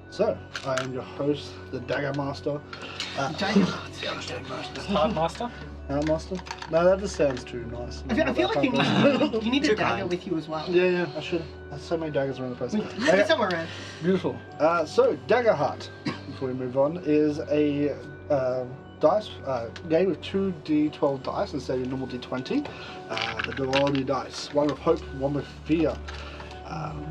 So, I am your host, the Dagger Master. Heart Master? Heart Master? No, that just sounds too nice. I feel like you need a dagger with you as well. Yeah, I should. There's so many daggers around the place. It's somewhere around. Beautiful. So, Daggerheart, before we move on, is a dice game with 2d12 dice instead of your normal d20. The Duality Dice. One with hope, one with fear.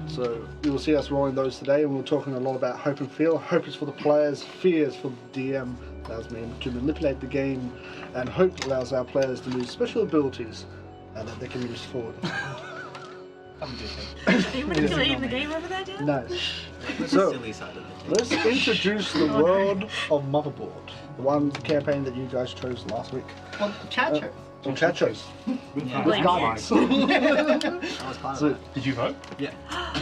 So you will see us rolling those today, and we're talking a lot about hope and fear. Hope is for the players, fear is for the DM. Allows me to manipulate the game, and hope allows our players to use special abilities that they can use forward. I'm joking. Are you manipulating the game over there, Dan? No. The So silly side of it. let's introduce the world of Motherboard, the one campaign that you guys chose last week. Well, Chad chose. Well, Chad chose. Yeah. With guidance. I was part of So, that. Did you vote? Yeah.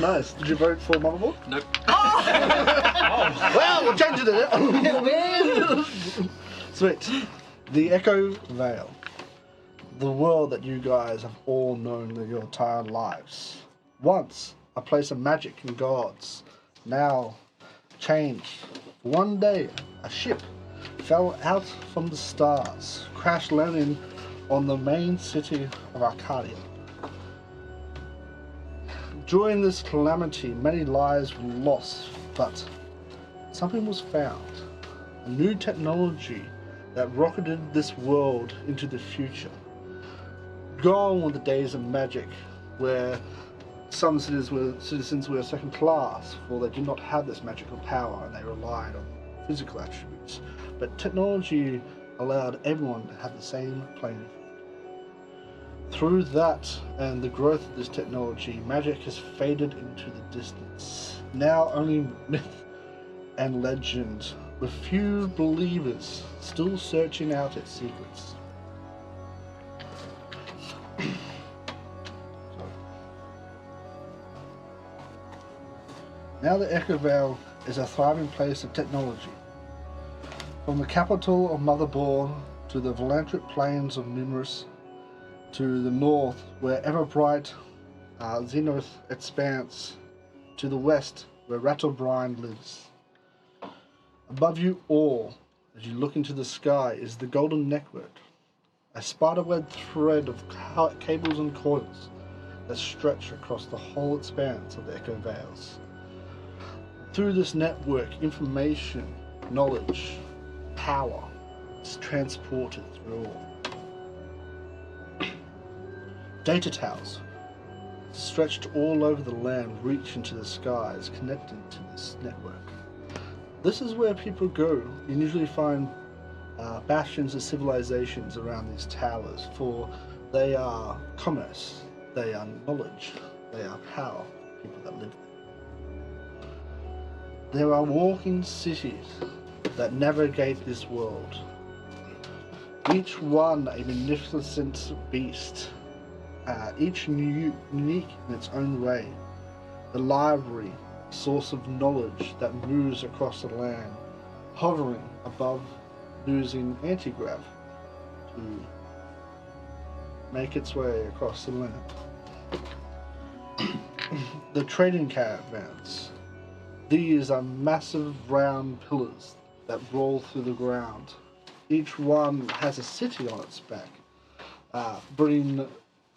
nice. Did you vote for Motherboard? Nope. Well, we'll change it. Sweet. The Echo Vale. The world that you guys have all known your entire lives. Once a place of magic and gods. Now changed. One day, a ship fell out from the stars, crash landing on the main city of Arcadia. During this calamity, many lives were lost, but something was found. A new technology that rocketed this world into the future. Gone were the days of magic, where some citizens were second class, for they did not have this magical power and they relied on physical attributes. But technology allowed everyone to have the same playing field. Through that and the growth of this technology, magic has faded into the distance. Now only myth and legend, with few believers still searching out its secrets. Now the Echo Vale is a thriving place of technology. From the capital of Motherboard to the Volantric plains of Numerous, to the north where ever-bright Xenoth expanse, to the west where Rattlebrine lives. Above you all, as you look into the sky, is the Golden Network, a spiderweb thread of cables and coils that stretch across the whole expanse of the Echo Vales. Through this network, information, knowledge, power is transported through all. Data towers, stretched all over the land, reach into the skies, connected to this network. This is where people go. You usually find bastions of civilizations around these towers, for they are commerce, they are knowledge, they are power, people that live there. There are walking cities that navigate this world, each one a magnificent beast, each unique in its own way. The library, source of knowledge that moves across the land, hovering above, using anti-grav to make its way across the land. The trading caravans. These are massive round pillars that roll through the ground. Each one has a city on its back, bringing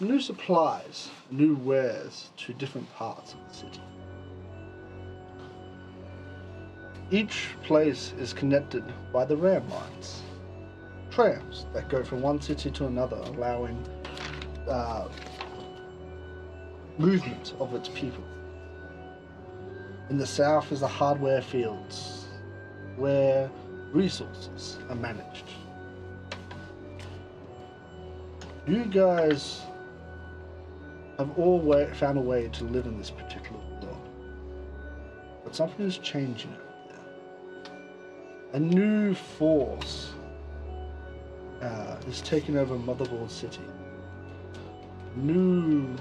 new supplies, new wares to different parts of the city. Each place is connected by the ram lines, trams that go from one city to another, allowing movement of its people. In the south is the hardware fields, where resources are managed. You guys have all found a way to live in this particular world, but something is changing out there. A new force is taking over Motherboard City. New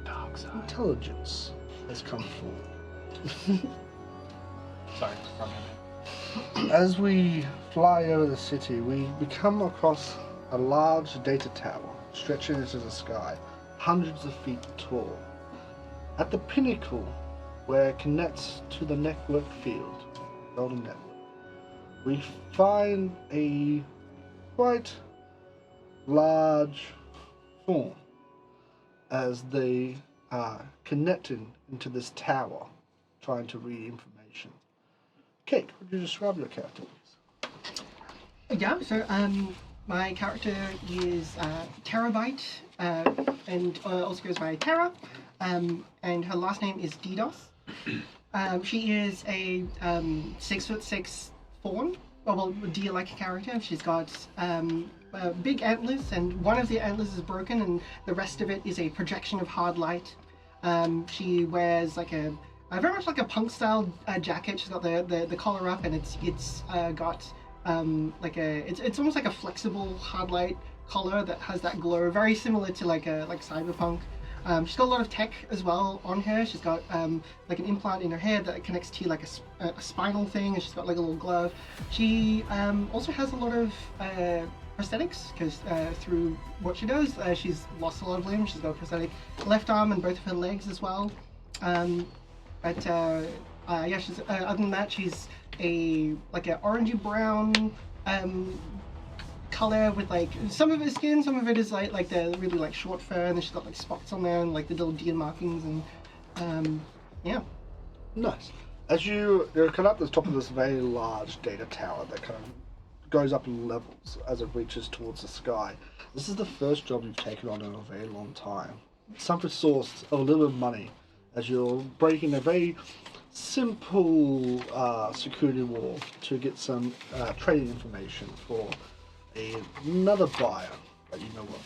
Dark side. intelligence has come forward. Sorry, wrong hand. As we fly over the city, we come across a large data tower stretching into the sky, hundreds of feet tall. At the pinnacle where it connects to the network field, golden network, we find a quite large form as they are connecting into this tower, trying to read information. Kate, would you describe your character, please? Yeah, so my character is Terabyte, and also goes by Terra, and her last name is DDoS. She is a 6'6" fawn, well, deer-like character. She's got big antlers, and one of the antlers is broken, and the rest of it is a projection of hard light. She wears like a very much like a punk-style jacket. She's got the collar up, and it's got it's almost like a flexible hard light collar that has that glow, very similar to like cyberpunk. She's got a lot of tech as well on her. She's got like an implant in her head that connects to like a spinal thing, and she's got like a little glove. She also has a lot of prosthetics, because through what she does, she's lost a lot of limbs. She's got a prosthetic left arm and both of her legs as well. Yeah, she's other than that, she's a orangey brown color with like some of her skin, some of it is like the really like short fur, and then she's got like spots on there and like the little deer markings, and yeah. Nice. As you're kind of at the top of this very large data tower that kind of goes up in levels as it reaches towards the sky. This is the first job you've taken on in a very long time. Some source of a little bit of money as you're breaking a very simple security wall to get some trading information for another buyer that you know of.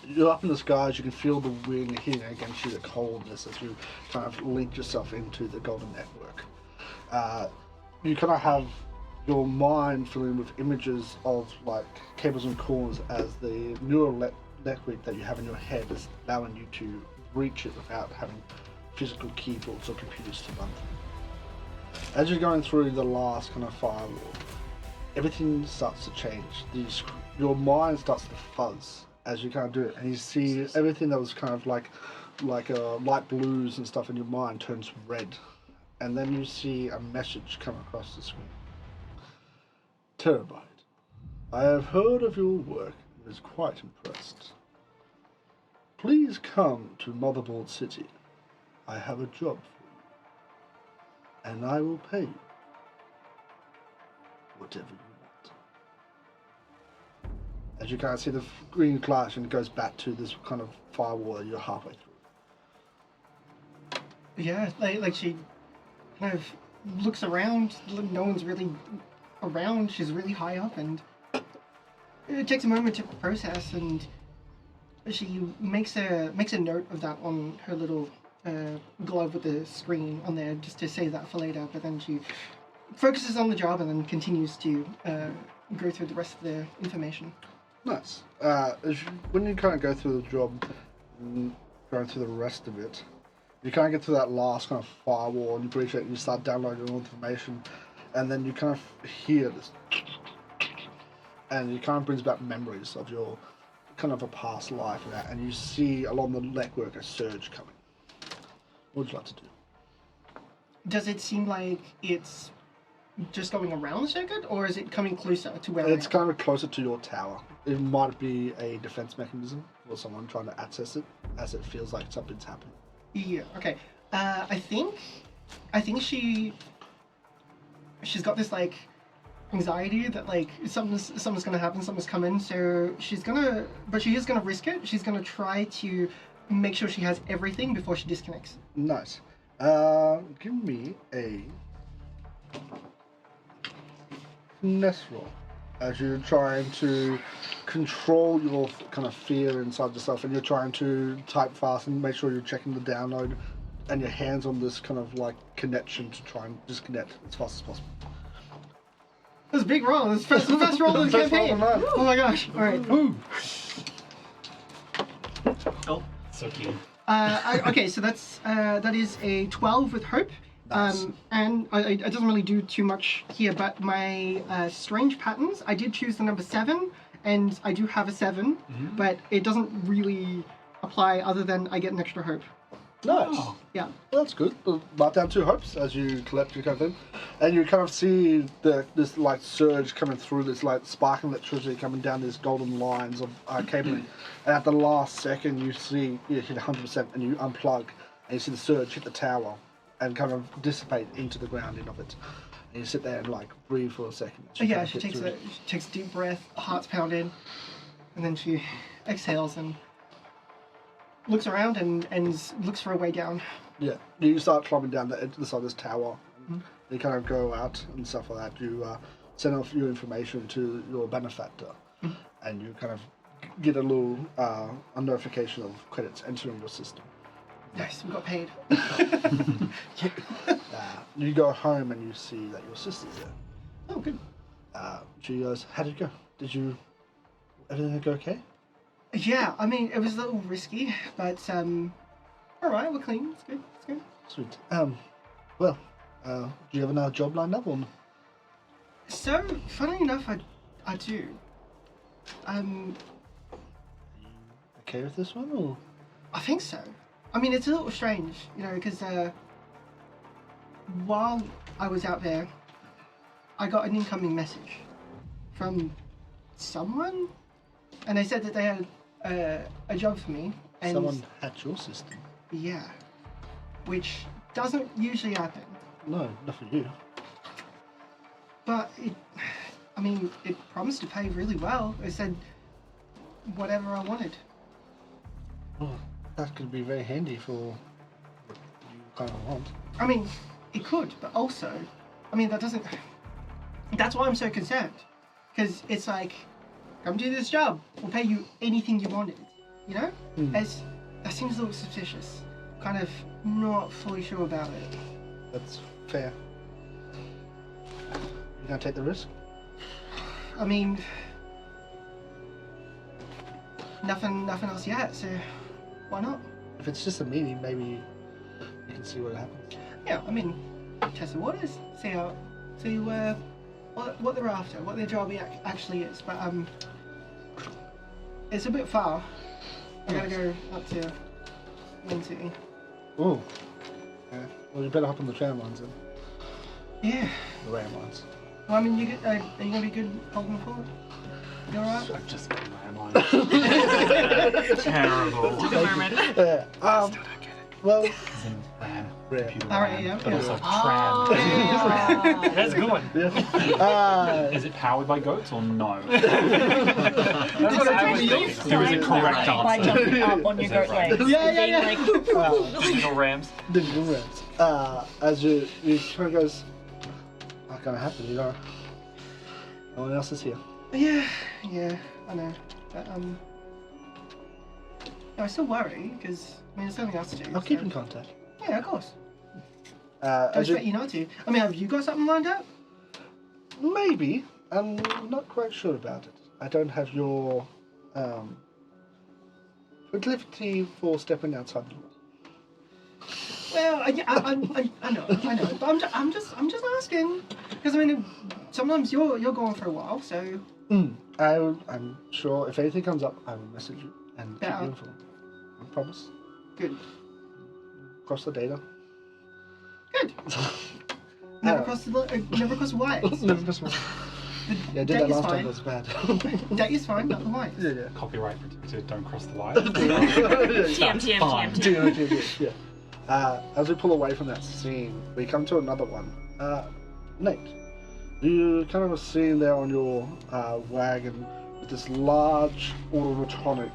You're up in the skies, you can feel the wind hitting against you, the coldness as you kind of link yourself into the golden network. You kind of have your mind filling with images of like cables and cords as the neural network that you have in your head is allowing you to reach it without having physical keyboards or computers to run through. As you're going through the last kind of firewall, everything starts to change. Your mind starts to fuzz as you kind of do it, and you see everything that was kind of like light blues and stuff in your mind turns red, and then you see a message come across the screen. Terabyte, I have heard of your work and was quite impressed. Please come to Motherboard City. I have a job for you, and I will pay you whatever you want. As you kind of see the green flash, and it goes back to this kind of firewall that you're halfway through. Yeah, like she kind of looks around. No one's really around. She's really high up, and it takes a moment to process, and she makes a note of that on her little glove with the screen on there, just to save that for later. But then she focuses on the job and then continues to go through the rest of the information. Nice. When you kind of go through the job, going through the rest of it, you kind of get to that last kind of firewall, and you breach it, and you start downloading all information, and then you kind of hear this, and it kind of brings back memories of your kind of a past life, and you see along the network a surge coming. What would you like to do? Does it seem like it's just going around the circuit, or is it coming closer to where it's kind of closer to your tower? It might be a defense mechanism or someone trying to access it, as it feels like something's happening. Yeah. Okay. I think she's got this like anxiety that like something's gonna happen, something's coming. So she is gonna risk it. She's gonna try to make sure she has everything before she disconnects. Nice. Give me a finesse roll as you're trying to control your kind of fear inside yourself, and you're trying to type fast and make sure you're checking the download, and your hands on this kind of like connection to try and disconnect as fast as possible. That's a big roll. That's the first roll of the campaign. Oh my gosh! All right. Ooh. Oh, so cute. Okay, so that is a 12 with hope. Nice. And it doesn't really do too much here, but my strange patterns, I did choose the number 7, and I do have a 7, but it doesn't really apply other than I get an extra hope. Nice. Oh. Yeah. Well, that's good. Mark down 2 hopes as you collect your kind of thing. And you kind of see this like surge coming through, this like sparking electricity coming down these golden lines of cabling. And at the last second, you see you hit 100% and you unplug, and you see the surge hit the tower and kind of dissipate into the grounding of it. And you sit there and like breathe for a second. Yeah, she takes a deep breath, heart's pounding, and then she exhales and looks around and looks for a way down. Yeah, you start climbing down the edge of the side of this tower. You kind of go out and stuff like that. You send off your information to your benefactor, and you kind of get a little a notification of credits entering your system. Nice, we got paid. You go home and you see that your sister's there. Oh, good. She goes, "How did it go? Everything go okay?" Yeah, I mean, it was a little risky, but all right, we're clean. It's good. It's good. Sweet. Well, do you have another job lined up or no? So, funny enough, I do. Okay with this one or? I think so. I mean, it's a little strange, you know, because while I was out there, I got an incoming message from someone, and they said that they had a job for me. And Someone hacked your system. yeah, which doesn't usually happen. No, not for you. But it promised to pay really well. It said whatever I wanted. Oh, that could be very handy for what you kind of want. I mean, it could, but also, I mean, that's why I'm so concerned. Because it's like, come do this job, we'll pay you anything you wanted, you know? That seems a little suspicious. Kind of not fully sure about it. That's fair. You gonna take the risk? I mean, nothing else yet, so why not? If it's just a meeting, maybe you can see what happens. Yeah, I mean, test the waters, see what they're after, what their job actually is. But it's a bit far. I gotta go up to Main City. Ooh. Yeah. Well, you better hop on the tram lines then. Yeah. The ram lines. Well, I mean, are you gonna be good holding the fort? You alright? I've just got landline. Terrible. Took a moment. Yeah. Still don't get it. Well, As in RAM. Ram. Computer Alright, RAM, yeah, but yeah. also Oh, tram. yeah. That's a good one. yeah. Is it powered by goats or no? That's what I was thinking. There was a correct By answer. jumping up on your goat legs. Yeah. And being like, Digital rams. Digital rams. As you kind of goes, not gonna happen, you know. No one else is here. Yeah, I know. But no, I still worry because there's something else to do. I'll keep so- in contact. Yeah, of course. As Don't expect you not to. I mean, have you got something lined up? maybe. I'm not quite sure about it. I don't have your proclivity for stepping outside the law. Well, I know, but I'm just asking because I mean, sometimes you're gone for a while, so I'm sure if anything comes up, I will message you and keep Yeah. you informed. I promise. good. Cross the data. Good. Never cross the wires. Never cross one. Yeah, I did that last time. It was bad. That is fine, not the wires. yeah. Copyright protected, don't cross the wire. TM. Yeah. As we pull away from that scene, we come to another one. Nate, you kind of are seen there on your wagon with this large automatronic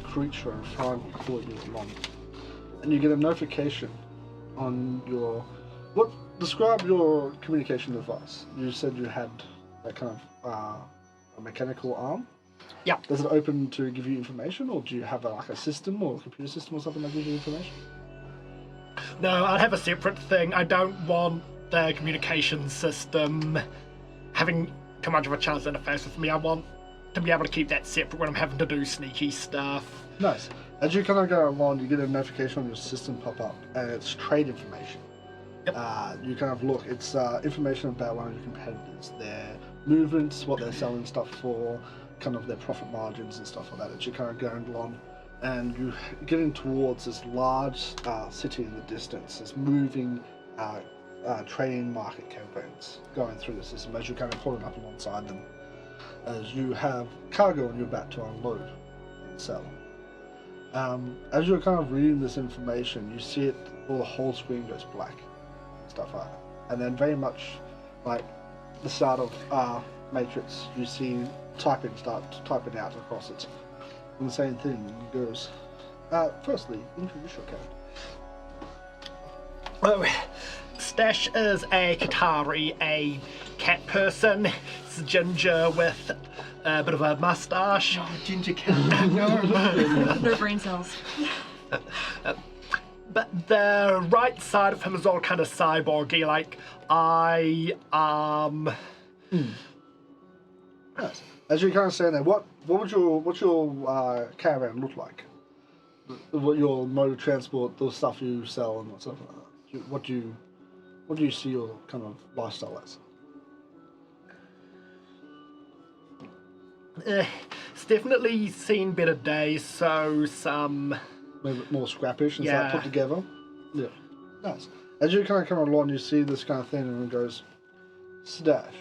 creature in front of you along. And you get a notification on your... Describe your communication device. You said you had that kind of a mechanical arm. Yeah. Does it open to give you information, or do you have like a system or a computer system or something that gives you information? No, I'd have a separate thing. I don't want the communication system having too much of a chance to interface with me. I want to be able to keep that separate when I'm having to do sneaky stuff. Nice. As you kind of go along, you get a notification on your system pop up, and it's trade information. Yep. You kind of look, it's information about one of your competitors, their movements, what they're selling stuff for, kind of their profit margins and stuff like that. As you're kind of going along, and you're getting towards this large city in the distance. This moving trading market caravans going through the system as you're kind of pulling up alongside them. As you have cargo and you're about to unload and sell. As you're kind of reading this information, you see it, or the whole screen goes black, stuff like that. And then very much like the start of Matrix, you see start typing out across it. And the same thing goes, firstly, introduce your character. Oh, Stash is a Qatari, a cat person. It's ginger with a bit of a mustache. Oh, ginger cat. No. No brain cells. But the right side of him is all kind of cyborgy, like Nice. As you're kind of saying there, what's your caravan look like? What your mode of transport, the stuff you sell and stuff like that. What do you see your kind of lifestyle as? It's definitely seen better days, so some... Maybe more scrappish and Yeah. stuff put together? Yeah. Nice. As you kind of come along, you see this kind of thing and it goes, Stash.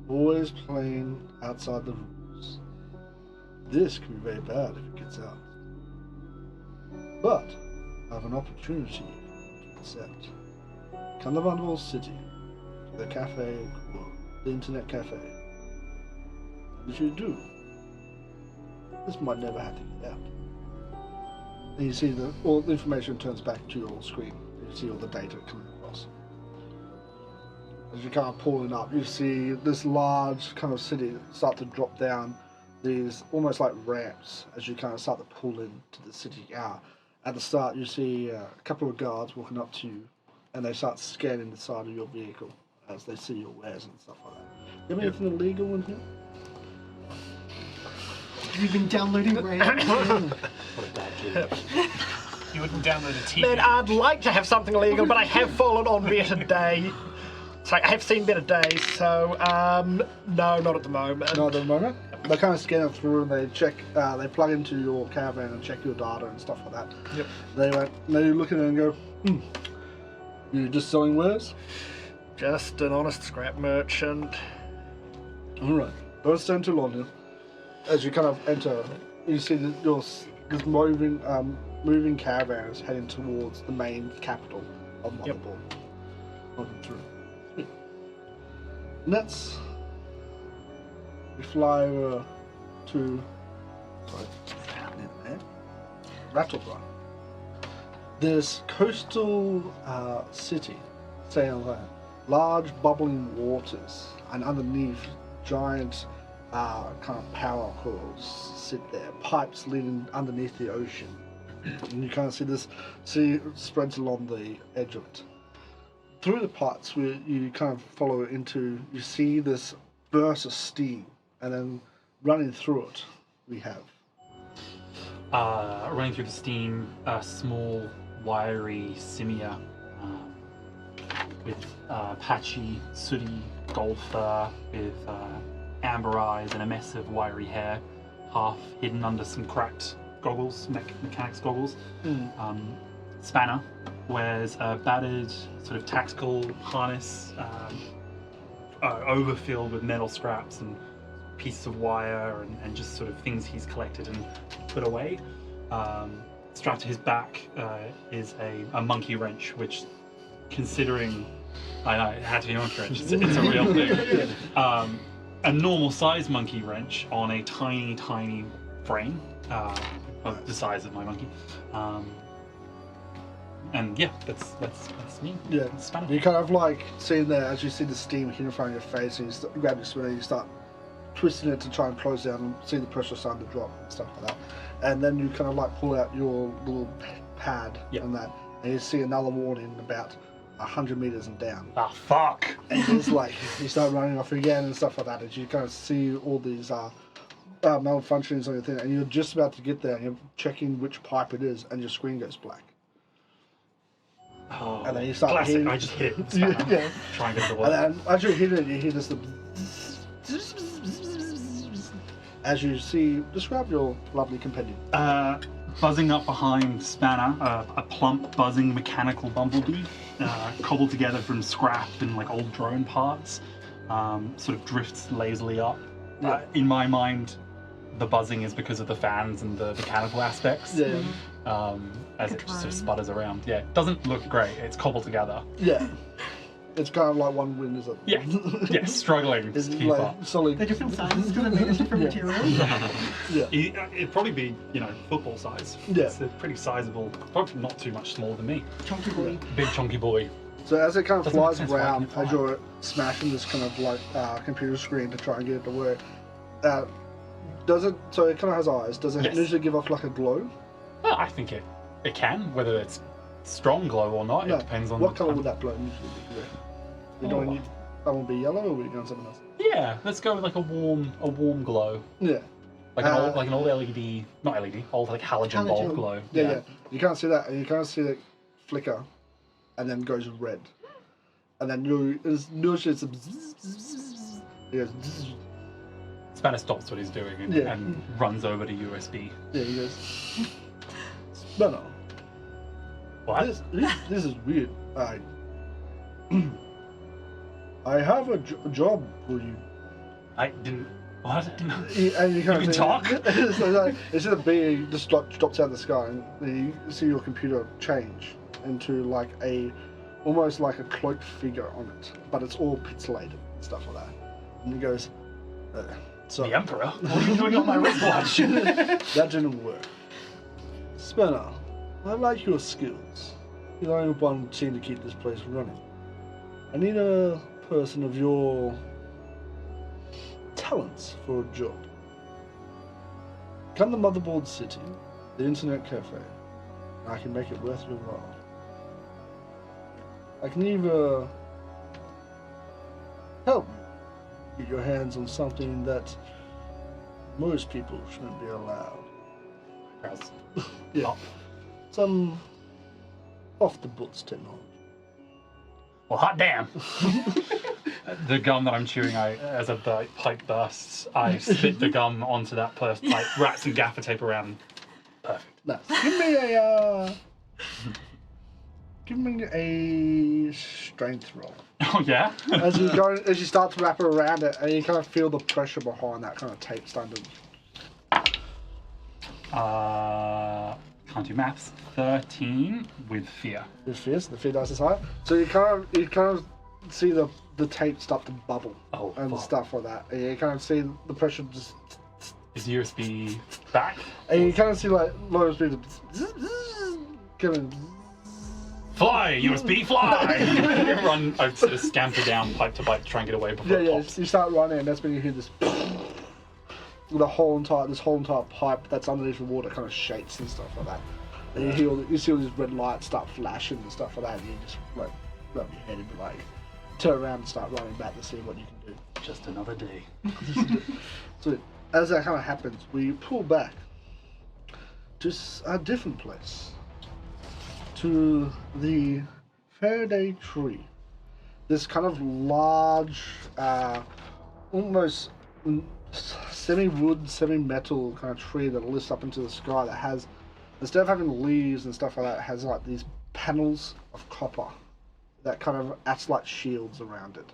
Always playing outside the rules. This can be very bad if it gets out. But I have an opportunity to accept. Come to Vulnerable City, to the cafe, the internet cafe. And if you do, this might never have to get out. And you see all the information turns back to your screen. You see all the data coming across. As you kind of pulling up, you see this large kind of city start to drop down these almost like ramps as you kind of start to pull into the city. At the start, you see a couple of guards walking up to you, and they start scanning the side of your vehicle as they see your wares and stuff like that. You have anything illegal in here? Have you been downloading RAM? What a bad kid. You wouldn't download a TV. Man, I'd like to have something illegal, but I have fallen on better day. So I have seen better days, so no, not at the moment. Not at the moment. They kind of scan it through and they check, they plug into your caravan and check your data and stuff like that. Yep. They look at it and go, you just selling wares? Just an honest scrap merchant. Alright. Don't stand too long here. As you kind of enter, you see that this moving caravan is heading towards the main capital of Motherboard. Walking through. Sweet. Next, we fly over to Rattleborough. This coastal city, say on land, large bubbling waters, and underneath giant kind of power coils sit there, pipes leading underneath the ocean. And you kind of see this sea spreads along the edge of it. Through the pipes, where you kind of follow it into, you see this burst of steam, and then running through it, we have. Running through the steam, a small, wiry Simia with patchy, sooty gold fur, with amber eyes and a mess of wiry hair, half hidden under some cracked goggles, mechanics goggles. Spanner wears a battered sort of tactical harness, overfilled with metal scraps and pieces of wire and just sort of things he's collected and put away. Strapped to his back is a monkey wrench, which, considering, I know, it had to be a monkey wrench, it's a real thing. A normal size monkey wrench on a tiny, tiny frame, of the size of my monkey. And yeah, that's me. Yeah, Spanner. you kind of like seeing there as you see the steam hit in front of your face, and you grab your spinner, you start twisting it to try and close down and see the pressure starting to drop and stuff like that. And then you kind of like pull out your little pad and that, and you see another warning about 100 meters and down. Ah, fuck! And it's like you start running off again and stuff like that. As you kind of see all these malfunctions on your thing, and you're just about to get there, and you're checking which pipe it is, and your screen goes black. Oh, And then you start classic. hitting- I just hit it with the spanner. Yeah. Try and get the And water. then as you hit it, you hear this. as you see, describe your lovely companion. Buzzing up behind Spanner, a plump, buzzing mechanical bumblebee, cobbled together from scrap and like old drone parts, sort of drifts lazily up. Yeah. In my mind, the buzzing is because of the fans and the mechanical aspects. Yeah. As it just sort of sputters around. Yeah, it doesn't look great. It's cobbled together. Yeah. It's kind of like one wind is up. Yeah, yeah, struggling It's to keep like up. solid. They're different sizes because they're made of different materials. Yeah. It'd probably be, football size. Yeah. It's a pretty sizable, probably not too much smaller than me. Chunky boy. Big chunky boy. So as it kind of Doesn't make flies sense why I around, can as fly. you're smashing this kind of like computer screen to try and get it to work, does it? So it kind of has eyes. Does it Yes. usually give off like a glow? Well, I think it can, whether it's strong glow or not. No. It depends on What the color time. would that glow usually be? We're doing that one be yellow, or are we going something else? Yeah, let's go with like a warm glow, Yeah. like an old LED, not LED, old like halogen bulb Halogen. glow. Yeah. You can't see that, and you can't see it flicker, and then goes red, and then it's a bzzz, it goes bzzz. Spanner stops what he's doing and, Yeah. and runs over to USB. Yeah, he goes. No. What? This is weird. I have a job for you. I didn't. What? And you kind You can of talk? So like, instead of being just like drops out of the sky, and you see your computer change into like almost like a cloaked figure on it, but it's all pixelated and stuff like that. And he goes, so The Emperor? What are you doing on my wristwatch? that didn't work. Spinner, I like your skills. You're the only one seem to keep this place running. I need a person of your talents for a job. Come to Motherboard City, the internet cafe, and I can make it worth your while. I can either help you get your hands on something that most people shouldn't be allowed. Gross. Yeah. Oh. Some off the books technology. Well, hot damn. The gum that I'm chewing, as a pipe bursts, I spit the gum onto that pipe, wrap some gaffer tape around. Perfect. Nice. Give me a strength roll. Oh yeah. As you start to wrap around it, and you kind of feel the pressure behind that kind of tape starting to. Can't do maths. 13 with fear. With fierce, the fear dice is high. So you kind of see the tape start to bubble and fuck. stuff like that. And you kind of see the pressure just. Is USB back? And you kind of see like low speed coming. Fly, USB, fly! Run, I sort of scamper down pipe to pipe to try and get away before it Yeah. pops. You start running, and that's when you hear this. This whole entire pipe that's underneath the water kind of shakes and stuff like that. And you see all these red lights start flashing and stuff like that, and you just like rub your head and be like, turn around and start running back to see what you can do. Just another day. So as that kind of happens, we pull back to a different place, to the Faraday tree. This kind of large, almost semi-wood, semi-metal kind of tree that lifts up into the sky that has, instead of having leaves and stuff like that, it has like these panels of copper that kind of acts like shields around it.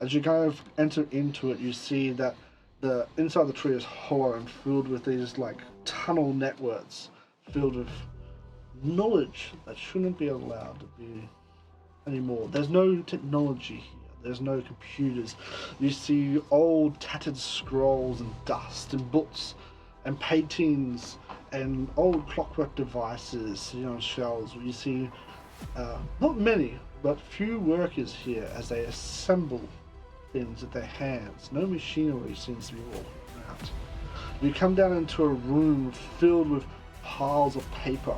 As you kind of enter into it, you see that the inside the tree is hollow and filled with these like tunnel networks filled with knowledge that shouldn't be allowed to be anymore. There's no technology here. There's no computers. You see old tattered scrolls and dust and books and paintings and old clockwork devices, on shelves. You see not many, but few workers here as they assemble things with their hands. No machinery seems to be walking around. You come down into a room filled with piles of paper,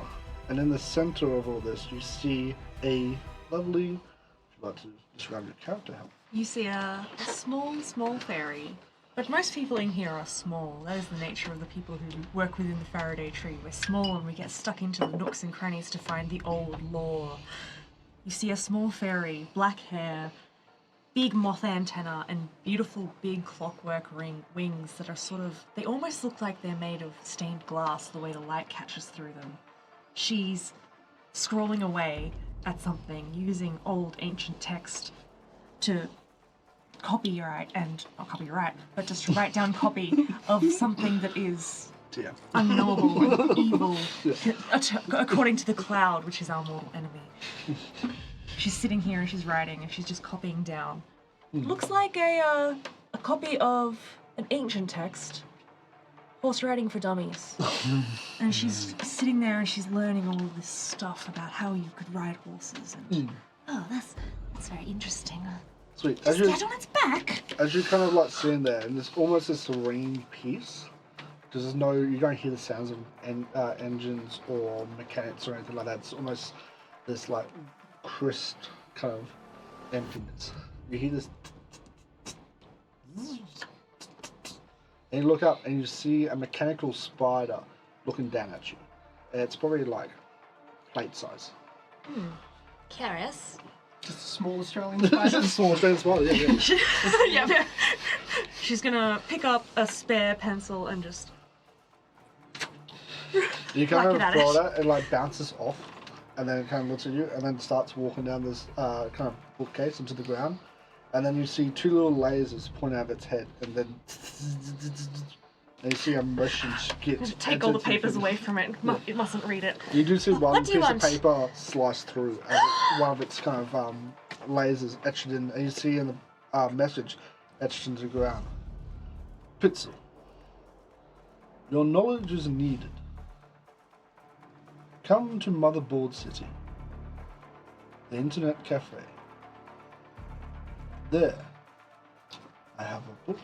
and in the center of all this, you see a lovely. Would you like to describe your character, Helen? You see a small fairy. But most people in here are small. That is the nature of the people who work within the Faraday tree. We're small and we get stuck into the nooks and crannies to find the old lore. You see a small fairy, black hair, big moth antenna and beautiful big clockwork wings that are sort of, they almost look like they're made of stained glass the way the light catches through them. She's scrolling away at something using old ancient text to but just to write down copy of something that is unknowable and evil, according to the cloud, which is our mortal enemy. She's sitting here and she's writing and she's just copying down. Looks like a copy of an ancient text, horse riding for dummies. And she's sitting there and she's learning all of this stuff about how you could ride horses. And oh, that's very interesting. Sweet. Just get on its back. As you're kind of like sitting there, and there's almost a serene peace, because you don't hear the sounds of engines or mechanics or anything like that. It's almost this like crisp kind of emptiness. You hear this, and you look up and you see a mechanical spider looking down at you. And it's probably like plate size. Curious. Just a small Australian spider. Small Australian spider, yeah. Yeah. She's gonna pick up a spare pencil and just You kind whack of it at throw it. it and like bounces off, and then it kind of looks at you, and then starts walking down this kind of bookcase into the ground, and then you see two little lasers pointing out of its head, and then and you see a motion skit. take all the papers away from it. It mustn't read it. You do see one What do you piece of want? paper sliced through, as one of its kind of lasers etched in, and you see in the message etched into the ground. Pitzel, your knowledge is needed. Come to Motherboard City, the internet cafe. There, I have a book.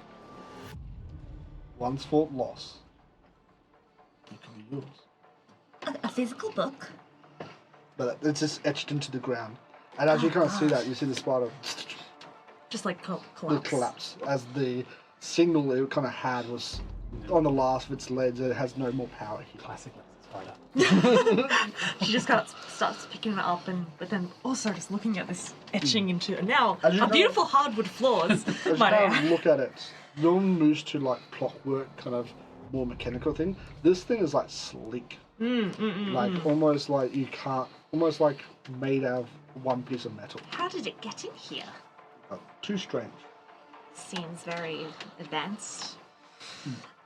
Once fought loss. It can be yours. A physical book? But it's just etched into the ground. And as you kind of see that, you see the spider Just like collapse. collapse as the signal it kind of had was on the last of its legs. It has no more power here. Classic spider. She just starts picking it up, but then also just looking at this etching into now As you a know- beautiful hardwood floors. As you might kind I of add. look at it, you're used to like clockwork kind of more mechanical thing. This thing is like sleek. Like almost like you can't, almost like made out of one piece of metal. How did it get in here? Too strange. Seems very advanced.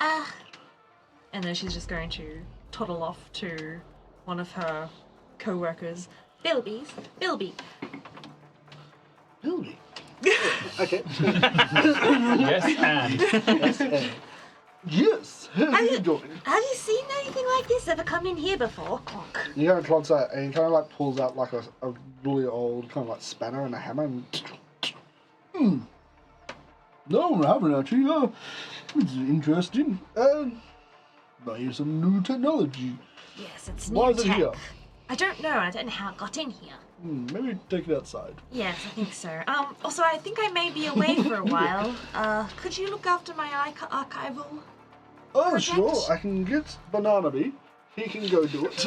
And then she's just going to toddle off to one of her co-workers. Bilby. Bilby. Okay. Yes, and Yes. How are you doing? Have you seen anything like this ever come in here before? You kind of clogs that, and he kind of like pulls out like a really old kind of like spanner and a hammer. And no, I haven't actually. It's interesting. I hear some new technology. Yes, it's Why new is it tech. here? I don't know. I don't know how it got in here. Maybe take it outside. Yes, I think so. Also, I think I may be away for a while. Could you look after my archival? Oh, Project? sure. I can get Banana Bee. He can go do it.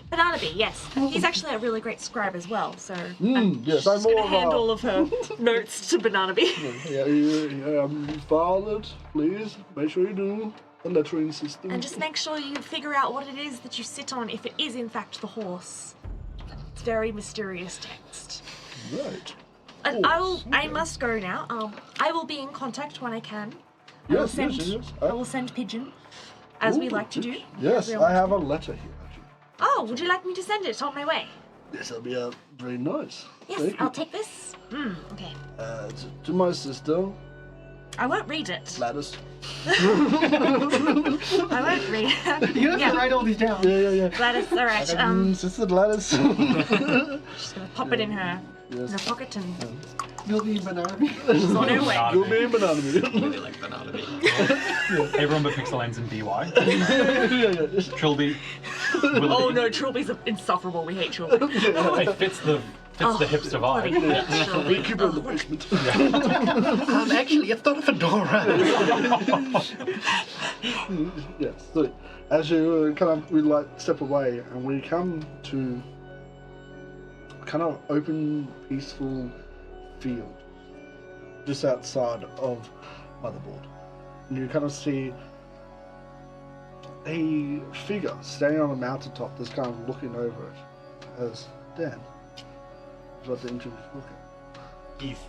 Banana Bee, yes. He's actually a really great scribe as well, so Yes, I'm She's going more to of hand a... all of her notes to Banana Bee. Yeah, you file it, please. Make sure you do the lettering system. and just make sure you figure out what it is that you sit on if it is in fact the horse. It's very mysterious text. Right. And Horse, I okay. must go now. I will be in contact when I can. Yes, I I will send pigeon, as we Ooh, like to do. Yes, We I like have to a do. letter here, actually. Oh, would you like me to send it on my way? This will be very nice. Yes, Thank I'll you. take this. Okay. To my sister, I won't read it. Gladys. I won't read it. You have to write all these down. Yeah. Gladys, all right. Sister Gladys. Just gonna pop it in her Yes. pocket and Bilby Banana Bee. she's on her way. You'll be in Banana Bee. Really like banana bee. everyone but Pixel ends in BY. yeah. Trilby. Willoughby. Oh no, Trilby's insufferable. We hate Trilby. It fits the hipster bloody vibe. hate Trilby. We keep her in the basement. Actually, it's not a fedora. Yes. So, as you we like step away, and we come to kind of open, peaceful field. just outside of Motherboard. And you kind of see a figure standing on a mountaintop that's kind of looking over it as Dan. What the introduce look at. Heath.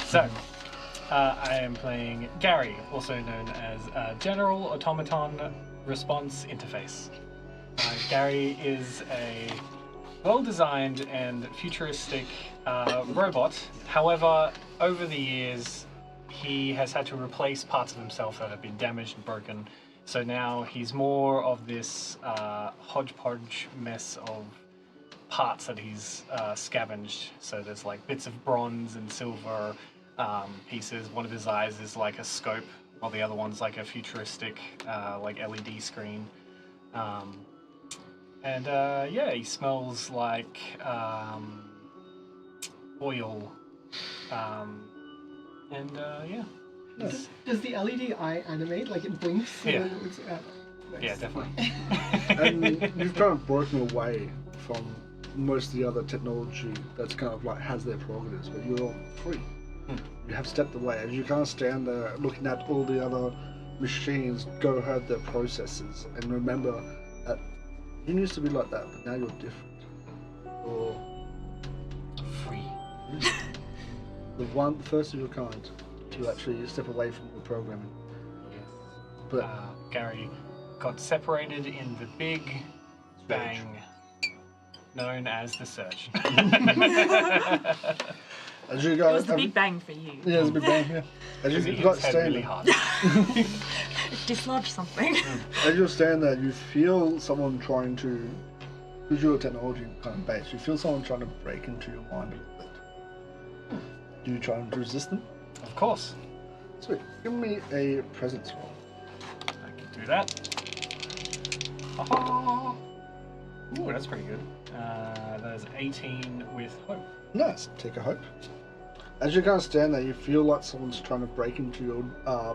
So, I am playing Gary, also known as General Automaton Response Interface. Gary is a well-designed and futuristic robot. However, over the years, he has had to replace parts of himself that have been damaged and broken. So now he's more of this hodgepodge mess of parts that he's scavenged. So there's like bits of bronze and silver pieces. One of his eyes is like a scope, while the other one's like a futuristic like LED screen. Yeah, he smells like oil. Yeah. Does the LED eye animate like it blinks? Yeah. And then it's, nice. Yeah, definitely. And you've kind of broken away from most of the other technology that's kind of like has their prerogatives, but you're free. You have stepped away as you kind of stand there looking at all the other machines go have their processes, and remember that you used to be like that, but now you're different. You're Free. the first of your kind to actually step away from the programming. But Gary got separated in the Big Bang, known as the Surge. as you It guys, was the Big Bang for you. yeah, it's a big bang here. As Because you he got hit his head standing, really hard. Dislodge something. as you're standing there, you feel someone trying to, because you're a technology kind of base, you feel someone trying to break into your mind a little bit. Do you try and resist them? Of course. Sweet. Give me a presence roll. I can do that. Ha-ha. Ooh, that's pretty good. That is 18 with hope. Nice. Take a hope. As you kind of stand there, you feel like someone's trying to break into your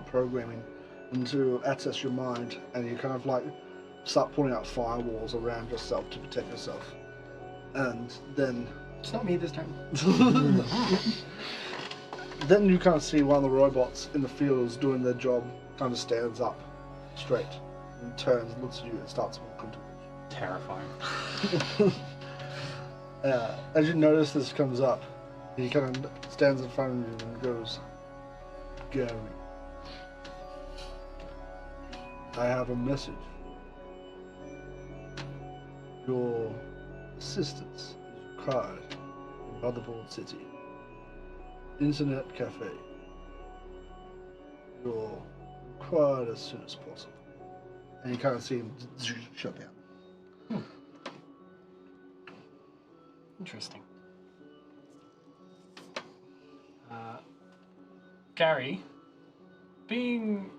programming and to access your mind, and you kind of like start putting out firewalls around yourself to protect yourself. And then It's not me this time. then you kind of see one of the robots in the fields doing their job, kind of stands up straight and turns, looks at you, and starts walking towards Terrifying. you. As you notice this comes up, he kind of stands in front of you and goes, Gary, I have a message. Your assistance is required in Motherboard City. Internet cafe. You're required as soon as possible. And you kind of see him shut down. Interesting. Gary, being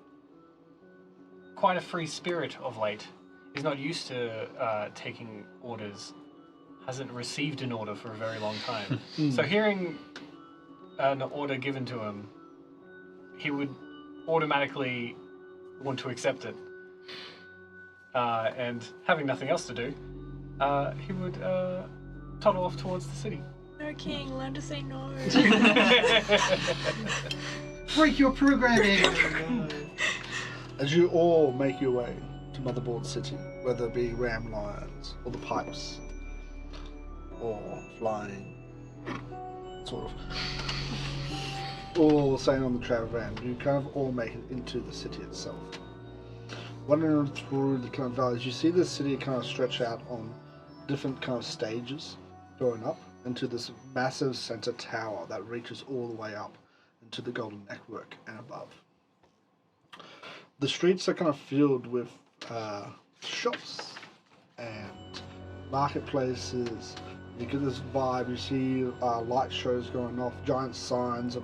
quite a free spirit of late, is not used to taking orders, hasn't received an order for a very long time. So hearing an order given to him, he would automatically want to accept it. And having nothing else to do, he would toddle off towards the city. No, King, learn to say no. Break your programming! As you all make your way to Motherboard City, whether it be ram lions or the pipes or flying, sort of, all staying on the travel van, you kind of all make it into the city itself. Wandering through the kind of valleys, you see the city kind of stretch out on different kind of stages going up into this massive center tower that reaches all the way up into the golden network and above. The streets are kind of filled with shops and marketplaces. You get this vibe, you see light shows going off, giant signs of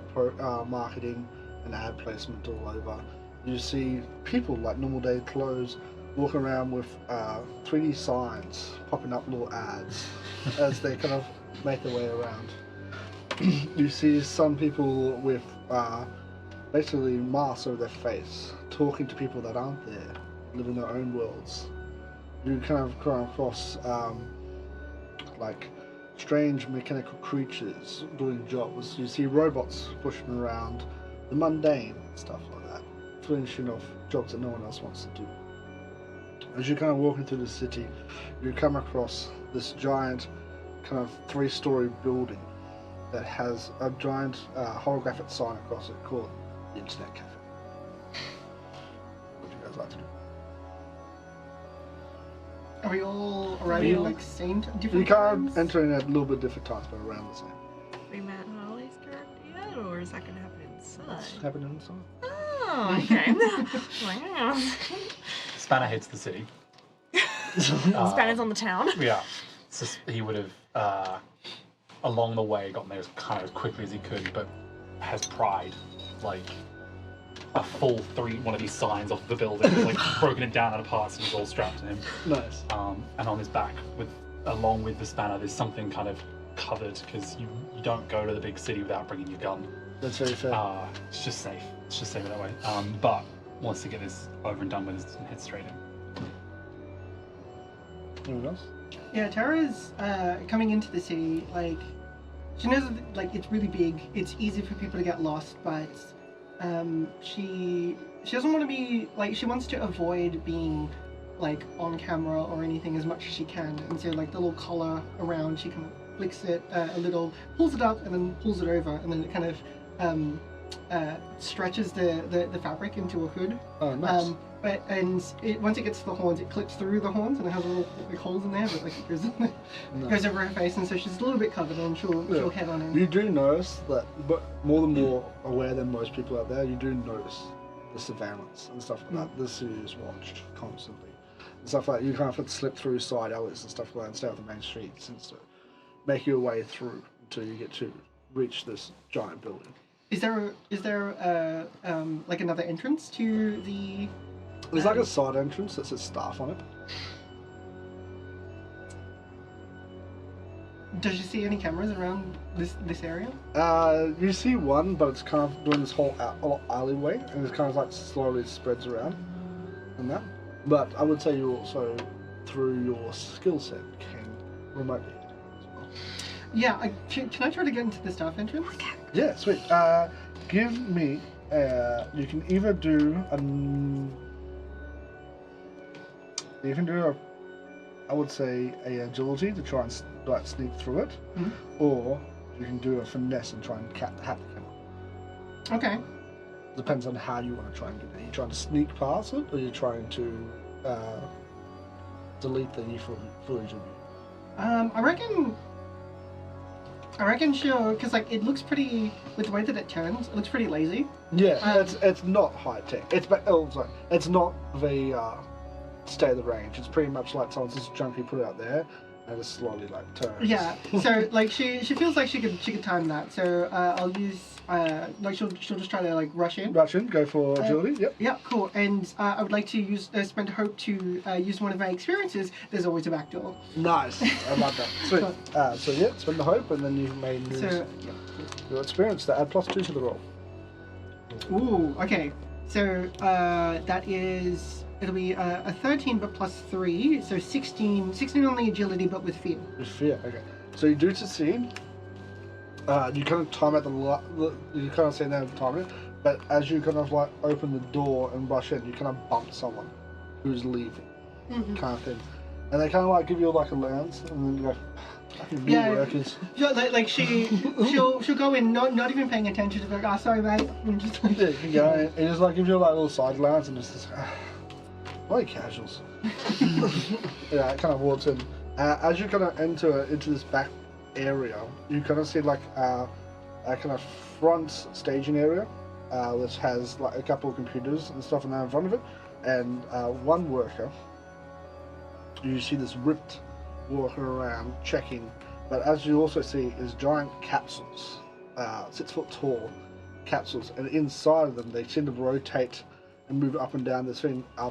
marketing and ad placement all over. You see people like normal day clothes walking around with 3D signs popping up little ads as they kind of make their way around. You see some people with basically masks over their face, talking to people that aren't there, living their own worlds. You kind of come across like strange mechanical creatures doing jobs. You see robots pushing around the mundane stuff like that, finishing off jobs that no one else wants to do. As you're kind of walking through the city, you come across this giant kind of 3-story building that has a giant holographic sign across it called the Internet Cafe. What do you guys like to do? Are we all arriving like same different You times? can't enter in at a little bit different times, but around the same. We met Harley's character yet, or is that going to happen inside? It's happening inside. Oh, okay. Wow. Spanner hits the city. Spanner's on the town. Yeah. So he would have, along the way, gotten there as kind of as quickly as he could, but has pried, like, a full one of these signs off the building, like, broken it down into parts and it's all strapped to him. Nice. And on his back, along with the spanner, there's something kind of covered, because you don't go to the big city without bringing your gun. That's very fair. It's just safe. It's just safer that way. But wants to get this over and done with and head straight in. Anyone else? Yeah, Tara's coming into the city, like, she knows that, like, it's really big, it's easy for people to get lost, but she doesn't want to be, like, she wants to avoid being, like, on camera or anything as much as she can, and so, like, the little collar around, she kind of flicks it a little, pulls it up, and then pulls it over, and then it kind of stretches the fabric into a hood. Oh, nice. Once it gets to the horns, it clips through the horns, and it has little like, holes in there, but like it goes over her face, and so she's a little bit covered, and she'll head on in. You do notice that, but more aware than most people out there, you do notice the surveillance and stuff like that. The city is watched constantly. And stuff like that. You kind of have to slip through side alleys and stuff like that and stay off the main streets and so make your way through until you get to reach this giant building. Is there like another entrance to the? There's like a side entrance that says staff on it. Does you see any cameras around this area? You see one, but it's kind of doing this whole alleyway, and it's kind of like slowly spreads around, and that. But I would say you also, through your skill set, can remotely hit it as well. Yeah, can I try to get into the staff entrance? Yeah, sweet. Give me. You can either do you can do I would say a agility to try and like sneak through it, or you can do a finesse and try and hack the camera. Okay. Depends on how you want to try and get it. Are you trying to sneak past it, or are you trying to delete the footage of you? I reckon she'll, because like it looks pretty, with the way that it turns, it looks pretty lazy. Yeah, it's not high tech. It's not the stay the range. It's pretty much like someone's just junkie put it out there and just slowly like turns. Yeah. So like she feels like she could time that. So I'll use like she'll just try to like rush in. Rush in. Go for agility. Yep. Yeah, cool. And I would like to use spend hope to use one of my experiences. There's always a back door. Nice. I love that. Sweet. So yeah, spend the hope, and then you may use your experience to add +2 to the roll. Ooh. Okay. So that is. It'll be a 13 but +3, so 16 on the agility but with fear. With fear, okay. So you do succeed. You kind of time at you kind of say there time it, but as you kind of like open the door and rush in, you kind of bump someone who's leaving, kind of thing. And they kind of like give you like a lance, and then you go, fucking workers. Like she'll go in not even paying attention to be like, oh sorry mate. And just like, yeah, you can go in. It just like gives you like a little side glance and just like casuals. Yeah, it kind of walks in. As you kind of enter into this back area, you kind of see like a kind of front staging area, which has like a couple of computers and stuff in there in front of it, and one worker. You see this ripped walking around checking, but as you also see is giant capsules, 6 foot tall capsules, and inside of them they seem to rotate and move up and down. There's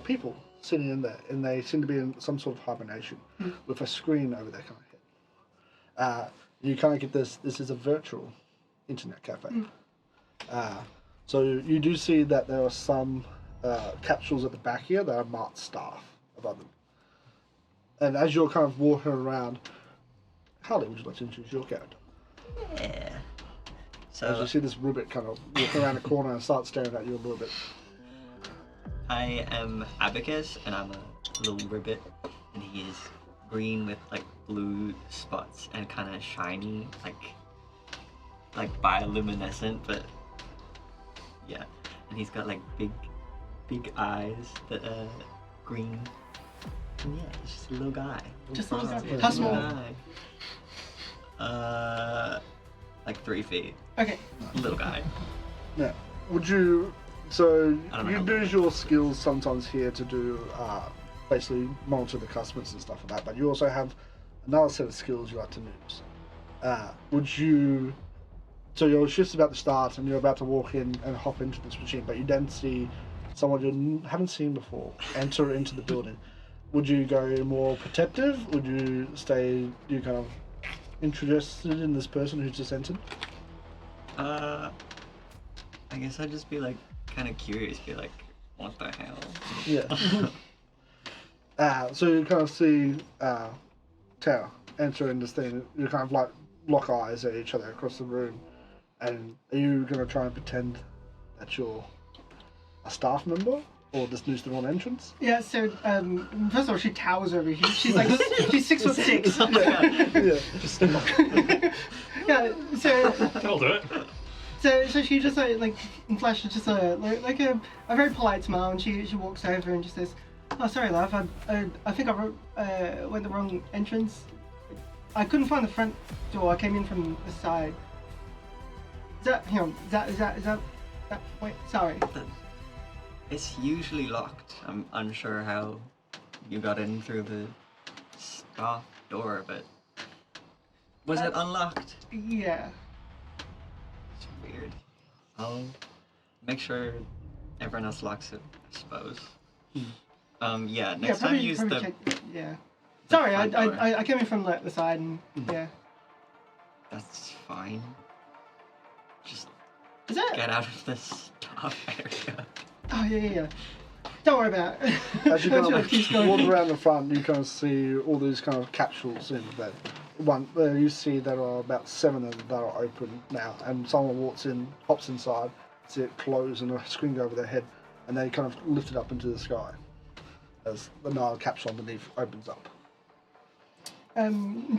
people sitting in there, and they seem to be in some sort of hibernation with a screen over their kind of head. You kind of get this is a virtual internet cafe. So you do see that there are some capsules at the back here that are marked staff above them. And as you're kind of walking around, Harley, would you like to introduce your character? Yeah. As you see this ribbit kind of walk around the corner and start staring at you a little bit. I am Abacus, and I'm a little ribbit, and he is green with like blue spots and kind of shiny, like bioluminescent, but yeah. And he's got like big eyes that are green. And yeah, he's just a little guy. Just a little guy. Yeah, How small? Like 3 feet. Okay. Little guy. Yeah. Would you? So I don't know you how use your skills sometimes here to do basically monitor the customers and stuff like that. But you also have another set of skills you like to use. Would you? So your shift's about to start, and you're about to walk in and hop into this machine, but you then see someone you haven't seen before enter into the building. Would you go more protective? Would you stay? You kind of interested in this person who's just entered? I guess I'd just be like kind of curious, be like, what the hell? Yeah. So you kind of see Tara enter in this thing. You kind of like lock eyes at each other across the room. And are you going to try and pretend that you're a staff member or this new student entrance? Yeah, so first of all, she towers over you. She's like, she's 6'6". Yeah. Just Yeah, so I'll do it. so she just like flashes just a very polite smile, and she walks over and just says, "Oh, sorry, love. I think I went the wrong entrance. I couldn't find the front door. I came in from the side. Is that wait, sorry. It's usually locked. I'm unsure how you got in through the staff door, but was it unlocked? Yeah. It's weird. I'll make sure everyone else locks it, I suppose. Yeah, next time use the... check, yeah. the Sorry, front door. I came in from the side and yeah. That's fine. Just Is that? get out of this staff area. Oh yeah. Don't worry about it. As you kind of Keep going. walk around the front, you kind of see all these kind of capsules in there. You see there are about 7 of them that are open now, and someone walks in, hops inside, see it close and a screen go over their head, and they kind of lift it up into the sky as another capsule underneath opens up.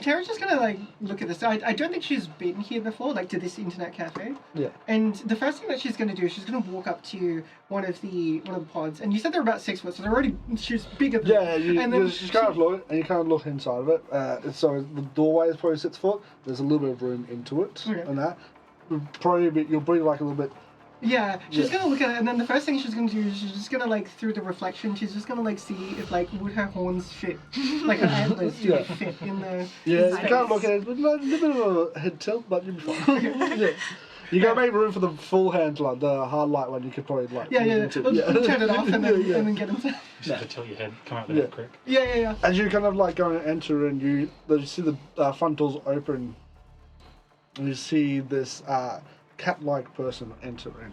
Tara's just gonna like look at this. I don't think she's been here before, like to this internet cafe. Yeah. And the first thing that she's gonna do is she's gonna walk up to one of the pods, and you said they're about 6 foot, so they're already she's bigger than Yeah, and then you kind of look, and you kind of look inside of it. So the doorway is probably 6 foot. There's a little bit of room into it, Okay. and that you'll breathe like a little bit. yeah, she's Yeah. gonna look at it, and then the first thing she's gonna do is she's just gonna like through the reflection, she's just gonna like see if like would her horns fit, like her antlers do Yeah. like, fit in the. Yeah, you space. can't look at it with a little bit of a head tilt, but you'll be fine. Yeah. You gotta make room for the full hand light, the hard light one. You could probably like. Yeah, move into. Turn it off and then Yeah. and then get into. You just have to tilt your head, come out the Yeah. head quick. Yeah. As you kind of like go and enter, and you see the front doors open, and you see this cat-like person enter in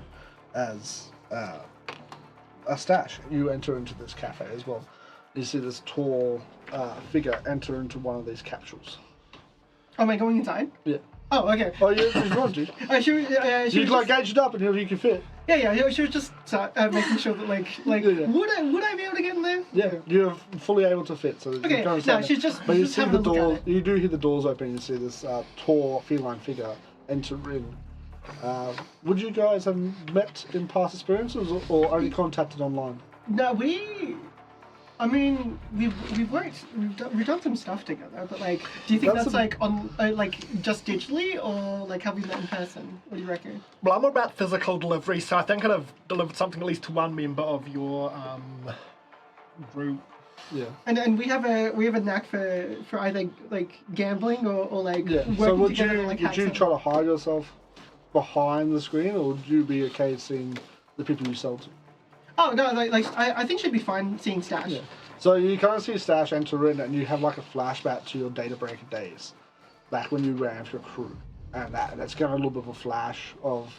as a stash. You enter into this cafe as well. You see this tall figure enter into one of these capsules. Am I going inside? Yeah. Oh, okay. Oh, yeah, if you want to. She You was like just, gauge it up until you can fit. yeah. She was just making sure that like Yeah. would I be able to get in there? Yeah, you're fully able to fit. So you Okay, kind of no, stand she's there. just. But you just see having the a look at doors. it. You do hear the doors open. You see this tall feline figure enter in. Would you guys have met in past experiences, or only contacted online? No, I mean, we've worked, we've done some stuff together, but like, do you think That's that's a- like on like just digitally, or like have we met in person? What do you reckon? Well, I'm about physical delivery, so I think I'd have delivered something at least to one member of your group. Yeah. And we have a knack for either like gambling or like Yeah. working So would together you to, like, would hack you something. try to hide yourself behind the screen, or would you be okay seeing the people you sell to? Oh no, I think she'd be fine seeing Stash. Yeah. So you kind of see Stash enter in, and you have like a flashback to your data breaker days, back when you ran for your crew, and that's kind of a little bit of a flash of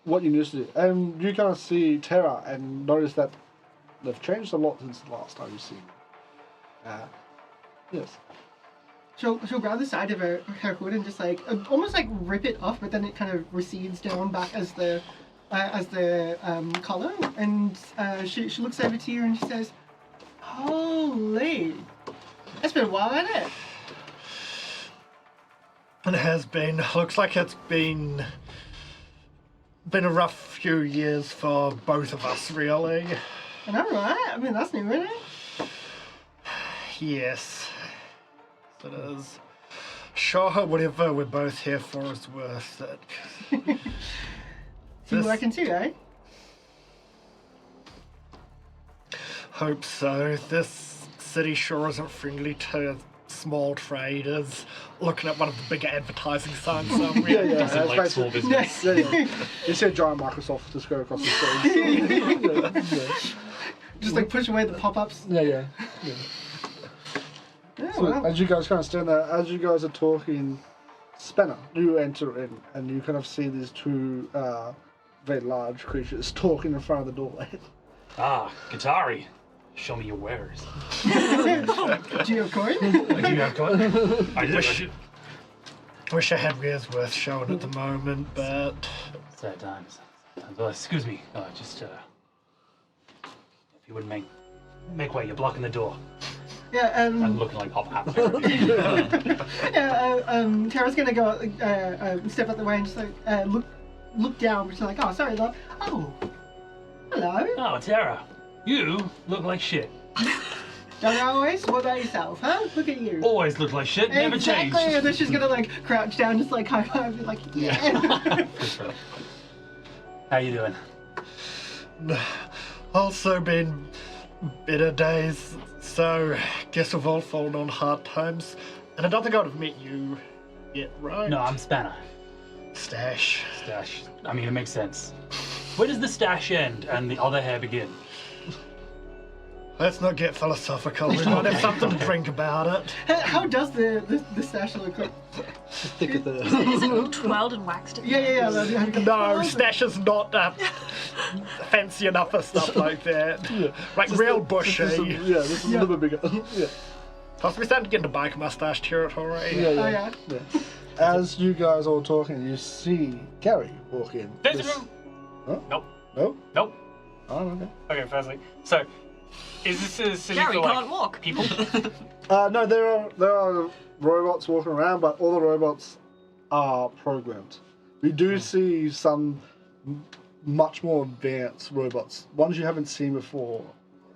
what you used to do. And you kind of see Terra and notice that they've changed a lot since the last time you've seen them. Yes. she'll grab the side of her hood and just like almost like rip it off, but then it kind of recedes down back as the collar, and she looks over to you and she says, "Holy, it's been a while, hasn't it?" It has been. Looks like it's been a rough few years for both of us, really. And all right, I mean that's new, isn't it? Yes, it is. Sure, whatever we're both here for is worth it. So you working too, eh? Hope so. This city sure isn't friendly to small traders. Looking at one of the bigger advertising signs somewhere. Yeah, yeah. Doesn't like small business. Yeah. You see a giant Microsoft just go across the street. Just like push away the pop-ups. Yeah. Yeah, So well. as you guys kind of stand there, as you guys are talking, Spanner, you enter in and you kind of see these two very large creatures talking in front of the doorway. Ah, Qatari. Show me your wares. Do you have coin? Do you have coin? I did. Wish I had wares worth showing at the moment, but Sad times. Excuse me. Just if you wouldn't make way, you're blocking the door. Yeah, I'm looking like Pop Hat. Tara's gonna go step out the way and just like look down, but she's like, oh, sorry, love. Oh, hello. Oh, Tara, you look like shit. Don't you always? What about yourself, huh? Look at you. Always look like shit. Never Exactly. changed. And then she's gonna like crouch down, just like high five, be like, yeah. How you doing? also been better days. So guess we've all fallen on hard times. And I don't think I would have met you yet, right? No, I'm Spanner. Stash. Stash. I mean, it makes sense. Where does the stash end and the other hair begin? Let's not get philosophical. We might have something to drink about it. How does the stash look like? Thick of the... Is it twirled and waxed? Yeah. No, Stash is not fancy enough for stuff like that. Yeah. Like real bushy. This is a little bit bigger. Yeah. Possibly starting to get into bike mustache territory. Yeah. As you guys are all talking, you see Gary walk in. There's This- room. Huh? Nope. No? Nope. Oh, okay. Okay, firstly. So, is this a city Gary for like can't walk. people? No, there are robots walking around, but all the robots are programmed. We do see some much more advanced robots, ones you haven't seen before,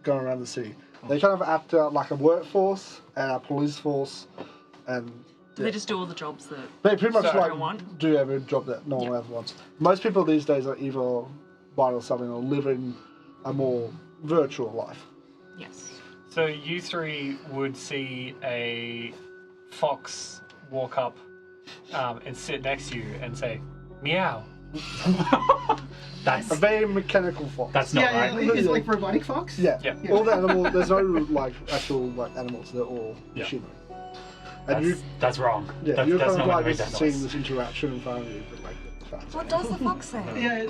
going around the city. They kind of act out like a workforce and a police force, and Do they just do all the jobs that they pretty much So- like want? do every job that no one ever wants. Most people these days are either buying or selling or living a more virtual life. Yes. So you three would see a fox walk up and sit next to you and say, meow. A That's very mechanical fox. that's not right. It's like robotic fox. Yeah. Yeah. All the animals. There's no like actual like animals. They're all Yeah. machinery. And That's wrong. yeah, you're That's kind of not like make just that seeing noise. this interaction in front of you, but like the facts. What does the fox say? Yeah.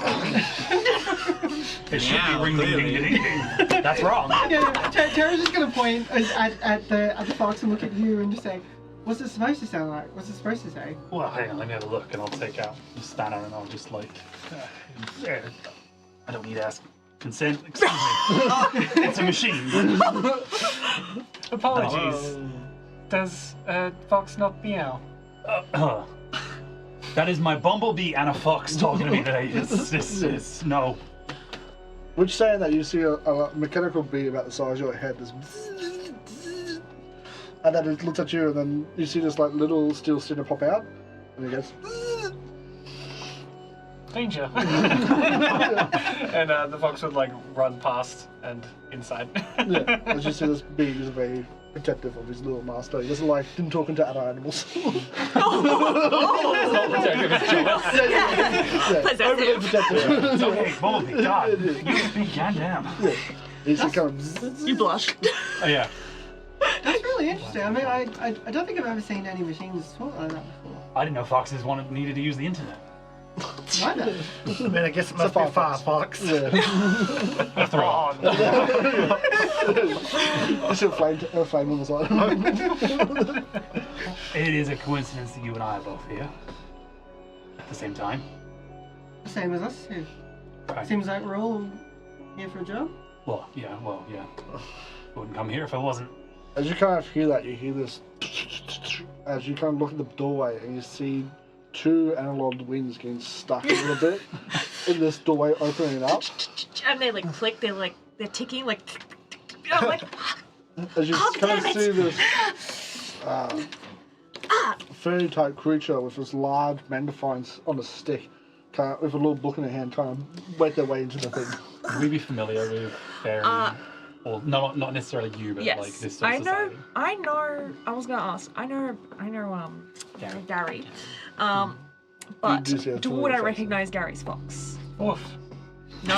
It should Meow, be ring ding ding ding ding ding. That's wrong. Tara's just gonna point at the fox and look at you and just say, "What's it supposed to sound like? What's it supposed to say?" Well, hang on, let me have a look, and I'll take out the spanner, and I'll just like, I don't need to ask consent. Excuse me. It's a machine. Apologies. Does fox not meow? That is my bumblebee and a fox talking to me today. It's no. Which saying that you see a mechanical bee about the size of your head, this, and then it looks at you, and then you see this like little steel stinger pop out, and it goes. Danger. And the fox would like run past and inside. Yeah, as you see this bee is very protective of his little master. He doesn't like him talking to other animals. It's not protective, it's jealous. Yeah, overly protective. It's okay, bumblebee, God. You speak, goddamn. Yeah. He's just kind of. You blush. Oh, yeah. That's really interesting. I mean, I don't think I've ever seen any machines talk like that before. I didn't know foxes needed to use the internet. Neither. I mean, I guess it must be a Firefox. Yeah. Thrawn. It's a flame on the side. It is a coincidence that you and I are both here at the same time. Same as us. Yeah. Right. Seems like we're all here for a job. Well, yeah. Wouldn't come here if I wasn't. As you kind of hear that, you hear this as you kind of look at the doorway and you see two analog wings getting stuck a little bit in this doorway opening up. And they like click, they're ticking like. I'm like, As you Oh, kind of damn it. see this fairy type creature with this large magnifying on a stick, kind of with a little book in her hand, kind of make their way into the thing. Would we be familiar with fairy? Or not necessarily you, but yes, like this sort of I know. society. I know. I was gonna ask. I know. Gary. But do see a would I familiar face. recognize Gary's fox? Oof. No.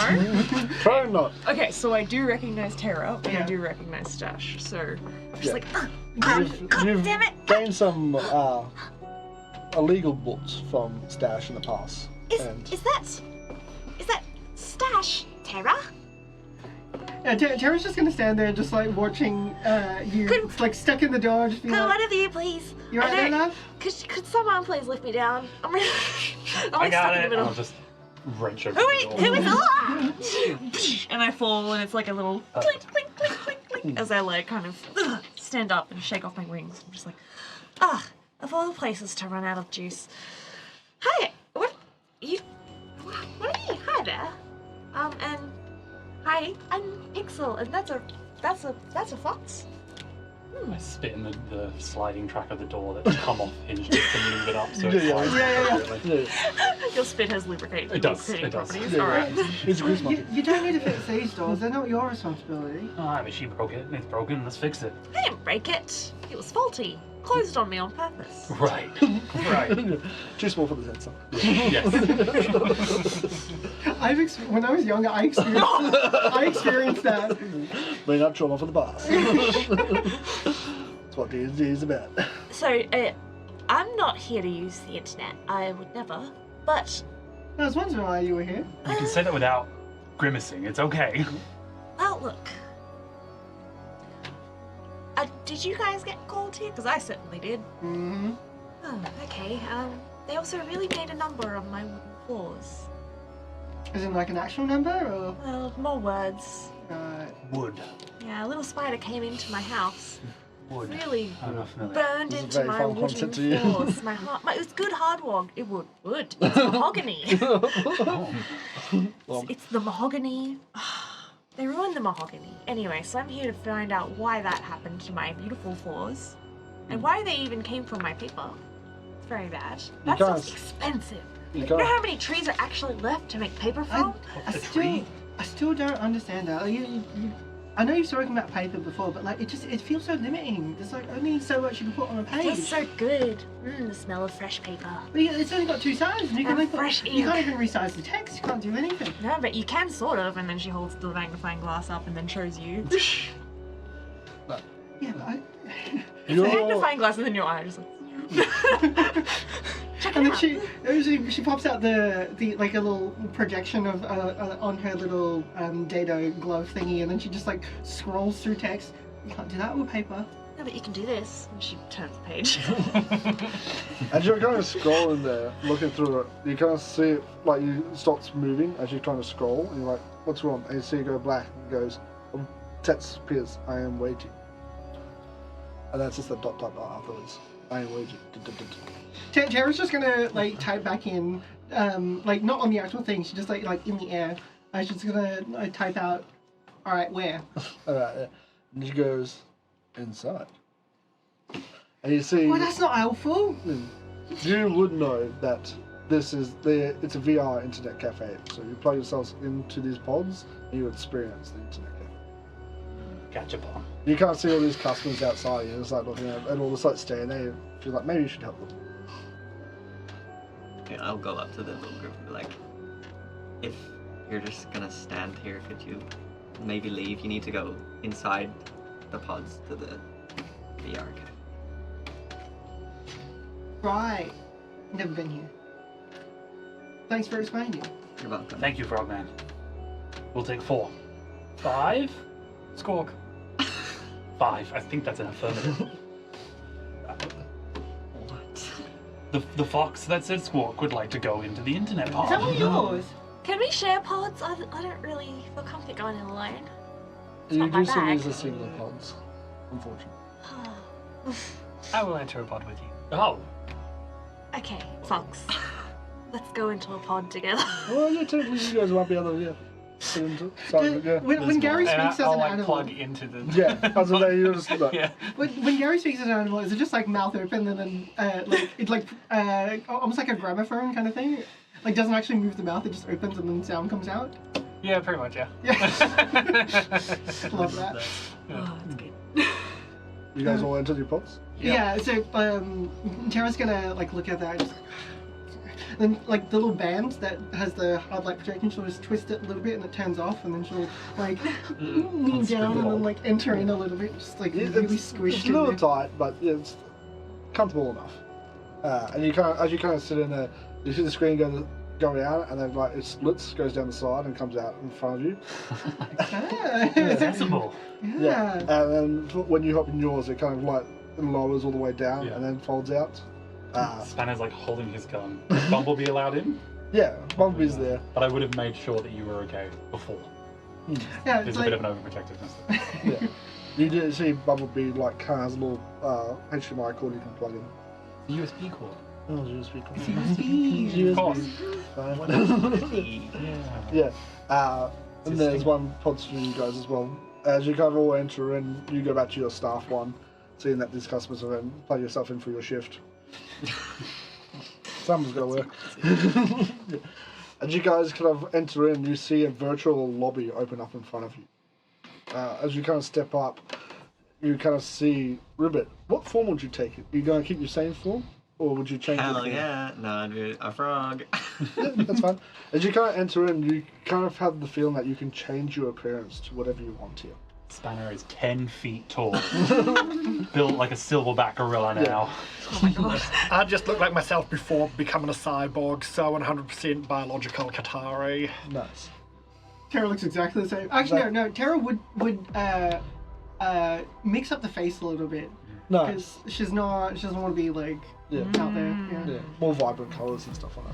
Probably not. Okay, so I do recognize Terra, and I Yeah. do recognize Stash. So I'm just Yeah. like, You've God damn it! gained some illegal books from Stash in the past. And Is that Stash, Terra? Yeah, Tara's just gonna stand there, just like watching you, Couldn't- like stuck in the door, just being Could like, one of you please? "You right there, love?" Could someone please lift me down? I'm really, I'm I like got stuck in the it. middle. I'll just wrench over Who the is door. who is that? And I fall, and it's like a little clink, clink, clink, clink, clink, as I like kind of stand up and shake off my rings. I'm just like, of all the places to run out of juice. Hi, what are you? Hi there. And hi, I'm Pixel, and that's a fox. I spit in the sliding track of the door that's come off hinge just to move it up so it Yeah, slides. yeah. appropriately. yeah, Your spit has lubricated. It does, lubricating it does. properties. yeah, All right. it's a grease monkey. You don't need to fix these doors. They're not your responsibility. Ah, but she broke it and it's broken. Let's fix it. I didn't break it. It was faulty. Closed on me on purpose. Right. Right. Too small for the sensor. Yes. When I was younger, I experienced that. Bring up trauma for the boss. That's what D&D is about. So, I'm not here to use the internet. I would never. But, I was wondering why you were here. You can say that without grimacing. It's okay. well, look. Did you guys get called here? Because I certainly did. Mm-hmm. Oh, okay. They also really made a number on my wooden floors. Is it like an actual number or? Well, more words. Wood. Yeah, a little spider came into my house. Wood. Really I'm not familiar. burned This is a into very my fun wooden concept to you. floors. It was good hardwood. Wood. It's mahogany. Oh. It's the mahogany. They ruined the mahogany. Anyway, so I'm here to find out why that happened to my beautiful floors. And why they even came from my paper. It's very bad. That can't- stuff's expensive. You You know can't- how many trees are actually left to make paper from? I still don't understand that. Like, I know you've spoken about paper before, but like it feels so limiting. There's like only so much you can put on a It page. feels so good. The smell of fresh paper. But yeah, it's only got two sides, and you can And only fresh you can't ink. even resize the text. You can't do anything. No, but you can sort of, and then she holds the magnifying glass up and then shows you. Yeah, but It's a magnifying glass and then your eye just like. Check and it then out. she pops out the like a little projection of on her little dado glove thingy, and then she just like scrolls through text. You can't do that with paper. No, but you can do this. And she turns the page. As you're kind of scrolling there, looking through it, you kind of see it, like you stops moving as you're trying to scroll, and you're like, what's wrong? And you see it go black, and it goes, text appears, I am waiting. And that's just the dot afterwards. I am waiting. Tara's just gonna like type back in, like not on the actual thing. She's just like in the air. She's gonna type out, all right, where? Alright, yeah. And she goes, inside. And you see, Well, that's not helpful. you would know that it's a VR internet cafe. So you plug yourselves into these pods, and you experience the internet cafe. Gotcha, Paul. You can't see all these customers outside. You're just like looking at and all the like staring there. You feel like maybe you should help them. Yeah, I'll go up to the little group and be like, if you're just gonna stand here, could you maybe leave? You need to go inside the pods to the VR cafe. Right. Never been here. Thanks for explaining. You're welcome. Thank you, Frogman. We'll take 4. 5? Squawk. 5. I think that's an affirmative. the fox that said Squawk would like to go into the internet Is that pod. one yours? Can we share pods? I don't really feel comfy going in alone. You not my do still bag. use the single pods, unfortunately. I will enter a pod with you. Oh, Okay, Fox. Let's go into a pod together. Well, yeah, technically you guys might be able to, yeah. Fit into, so, yeah. When Gary and speaks as I'll an like animal, plug into the. Yeah, as a day, you're just like, Yeah. when Gary speaks as an animal, is it just like mouth open and then like it's like almost like a gramophone kind of thing? Like doesn't actually move the mouth, it just opens and then sound comes out. Yeah, pretty much. Yeah. Yeah, love that. Oh, that's good. you guys all entered your pods? Yeah, so Tara's gonna like look at that. And just, then like the little band that has the hard light protection, she'll just twist it a little bit and it turns off, and then she'll like lean down and then like enter in a little bit, just like Yeah, really it's squished a in little there. tight, but yeah, it's comfortable enough. And you kind of, as you kind of sit in there, you see the screen go around, and then like it splits, goes down the side, and comes out in front of you. Ah. Sensible. Yeah. And then when you hop in yours, it kind of like lowers all the way down, Yeah. and then folds out. Spanner's like holding his gun. Is Bumblebee allowed in? Yeah, Bumblebee's there. But I would have made sure that you were okay before. Yeah, There's it's a like bit of an overprotectiveness. Yeah. You did see Bumblebee like kind of has a little HDMI cord you can plug in. USB cord. Oh, USB cord. USB. Of course. Yeah. And there's one pod for you guys as well. As you kind of all enter in, you go back to your staff one, seeing that these customers are in, plug yourself in for your shift. Someone's got to work. Yeah. As you guys kind of enter in, you see a virtual lobby open up in front of you. As you kind of step up, you kind of see Ribbit. What form would you take it? Are you going to keep your same form? Or would you change your Hell form? yeah. No, dude, a frog. Yeah, that's fine. As you kind of enter in, you kind of have the feeling that you can change your appearance to whatever you want here. Spanner is 10 feet tall. Built like a silverback gorilla now. Oh my god. I just look like myself before becoming a cyborg, so 100% biological Katari. Nice. Tara looks exactly the same. Actually, no. Tara would mix up the face a little bit Nice. because she doesn't want to be like Yeah. out there. Yeah. Yeah. More vibrant colours and stuff like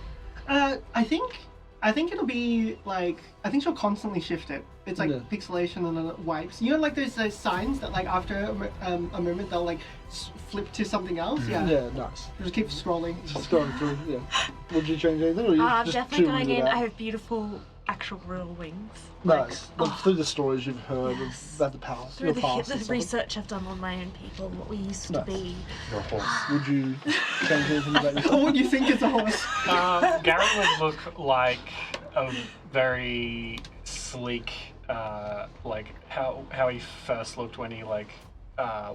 that. I think it'll be like I think she'll constantly shift it. It's like Yeah. pixelation and then it wipes. You know, like those signs that like after a moment they'll like flip to something else. Yeah. Yeah, nice. Just keep scrolling. Just going through, yeah. Would you change anything, or you I'm just definitely chewing going it in. out? I have beautiful actual real wings. Nice. Like, Like, through the stories you've heard Yes. about the past, through your the, past the and stuff. research I've done on my own people, what we used Nice. to be. You're a horse. Would you change anything about yourself? What do you think is a horse? Gary would look like a very sleek, like how he first looked when he like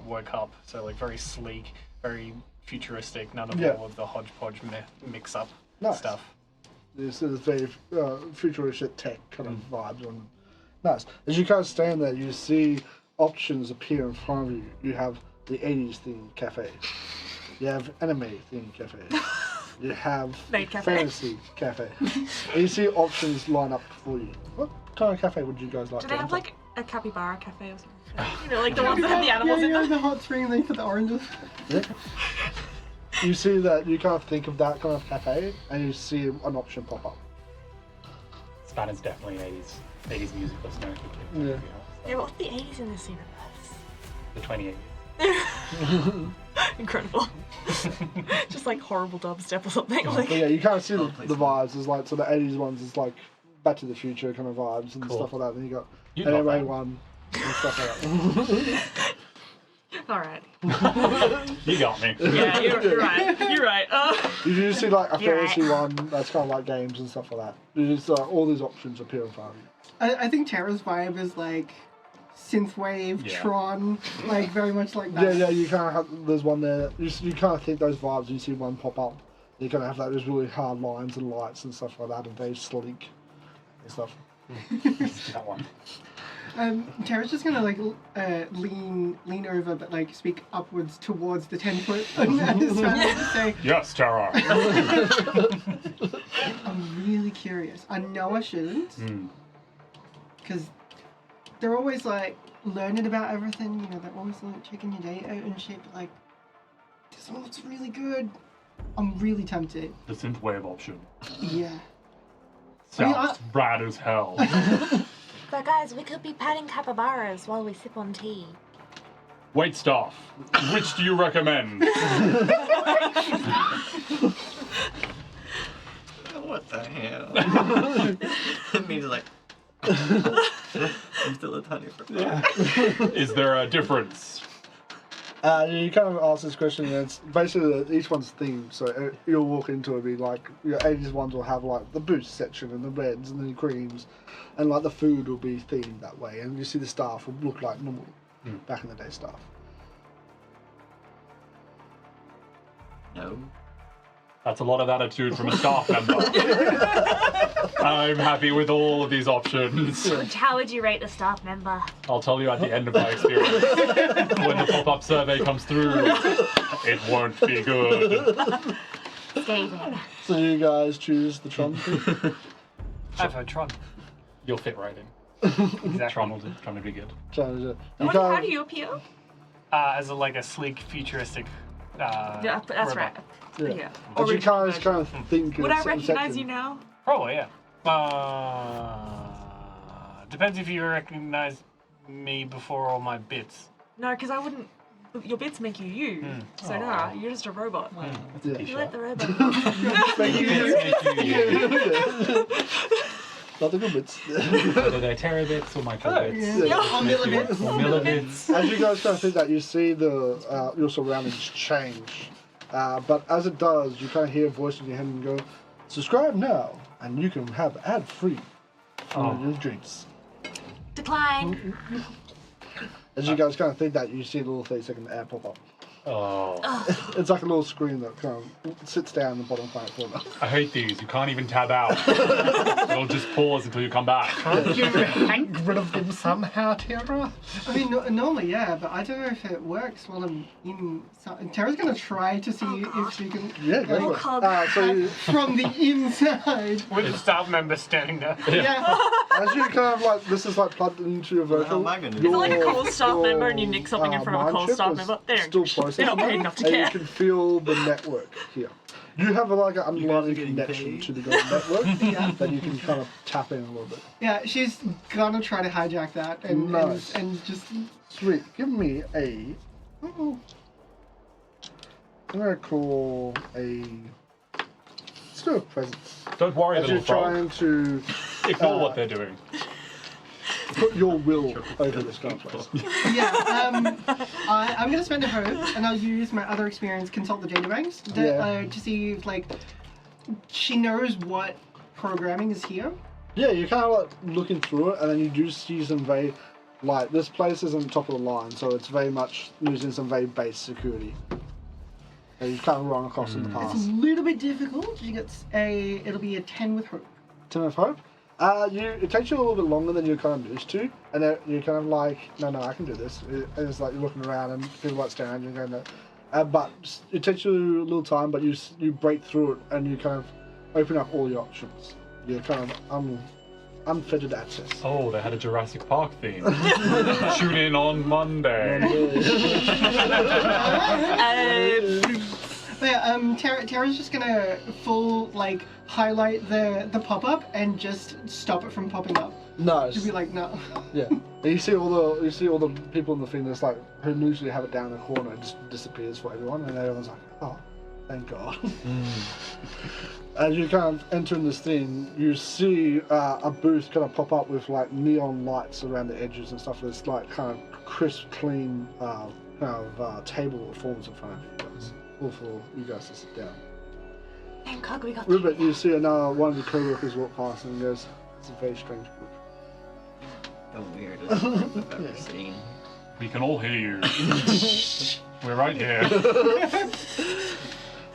woke up. So like very sleek, very futuristic. None of Yeah. all of the hodgepodge mix-up Nice. stuff. This is very futuristic tech kind of vibes on. Nice. As you kind of stand there, you see options appear in front of you. You have the 80s themed cafe. You have anime themed cafe. You have Maid cafe. fantasy cafe. And you see options line up for you. What kind of cafe would you guys like Do to they have enter? like a capybara cafe or something? You know, like the ones that have the animals yeah, in yeah, them. the hot spring and then you put the oranges. Yeah. You see that you kind of think of that kind of cafe, and you see an option pop up. Spanner's definitely 80s music listener. Yeah. Yeah, what's the 80s in this universe? The 28. Incredible. Just like horrible dubstep or something. Like, But yeah, you kind of see Oh, the please. vibes. There's like, so the 80s ones is like Back to the Future kind of vibes and Cool. stuff like that. Then you got You'd love anime that. one and stuff like that. alright. You got me. Yeah, you're right. You're right. You just see like a You're fantasy right. one that's kind of like games and stuff like that. You just all these options appear in front of you. I think Tara's vibe is like synthwave, Yeah. Tron, like very much like Yeah, that. yeah. You kind of have there's one there. You kind of think those vibes. You see one pop up. You kind of have like those really hard lines and lights and stuff like that, and very sleek and stuff. That one. Tara's just gonna like lean over, but like speak upwards towards the 10-foot and just say, Yes, Tara. I'm really curious. I know I shouldn't, because they're always like learning about everything. You know, they're always like checking your data out and shit. But like, this one looks really good. I'm really tempted. The synthwave option. Yeah. Sounds rad as hell. But guys, we could be patting capybaras while we sip on tea. Wait, staff. Which do you recommend? What the hell? It means like I'm still a tiny for Is there a difference? You kind of ask this question, and it's basically each one's themed. So you'll walk into it and be like, your 80s ones will have like the boost section and the reds and the creams, and like the food will be themed that way. And you see the staff will look like normal back in the day staff. No. That's a lot of attitude from a staff member. I'm happy with all of these options. How would you rate the staff member? I'll tell you at the end of my experience. When the pop-up survey comes through, it won't be good. David. So you guys choose the Tron thing? I've heard Tron. You'll fit right in. Exactly. Tron will be good. Tron is it. How do you appear? As a sleek, futuristic. Yeah, that's robot. right. Yeah. Yeah. But you Original kind of think. Would I it's recognize Inception. you now? Probably, yeah. Depends if you recognize me before all my bits. No, because I wouldn't. Your bits make you you. So no, you're just a robot. Yeah. You let the robot. Not the good bits. Whether they're terabits or microbits. Yeah. Or millibits. Or millibits. As you guys kind of think that, you see the your surroundings change. But as it does, you kind of hear a voice in your head and go, subscribe now, and you can have ad-free food and drinks. Decline. As you guys kind of think that, you see a little 30-second ad pop up. Oh. It's like a little screen that kind of sits down in the bottom right corner. I hate these. You can't even tab out. It'll just pause until you come back. Can't you hank rid of them somehow, Tara? I mean, normally, yeah, but I don't know if it works while I'm in. Tara's gonna try to see if she can. Yeah, go Oh, for it. God. So you, From the inside. With the staff member standing there. Yeah. as you kind of like, this is like plugged into your What the virtual. hell am I gonna Is do? it like a your- cold staff your, member and you nick something in front of a mind cold chip staff is member? They don't still give a shit. processing They're not paid that, enough to and care. you can feel the network here. You have like an guys are underlying getting connection paid? to the network Yeah. that you can kind of tap in a little bit. Yeah, she's gonna try to hijack that and Nice. and just. Sweet. Give me a. I'm gonna call a. Let's do a presence. Don't worry, As you're little frog. trying to Ignore what they're doing. put your will over this kind of place. Yeah. I'm gonna spend a hope, and I'll use my other experience, consult the databanks, to see if like she knows what programming is here. Yeah, you're kind of like looking through it, and then you do see some very, like, this place isn't top of the line, so it's very much using some very base security. And you've kind of run across in the It's a past. little bit difficult. She gets it'll be a 10 with hope. Tim of Hope? It takes you a little bit longer than you're kind of used to, and you're kind of like, no, I can do this. And it's like you're looking around and people like staring at you and going, no. But it takes you a little time, but you break through it and you kind of open up all your options. You're kind of unfettered access. Oh, they had a Jurassic Park theme. Tune in on Monday. But yeah, Tara's just gonna full like highlight the pop-up and just stop it from popping up. Nice. She'll be like, no. Yeah. And you see all the people in the thing that's like who usually have it down in the corner, it just disappears for everyone, and everyone's like, oh, thank God. As you kind of enter in this thing, you see a booth kind of pop up with like neon lights around the edges and stuff. There's like kind of crisp, clean table forms in front of you guys, all for you guys to sit down. Thank God we got Rupert, through you see another one of your co-workers walk past and goes, "It's a very strange group." The weirdest group I've ever seen. We can all hear you. We're right here.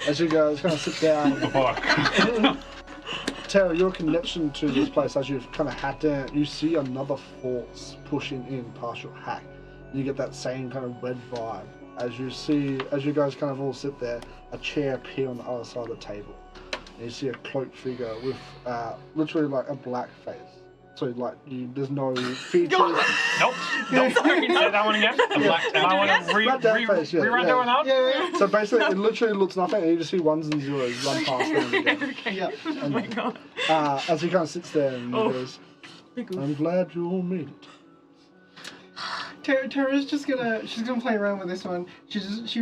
As you guys kind of sit down, The book. Tara, your connection to this place, as you've kind of hacked in, you see another force pushing in past your hack. You get that same kind of red vibe. As you guys kind of all sit there, a chair appear on the other side of the table. And you see a cloaked figure with literally like a black face So like, there's no features. Nope. Nope. Say that one again. I want to Black down face, yeah, rewrite yeah. that one up. Yeah. So basically, it literally looks nothing, and you just see ones and zeros run past them again. Okay. Yeah. Oh my god. As he kind of sits there and he goes, I'm glad you all made it. Tara's just gonna play around with this one. She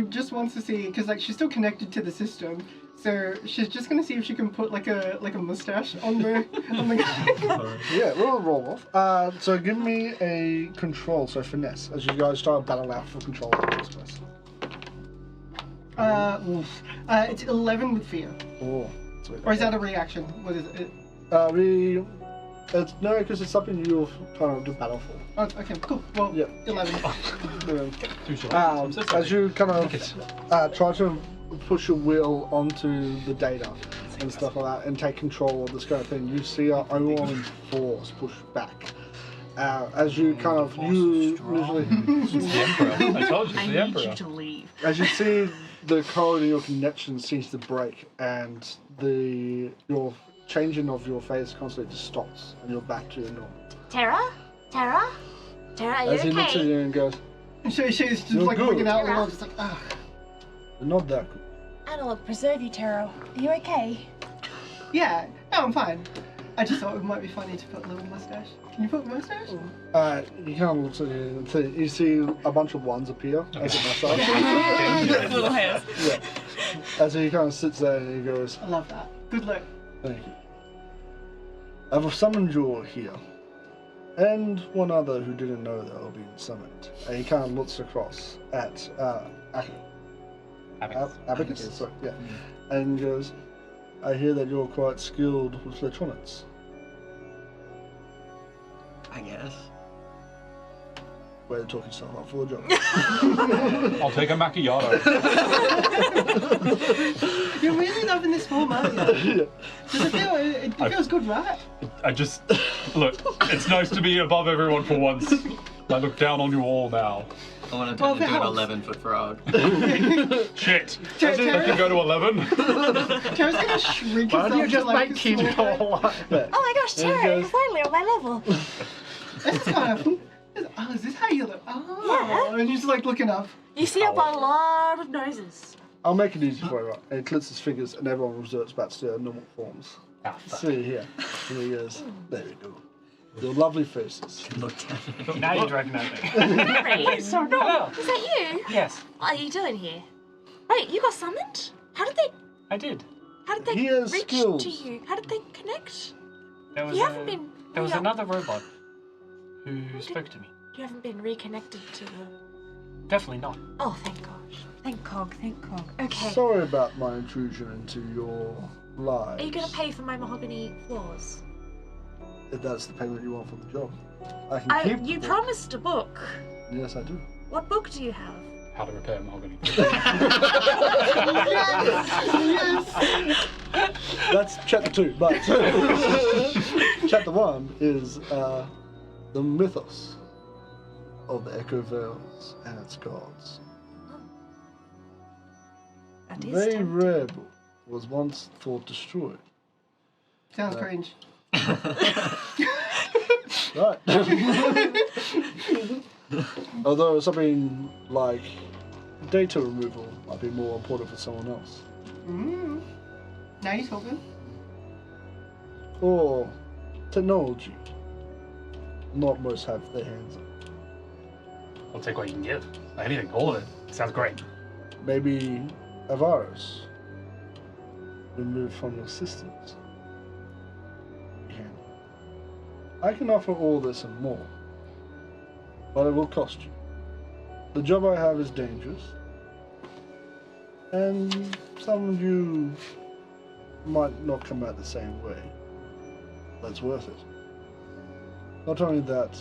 just wants to see, because like she's still connected to the system, so she's just gonna see if she can put like a mustache on the guy. Yeah, we'll roll off. So give me a control, so finesse, as you guys start battling out for control of this place. It's 11 with fear. Oh, sweet. Or is that a reaction? What is it? It's no, because it's something you're trying to do battle for. Oh, okay, cool. Well, Yeah. 11. Too short. As you kind of try to push your will onto the data and stuff like that and take control of this kind of thing, you see an overwhelming force push back. As you kind of, you literally, It's the Emperor. I told you, I it's the need Emperor. you to leave. as you see the code in your connection seems to break and your changing of your face constantly just stops and you're back to your normal. Tara? Tara? Tara, are you As he looks at okay? you and goes, She's just You're like good. looking out the wall, just like, ugh. you're not that good. Analog, preserve you, Taro. Are you okay? Yeah, no, I'm fine. I just thought it might be funny to put a little mustache. Can you put a mustache? He kind of looks at you and you see a bunch of ones appear as it myself. Little hairs. Yeah. As he kind of sits there and he goes, I love that. Good look. thank you. I've summoned you all here. And one other who didn't know they were being summoned. And he kind of looks across at Abacus. Sorry, yeah. And goes, I hear that you're quite skilled with electronics. I guess. Way to talk yourself up for a job. I'll take a macchiato. You're really loving this form, aren't you? Does it feel? It feels good, right? I just look. It's nice to be above everyone for once. I look down on you all now. I want to Well, turn into an that 11-foot frog. Shit. Tara- I can go to 11. Tara's gonna shrink Why herself don't you to just like make a King small go alive? Yeah. Oh my gosh, And he Tara, you're goes- finally on my level. This is kind of. Oh, is this how you look? Oh, Yeah. and he's like looking up. You see up a lot of noses. I'll make it easy for you. Right? And he clicks his fingers and everyone reverts back to their normal forms. Ah, fuck. See here. And he goes, there we go. Your lovely faces. Look down. Now you're dragging that thing. Harry, so no. Hello. Is that you? Yes, What are you doing here? Wait, you got summoned? How did I did. they He has reach skills. to you? How did they connect? There was You haven't been. there was re- another robot who spoke to me. You haven't been reconnected to the. Definitely not. Oh, thank gosh. Thank Cog. Thank Cog. Okay. Sorry about my intrusion into your lives. Are you gonna pay for my mahogany floors? If that's the payment you want for the job. I can keep You the book. promised a book. Yes, I do. What book do you have? How to repair mahogany. Yes. That's chapter 2, but chapter 1 is the mythos of the Echo Vales and its gods. That is They tempting. Reb was once thought destroyed. Sounds cringe. Right. Although something like data removal might be more important for someone else. Mm. Now you're talking. Or technology. Not most have their hands on. I'll take what you can give. Anything, all of it. Sounds great. Maybe a virus removed from your systems. Yeah. I can offer all this and more, but it will cost you. The job I have is dangerous, and some of you might not come out the same way. But it's worth it. Not only that,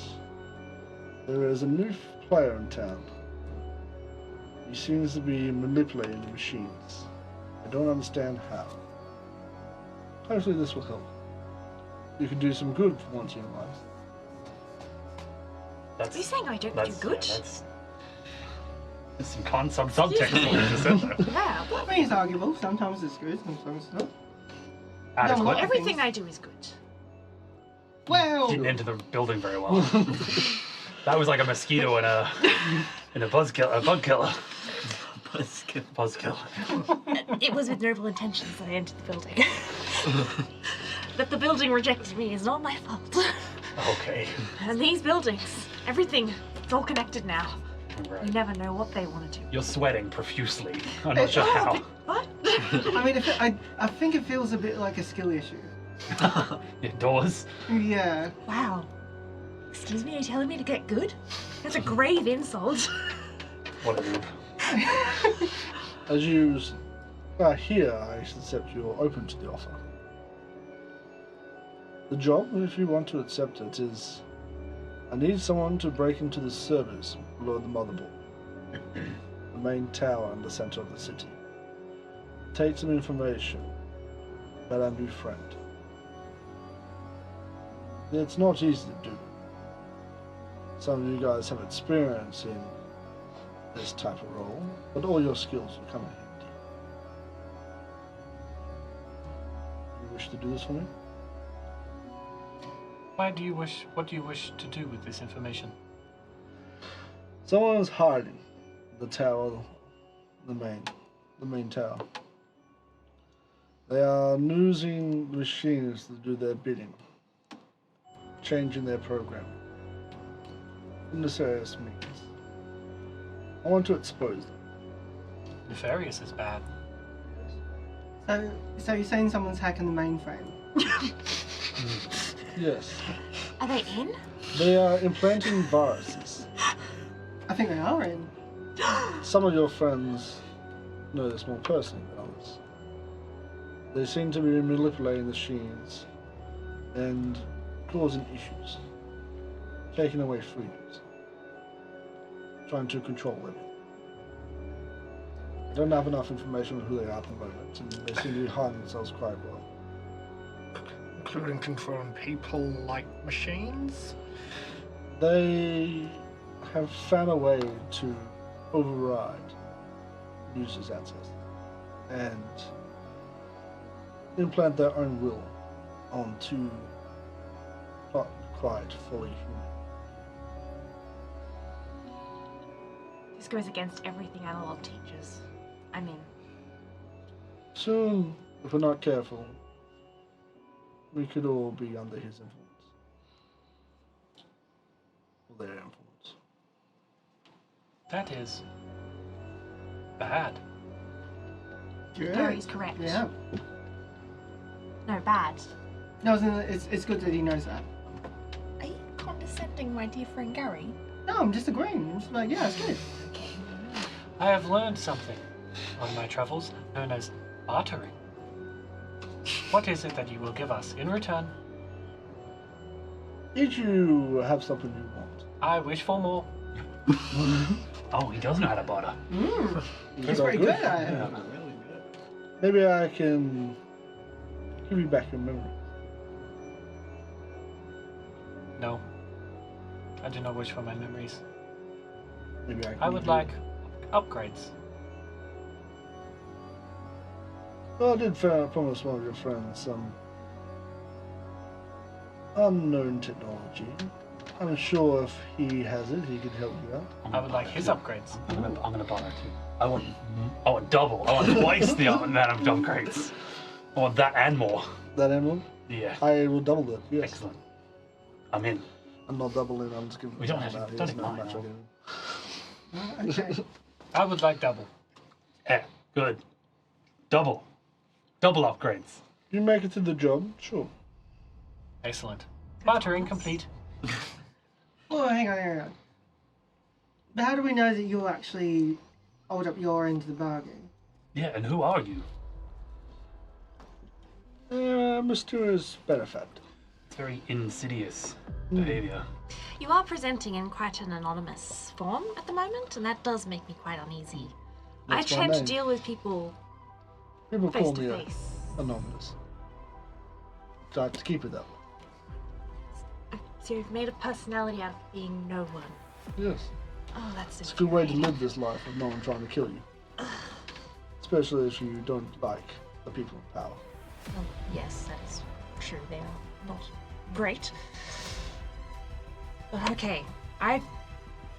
there is a new player in town. He seems to be manipulating the machines. I don't understand how. Hopefully this will help. You can do some good for once in your life. That's, Are you saying I don't do that's good? there's some subtext what you just said there. Yeah. I mean, it's arguable. Sometimes it's good, sometimes it's not. Adequate. No, Everything I do is good. Well, Didn't enter the building very well. That was like a mosquito and a bug killer. Buzz killer. It was with noble intentions that I entered the building. That the building rejected me is not my fault. Okay. And these buildings, everything, it's all connected now. You Right. never know what they want to do. You're sweating profusely. I'm not sure how. What? I mean, I think it feels a bit like a skill issue. Indoors. Yeah. Wow. Excuse me, are you telling me to get good? That's a grave insult. What a noob. As you are here, I accept you're open to the offer. The job, if you want to accept it, is I need someone to break into the servers below the motherboard, the main tower in the center of the city. Take some information about our new friend. It's not easy to do. Some of you guys have experience in this type of role, but all your skills will come in handy. You wish to do this for me? What do you wish to do with this information? Someone is hiding the tower, the main tower. They are using machines to do their bidding, changing their program in nefarious means. I want to expose them. Nefarious is bad. So you're saying someone's hacking the mainframe? Yes, Are they in? they are implanting viruses. I think they are in. Some of your friends know this more personally than others. They seem to be manipulating the machines and causing issues, taking away freedoms, trying to control everything. I don't have enough information on who they are at the moment, and they seem to be hiding themselves quite well. Including controlling people like machines? They have found a way to override users' access and implant their own will onto not quite fully human. This goes against everything analog teaches. I mean, Soon, if we're not careful, we could all be under his influence. Or their influence. That is bad. Good. Gary's correct. Yeah. No, bad. No, it's good that he knows that. Are you condescending, my dear friend Gary? No, I'm just agreeing. I'm just like, yeah, it's good. I have learned something on my travels known as bartering. What is it that you will give us in return? Did you have something you want? I wish for more. Oh, he does know how to barter. He's pretty good at it. Yeah. Maybe I can give you back your memory. No. I do not wish for my memories. Maybe I can. I would give you- like upgrades. Well, I did promise one of your friends some unknown technology. I'm sure if he has it, he could help you out. I would like his upgrades. I'm gonna barter too. I want double. I want twice the amount of upgrades. I want that and more. That emblem? Yeah. I will double it, yes. Excellent. I'm in. I'm not doubling, I'm just giving We don't it have out. to- He don't doesn't know how ignore much it. I give him. Okay. I would like double. Yeah, good. Double. Double upgrades. You make it to the job, sure. Excellent. Bartering complete. Oh, hang on. But how do we know that you'll actually hold up your end of the bargain? Yeah, and who are you? Mysterious benefactor. It's very insidious behavior. You are presenting in quite an anonymous form at the moment, and that does make me quite uneasy. That's I my tend to name. deal with people People face call to me face. anonymous. Try to keep it that way. So you've made a personality out of being no one. Yes. Oh, that's It's a good way to infuriating. live this life with no one trying to kill you. Especially if you don't like the people in power. Oh, yes, that is true. They are not great. But okay, I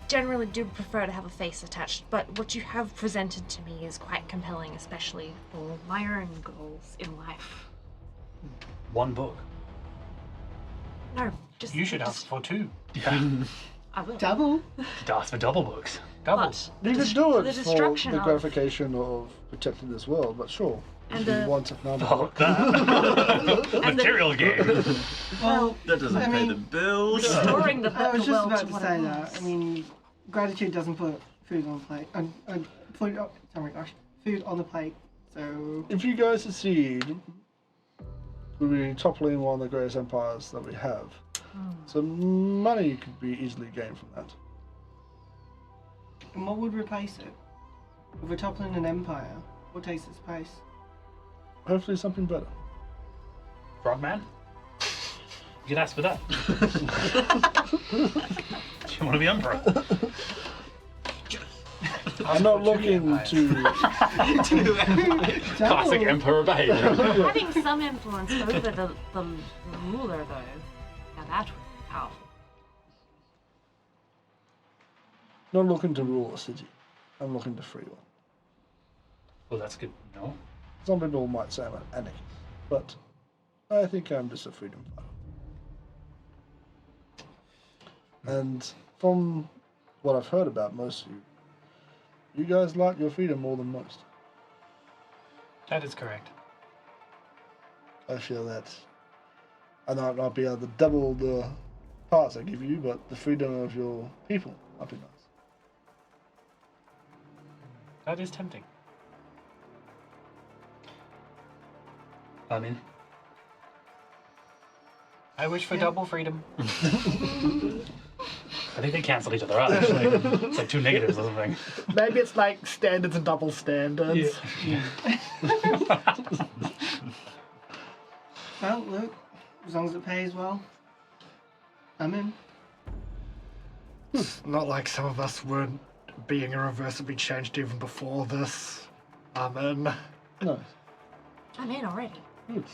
generally do prefer to have a face attached, but what you have presented to me is quite compelling, especially for my own goals in life. One book. No, just You should ask for 2. I will. Double? To ask for double books. Doubles. But You the could do it the for destruction the of gratification of protecting this world, but sure. And If you the- want another Oh, book. that. And the- Material game. Well, That doesn't I pay mean, the bills. restoring the, I was the just world about to to what say it that. was. I mean, gratitude doesn't put food on the plate. Food, oh my gosh, food on the plate. So If you guys succeed, we'll be toppling one of the greatest empires that we have. So money could be easily gained from that. and what would replace it? If we're toppling an empire, what takes its place? Hopefully something better. Frogman? You could ask for that. Do you want to be emperor? I'm not looking to. Classic emperor behavior. Having some influence over the ruler, though, now that would be powerful. Not looking to rule a city. I'm looking to free one. Well, that's good. No. Some people might say I'm an anarchist, but I think I'm just a freedom fighter. And from what I've heard about most of you, you guys like your freedom more than most. That is correct. I feel that I might not be able to double the parts I give you, but the freedom of your people might be nice. That is tempting. I'm in. I wish for double freedom. I think they cancel each other out, actually. It's like 2 negatives or something. Maybe it's like standards and double standards. Well, look, as long as it pays well, I'm in. It's not like some of us weren't being irreversibly changed even before this. I'm in. Nice. I'm in already. Good.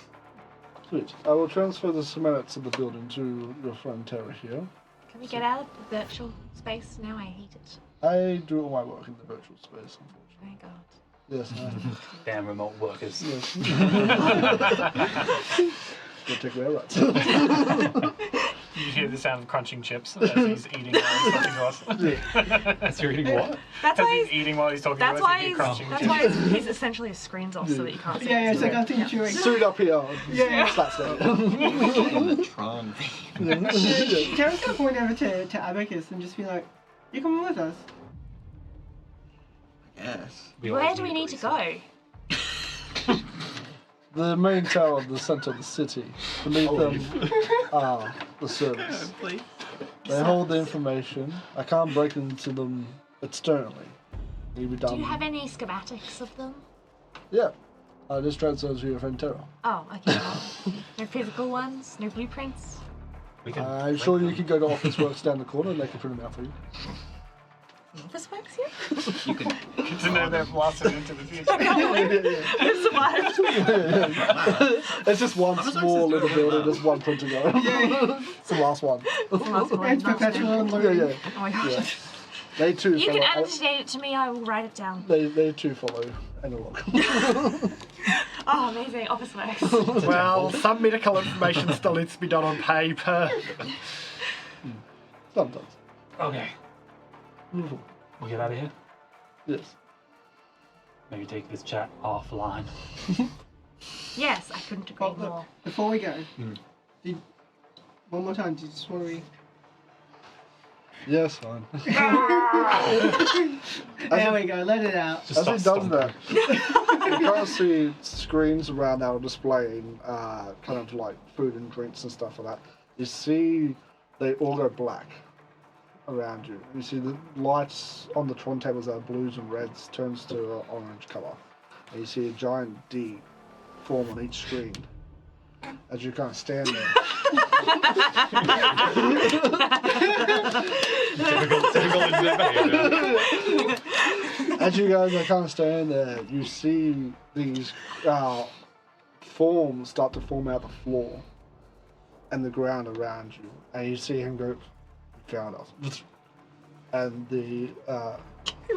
Sweet. I will transfer the cements of the building to your friend Tara here. Can we get out of the virtual space now? I hate it. I do all my work in the virtual space, unfortunately. Thank God. Yes, I Damn remote workers. yes. Don't take away our rights. You hear the sound of crunching chips as he's eating while he's talking to us. As you're eating what? That's As why he's he's. eating while he's talking That's to us, why he's he's. crunching That's chips. why he's essentially his screen's off so that you can't see. Yeah, his it's like story. I think chewing. Suit up here. Yeah. Slaps there. In the Tron theme. Tara's gonna point over to Abacus and just be like, "You coming with us?" Yes. Where do we need to go? The main tower of the center of the city. Beneath them are the servants. Please. They hold the information. I can't break into them externally. It'll be done. Do you have any schematics of them? Yeah. I just transferred to your friend Tara. Oh, okay. No physical ones? No blueprints? We can I'm sure you can go to Office Works down the corner and they can print them out for you. Office works here? You could. To know they're blasted into the future. I've survived. It's just one small little building, there's one printer going. It's the last one. It's perpetual and Yeah, learning. yeah. Oh my gosh. Yeah. They too You can follow. annotate it to me, I will write it down. They too follow analog. Oh, amazing. Office works. Well, some medical information still needs to be done on paper. Sometimes. Okay. Mhm. We'll get out of here. Yes. Maybe take this chat offline. Yes, I couldn't agree Oh, look, more. before we go, Mm. one more time, do you just want to Yes, fine. There we go, let it out. Just As he start does that, you kind of see screens around that are displaying kind of like food and drinks and stuff like that. You see they all go black around you. You see the lights on the Tron tables that are blues and reds turns to an orange colour. And you see a giant D form on each screen as you kind of stand there. Typical internet behavior. As you guys are kind of standing there, you see these forms start to form out the floor. and the ground around you, and you see him go, found us. And the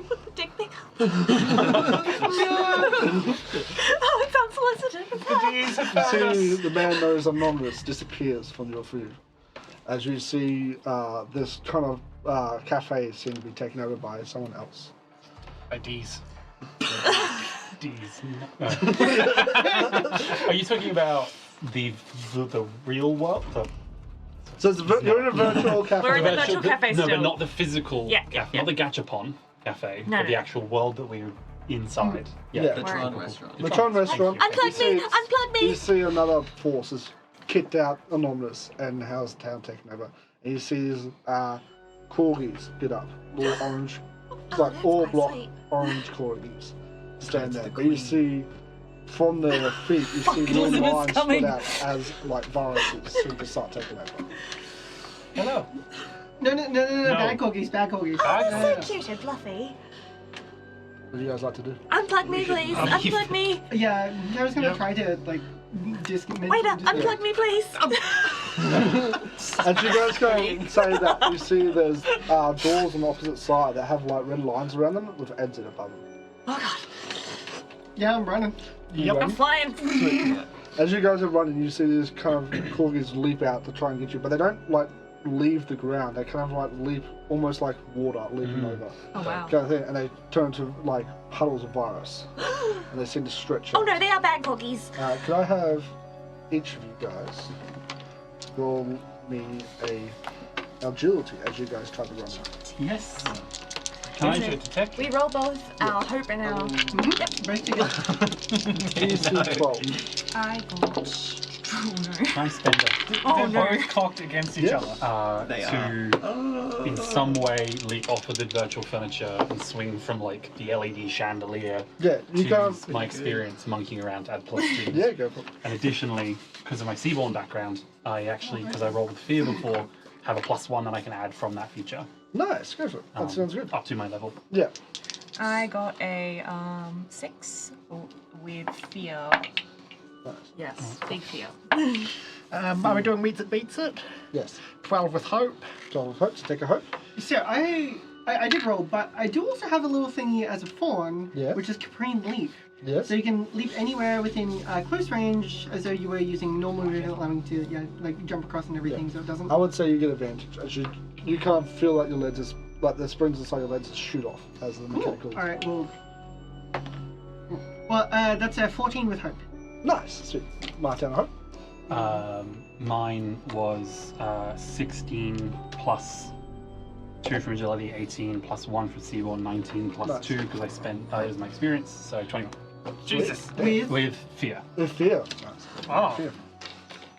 Put the dick thing up. Oh, it's unsolicited. These have you found see us. the man knows anonymous disappears from your view. As you see this kind of cafe seem to be taken over by someone else. D's. D's. Are you talking about the real world? So it's you're in a virtual cafe. We're in the virtual cafe No, still. but not the physical Yeah, cafe, yeah. not the Gachapon cafe, No, but no. the actual world that we're inside. Yeah. The Where- Tron restaurant. The Tron restaurant. Unplug You me! see- Unplug You me! see another force is kicked out anonymous and how's the town taken over. And you see these corgis get up, little orange, like that's all quite block sweet. orange corgis stand to there. the But you queen. see from their feet, you see little Elizabeth's lines coming. split out as like viruses seem to start taking over. Hello. No, bad corgis, bad corgis. So cute and fluffy. What do you guys like to do? Unplug me, please. Unplug me. Yeah, I was gonna Yep. try to like disconnect. Wait up. Unplug me, please. As you guys go and say that, you see there's doors on the opposite side that have like red lines around them with exit above them. Oh god. Yeah, I'm running. You I'm run. flying. As you guys are running, you see these kind of corgis leap out to try and get you, but they don't like leave the ground. They kind of like leap, almost like water leaping over, Oh wow. kind of thing, and they turn into like puddles of virus, and they seem to stretch. Oh out. no, they are bad corgis. Could I have each of you guys roll me a agility as you guys try to run out? Yes. Can I Is do it- detect? We roll both our hope and our. Both together. DC 12. I got. Oh no. Can I spend Oh They're no. both cocked against each Yeah. other. They to Oh. in some way leap off of the virtual furniture and swing from like the LED chandelier Yeah, you to go. use my experience monkeying around to add +2s. Yeah, go for it. And additionally, because of my Seaborn background, I actually, because I rolled with fear before, have a +1 that I can add from that feature. Nice, go for it. That sounds good. Up to my level. Yeah. I got a 6 with fear. Nice. Yes, big fear. Are we doing meets it beats it? Yes. 12 with hope. 12 of hope. So take a hope. So I did roll, but I do also have a little thingy as a fawn, Yeah. which is Caprine Leap. Yes. So you can leap anywhere within close range, as though you were using normal movement, allowing to like jump across and everything. Yeah. So it doesn't. I would say you get advantage as you kind of feel like your legs is like the springs inside your legs shoot off as the mechanical. All right. Well, that's a 14 with hope. Nice. Sweet. Mark down a hope. Mine was 16 plus 2 from agility, 18 plus 1 from Seaborn, 19 plus Nice. 2 because I spent that as my experience, so 21. Jesus. With fear. With fear. Nice. Oh. Fear.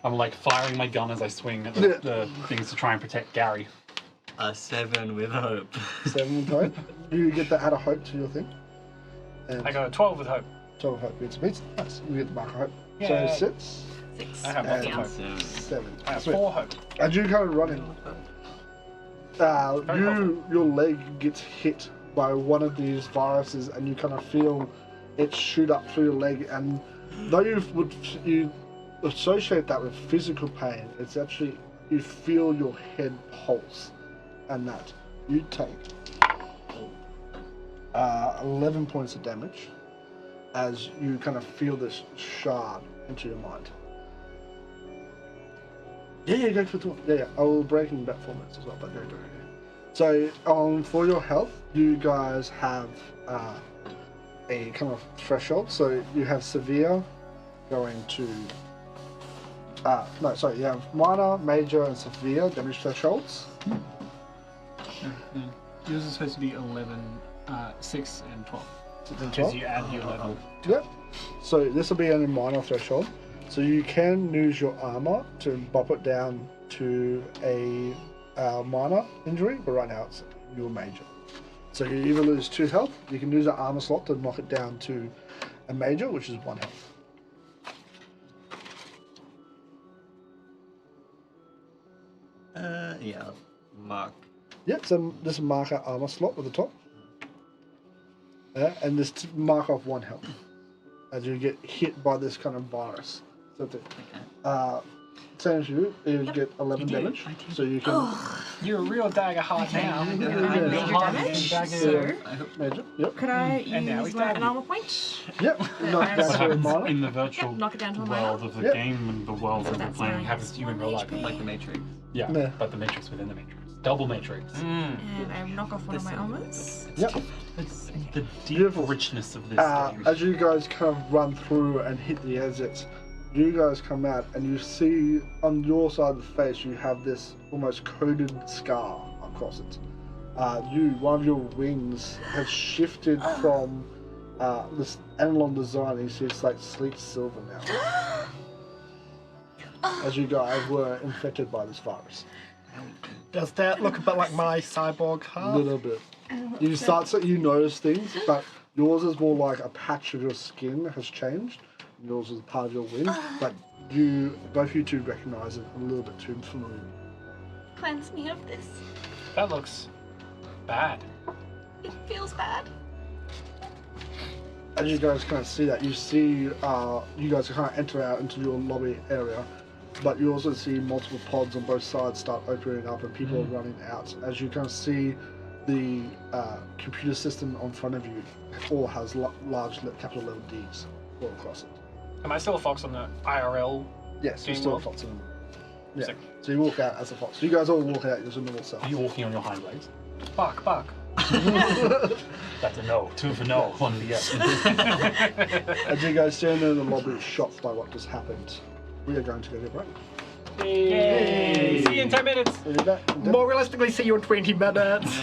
I'm like firing my gun as I swing at Yeah. the things to try and protect Gary. A 7 with hope. 7 with hope. You get that add a hope to your thing. And I got a 12 with hope. 12 of hope beats. Nice. You get the mark of hope. Yay. So 6, 6. I have lots of And- hope. 7. 7. I have Sweet. 4 hope. As you kind of running, Very your leg gets hit by one of these viruses, and you kind of feel it shoot up through your leg. And though you associate that with physical pain, it's actually you feel your head pulse, and that you take 11 points of damage as you kind of feel this shard into your mind. Yeah, go for it. Yeah. I will break in about 4 minutes as well, but go. So, for your health, you guys have a kind of threshold. So you have severe going to. You have minor, major, and severe damage thresholds. Yours is supposed to be 11, 6, and 12. Six and Because 12. you add your level. Yep. So this will be a minor threshold. So you can use your armor to bop it down to a minor injury, but right now it's your major. So you either lose 2 health, you can use an armor slot to knock it down to a major, which is 1 health. Yeah. Mark. Yep, so this mark our armor slot at the top. And this mark off 1 health as you get hit by this kind of virus. So same as you. You get 11 You did. damage, I did. so you can You're a real Daggerheart now. I'm Yeah. major damage, so major. Yep. could I And now use he's my done. an armor point? Yep. Knock I down What to a happens minor. in the virtual Knock it down to a minor? world of the Yep. game and the world So that we're that's playing my happens to you in real life? HP. Like the Matrix. Yeah, No. but the matrix within the matrix. Double matrix. And I knock off one of my armors. Yep. It's the deep Beautiful. richness of this game. As you guys kind of run through and hit the exits, you guys come out and you see on your side of the face you have this almost coded scar across it. One of your wings has shifted from this analog design, and you see it's like sleek silver now. As you guys were infected by this virus. Does that look a bit like my cyborg A heart? little bit. You notice things, but yours is more like a patch of your skin has changed. Yours is part of your wing, but both you two recognize it a little bit too familiar. Cleanse me of this. That looks bad. It feels bad. As you guys kind of see that, you guys kind of enter out into your lobby area, but you also see multiple pods on both sides start opening up and people are running out. As you kind of see the computer system in front of you all has large capital letter Ds all across it. Am I still a fox on the IRL? Yes, you're Game still a world? fox in them. Yeah. Sick. So you walk out as a fox. You guys all walk out as a normal self. Are you walking on your hind legs? Bark, bark. That's a no. 2 for no, 1 for yes. As you guys stand in the lobby shocked by what just happened, we are going to go to break. Yay! See you in 10 minutes. So you're back. More realistically, see you in 20 minutes.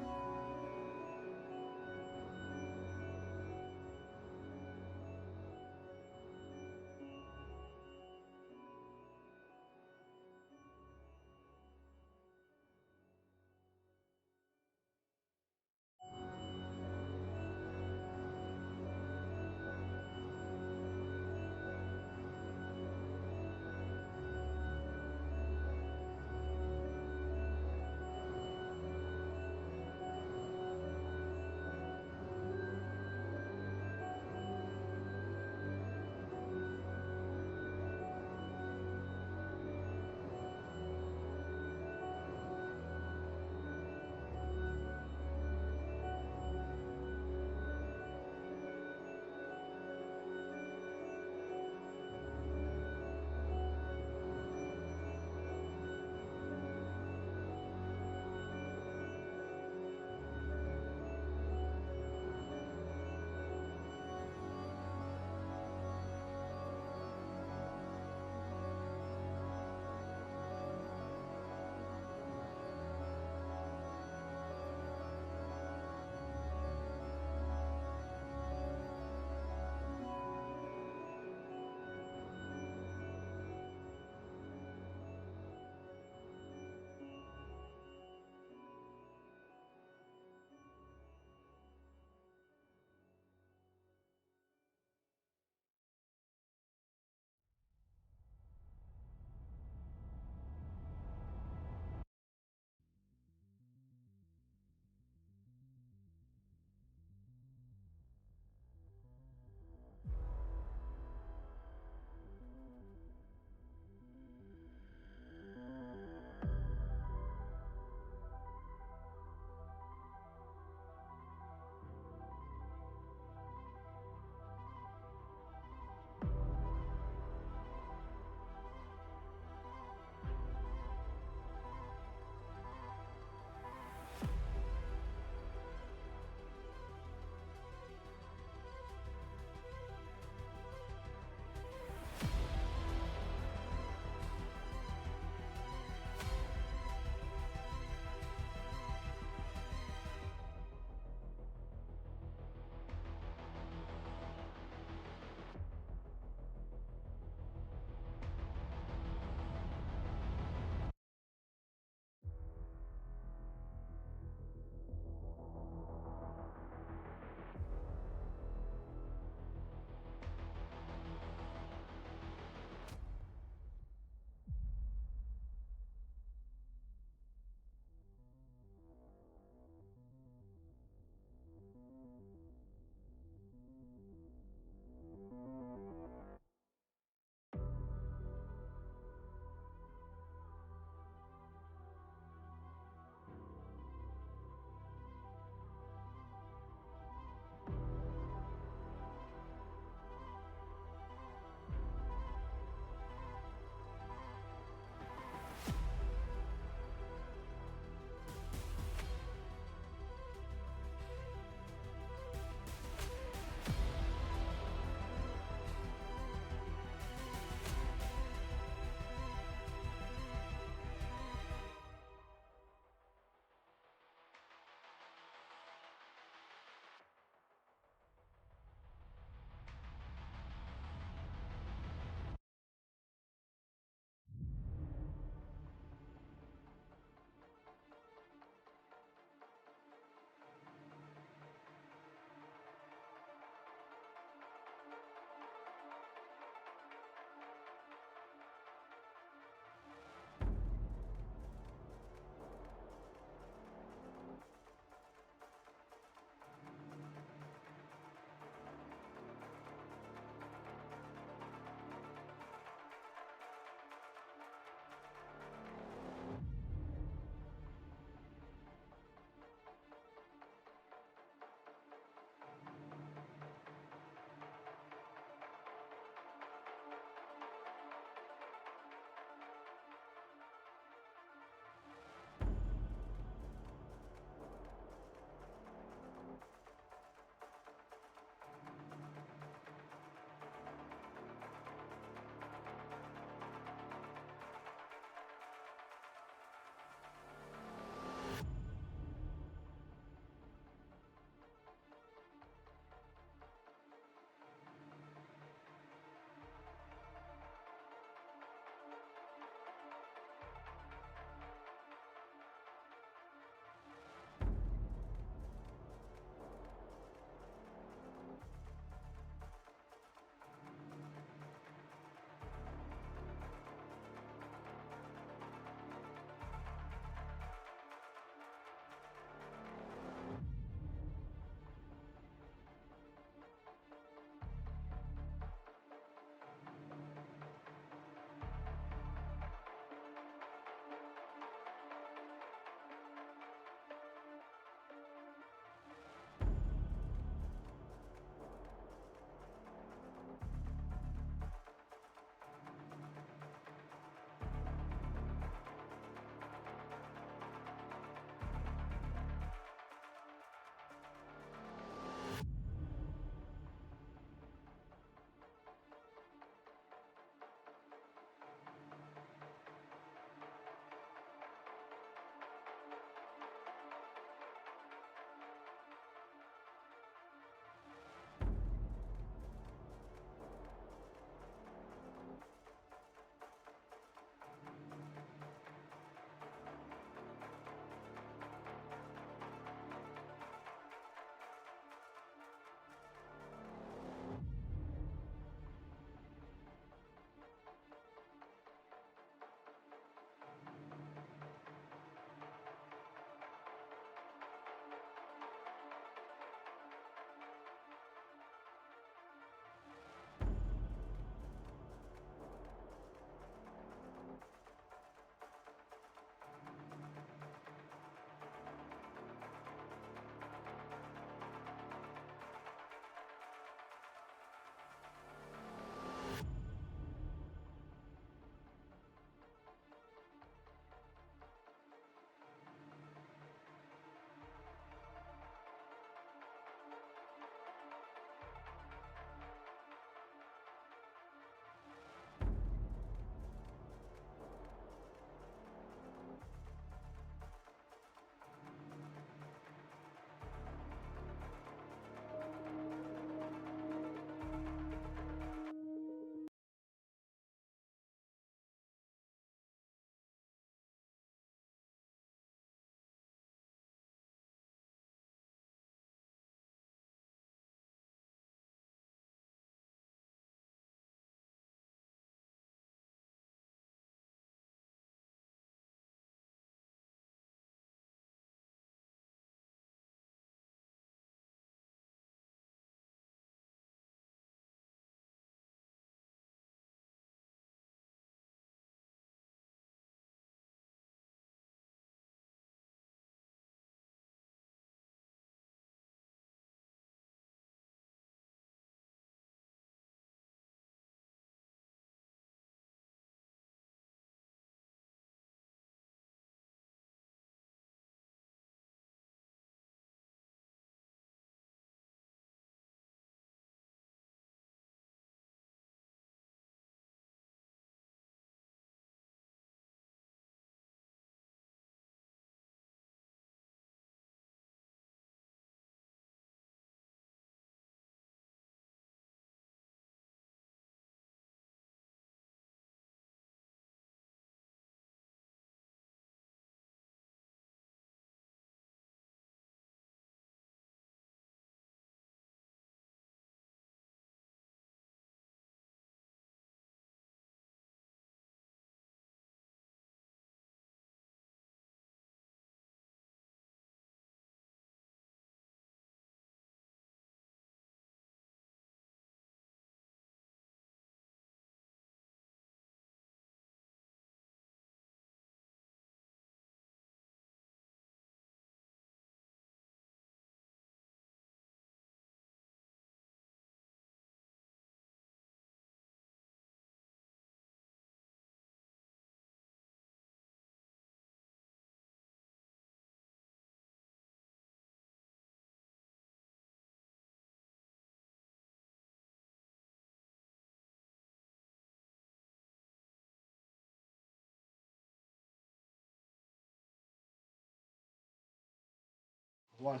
One.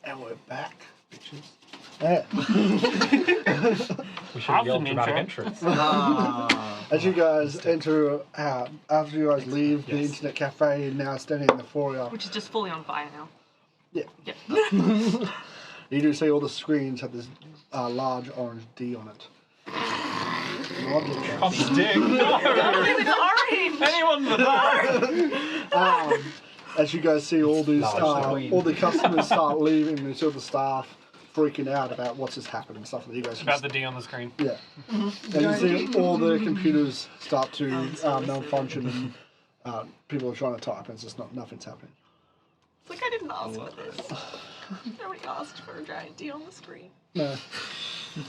And we're back, bitches. Yeah. We should have yelled dramatic entrance. As you guys enter out, after you guys leave the internet cafe and now standing in the foyer, Which is just fully on fire now. yeah, Yep. you do see all the screens have this large orange D on it. Lovely. On the dick. No. It's orange! Anyone but that. As you guys see all these, Large queen. all the customers start leaving, and you see all the staff freaking out about what's just happened and stuff that you guys. About the D on the screen. Yeah. And you see all the computers start to malfunction, and people are trying to type, and it's just nothing's happening. It's like I didn't ask for this. Nobody asked for a giant D on the screen. No,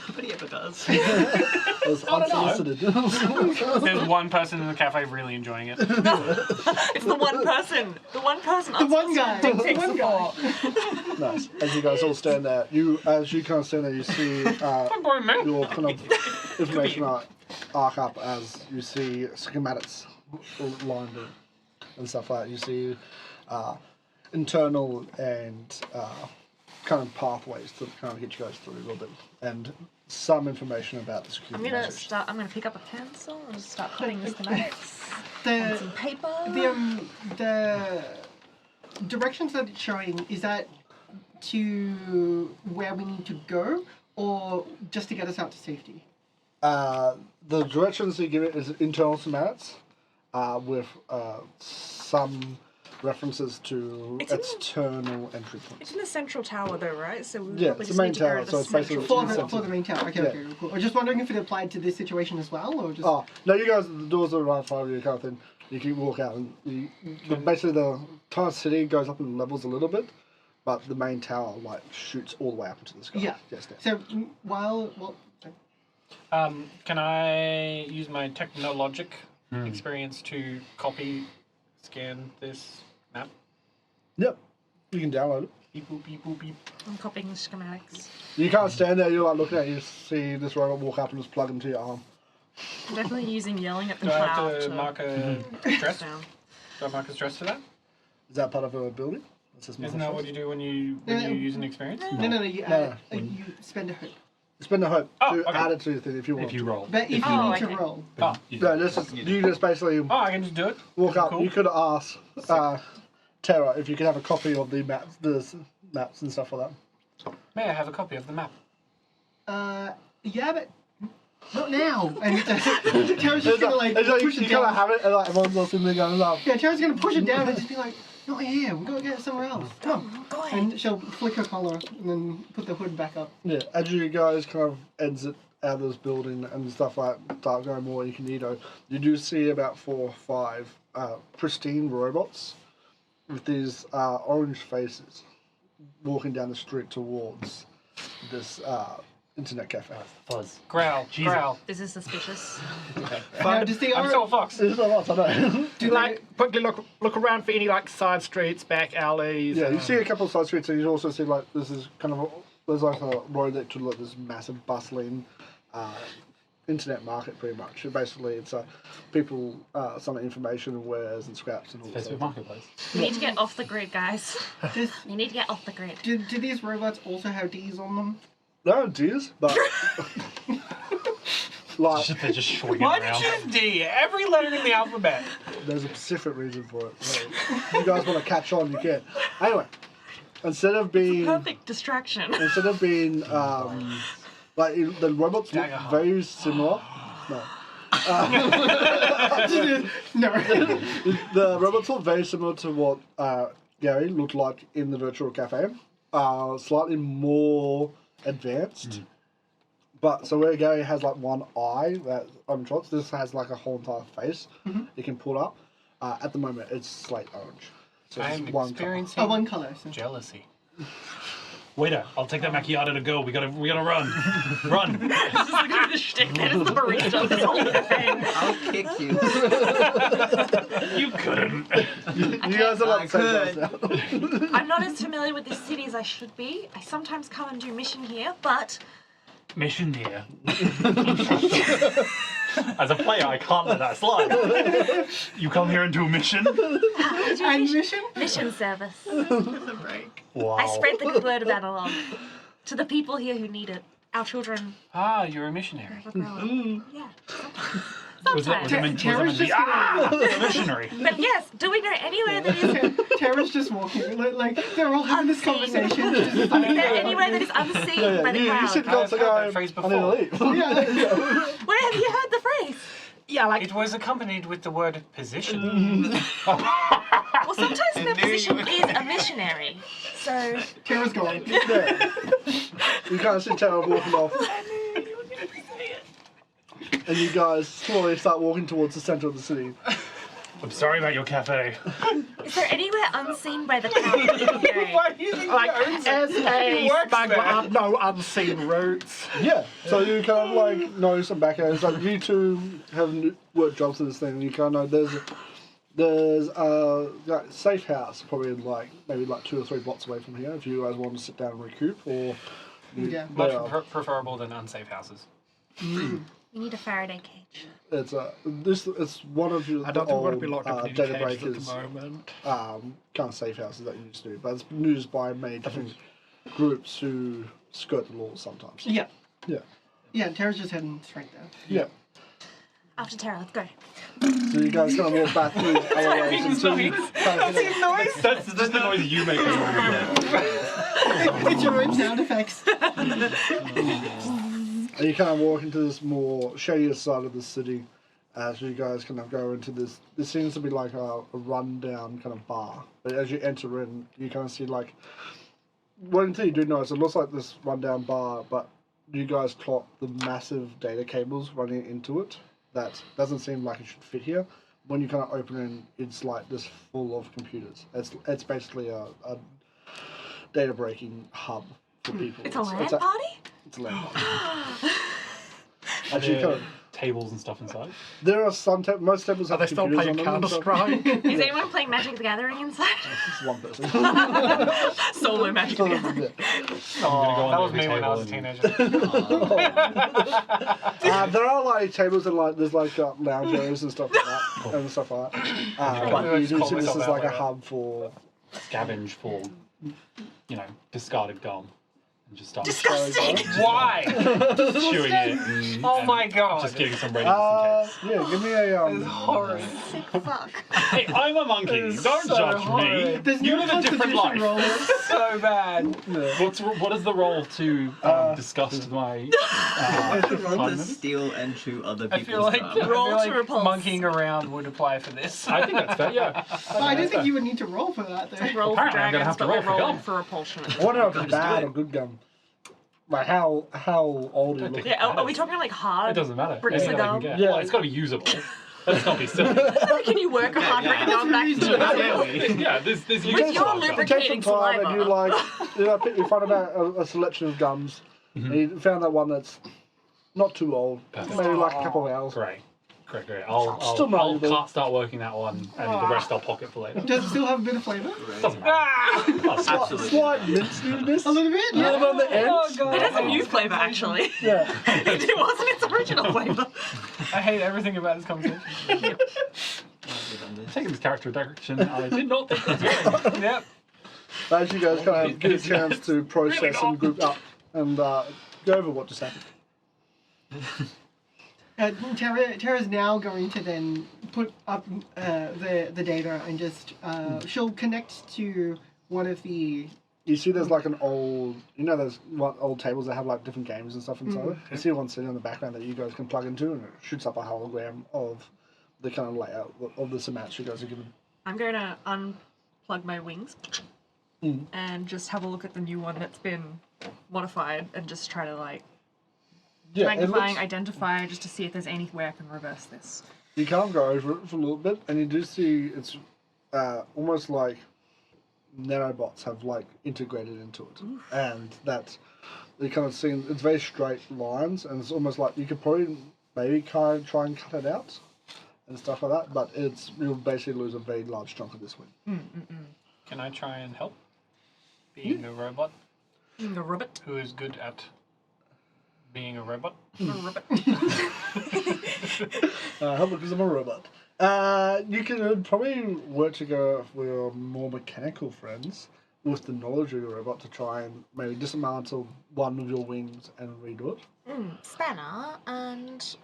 Nobody ever does. it was unsolicited. There's one person in the cafe really enjoying it. It's the one person. The one person. The one guy. The Dictates one support. guy. Nice. As you guys all stand there, as you kind of stand there, you see your kind of information arc up as you see schematics lined up and stuff like that. You see internal and kind of pathways to kind of get you guys through a little bit, and some information about the I'm security gonna measures. start. I'm gonna pick up a pencil and just start putting the schematics on some The paper. the directions that it's showing, is that to where we need to go, or just to get us out to safety? The directions you give it is internal schematics with some references to It's in the- external entry It's points. in the central tower, though, right? So we Yeah, probably it's just the main need to go tower, to the so it's central basically- tower. For the main tower. Okay, Yeah. okay, cool. I was just wondering if it applied to this situation as well, or just. Oh, no, you guys, the doors are right in front of you kind of thing. You can walk out and basically the entire city goes up in levels a little bit, but the main tower like shoots all the way up into the sky. Yeah. Yes, yes. So while Can I use my technologic experience to scan this map? Yep. You can download it. Beep boop beep boop beep. I'm copying the schematics. You can't stand there, you're like looking at it, you see this robot walk up and just plug into your arm. I'm definitely using yelling at the Do I cloud have to mark a stress? Do down. I mark a stress for that? Is that part of a ability? That's just Isn't that what you do when you use an experience? no, you No. you spend a hope. Spend a hope Oh, to okay. add it to your thing if you want. If you roll. But if you Oh, need to okay. roll, Oh, No, this is, you just basically oh, I can just do it. walk up. Cool. You could ask Tara if you could have a copy of the maps and stuff like that. May I have a copy of the map? yeah, but not now. And Tara's just gonna like It's like push you it kind of down. have it, and like everyone's all sitting there going, "Oh, Yeah, Tara's gonna push it down and just be like, "Not here. We gotta get it somewhere else. Come on." Go ahead. And she'll flick her collar and then put the hood back up. yeah." As you guys kind of exit out of this building and stuff like start going more incognito, you do see about 4 or 5 pristine robots with these orange faces walking down the street towards this internet cafe. Fuzz. Growl, Jesus. growl. This is suspicious. Now, does the I'm still a fox. There's a lot, I know. do Like, quickly look around for any like side streets, back alleys. Yeah, you see a couple of side streets, and you also see like this is kind of there's like a road that to like this massive bustling internet market, pretty much. Basically, it's people some information and wares and scraps and all that. Facebook Marketplace. You need to get off the grid, guys. Does, You need to get off the grid. do these robots also have D's on them? No, dears, but like They're just swinging Why did around. you choose D? Every letter in the alphabet. there's a specific reason for it. If you guys want to catch on, you can. Anyway, instead of being Perfect distraction. like the robots look Daggerheart. very similar. No. No. The robots look very similar to what Gary looked like in the virtual cafe. Slightly more advanced. But so where Gary has like one eye that on shots, this has like a whole entire face. You can pull up. At the moment, it's slate orange. So it's I'm one colour. experiencing One color. So. jealousy. Waiter, I'll take that macchiato to go. We gotta run. Run. This is the shtick. That is the barista of this whole thing. I'll kick you. You couldn't. You guys are like the same I size now. I'm not as familiar with this city as I should be. I sometimes come and do mission here, but Mission here. As a player, I can't let that slide. You come here and do a mission? And mission? Mission service. Wow. I spread the good word of analog to the people here who need it. Our children. Ah, you're a missionary. Are growing. Yeah. Was it meant to Tara's be just missionary? But yes, do we know anywhere that is? Tara's just walking. Like they're all having this Unseen. conversation. Just Is there anywhere that is unseen by the You crowd? said I've to heard go, that phrase I need to before. leave. yeah. Where have you heard the phrase? Yeah, like It was accompanied with the word position. Well, sometimes the position is a missionary. So Tara's going. Yeah. You can't see Tara walking off. And you guys slowly start walking towards the center of the city. I'm sorry about your cafe. is there anywhere unseen by the crowd that you can go? Why do you think Like, he owns it? as a He works smuggler, there. I've no unseen routes. Yeah. So you kind of like know some backgrounds. Like you two have worked jobs in this thing, and you kind of know there's like safe house probably like maybe like 2 or 3 blocks away from here if you guys want to sit down and recoup or. Yeah. Much preferable than unsafe houses. We need a Faraday cage. It's it's one of your I don't think we want to be old, locked up in data any cages breakers at the moment. kind of safe houses that you used to do, but it's used by many different groups who skirt the laws sometimes. Yeah. Yeah. Yeah, Tara's just heading straight there. Yeah. After Tara, let's go. So you guys kind of walk back through the alleyways until you kind of get a- That's just the noise you make when you It's your own sound effects. and you kind of walk into this more shadier side of the city as you guys kind of go into this. This seems to be like a rundown kind of bar. But as you enter in, you kind of see like one thing you do notice, it looks like this rundown bar, but you guys clock the massive data cables running into it. That doesn't seem like it should fit here. When you kind of open it, it's like this full of computers. It's basically a data breaking hub for people. It's a LAN party? It's a LAN party. Are Actually, kind there of, tables and stuff inside? there are some most tables Are have they still computers playing on them. Counter So Strike? Is anyone playing Magic the Gathering inside? it's one person. Solo magic. So, together. yeah. Oh, that was every me when I was a table teenager. There are like tables and like there's like lounge areas and stuff like that and stuff like that. But you do Call see this myself as out like a like that. hub for. Scavenge for, discarded gum. And just start Disgusting! Why? chewing it. And, Oh and my god. Just getting some ready just in case. Yeah, give me a This is horrid. Sick fuck. Hey, I'm a monkey. It's Don't so judge me. horrid. There's You no live a different constitution life. roll. So bad. What is the role to disgust my To condiments? steal and chew other I people's feel like, stuff. Roll to repulse. monkeying around would apply for this. I think that's fair, yeah. Well, I don't think you would need to roll for that, though. Roll for Apparently I'm gonna dragons, have to but we're roll for rolling gum. for repulsion. I wonder if it's Just bad do or it. good gum. Like how old are you looking? Yeah, are we talking like hard? It doesn't matter. Bricks Any of that I can gum? get. Yeah. Well, it's got to be usable. Let's not be silly. Can you work a hard brick of gum back to Yeah, there's You use take your for that You stuff. take some lubricating time and you saliva. you find about a selection of gums. And you found that one that's not too old, Perfect. maybe like a couple of hours. Great. I'll Still malleable. start working that one, and the rest I'll pocket for later. Does it still have a bit of flavour? Doesn't matter. Absolutely. Slight minciness. A little bit? A little bit on the end. It has a new flavour, actually. Yeah. It wasn't its original flavour. I hate everything about this conversation. Taking this character a direction I did not think was going. Yep. As you guys kind of get a chance to process Really and group up and go over what just happened. Tara's now going to then put up the data and just she'll connect to one of the You see there's like an old, there's old tables that have like different games and stuff inside it. You see one sitting in the background that you guys can plug into and it shoots up a hologram of the kind of layout of this amounts you guys are given. I'm going to unplug my wings and just have a look at the new one that's been modified and just try to Yeah, magnifying, identify, just to see if there's anywhere I can reverse this. you can't go over it for a little bit, and you do see it's almost like nanobots have like integrated into it, and that you kind of see it's very straight lines, and it's almost like you could probably maybe kind of try and cut it out and stuff like that, but you'll basically lose a very large chunk of this wing. Can I try and help? Being a robot Being a ribbit. who is good at being a robot. How because I'm a robot. You can probably work together with your more mechanical friends with the knowledge of your robot to try and maybe dismantle one of your wings and redo it. Spanner and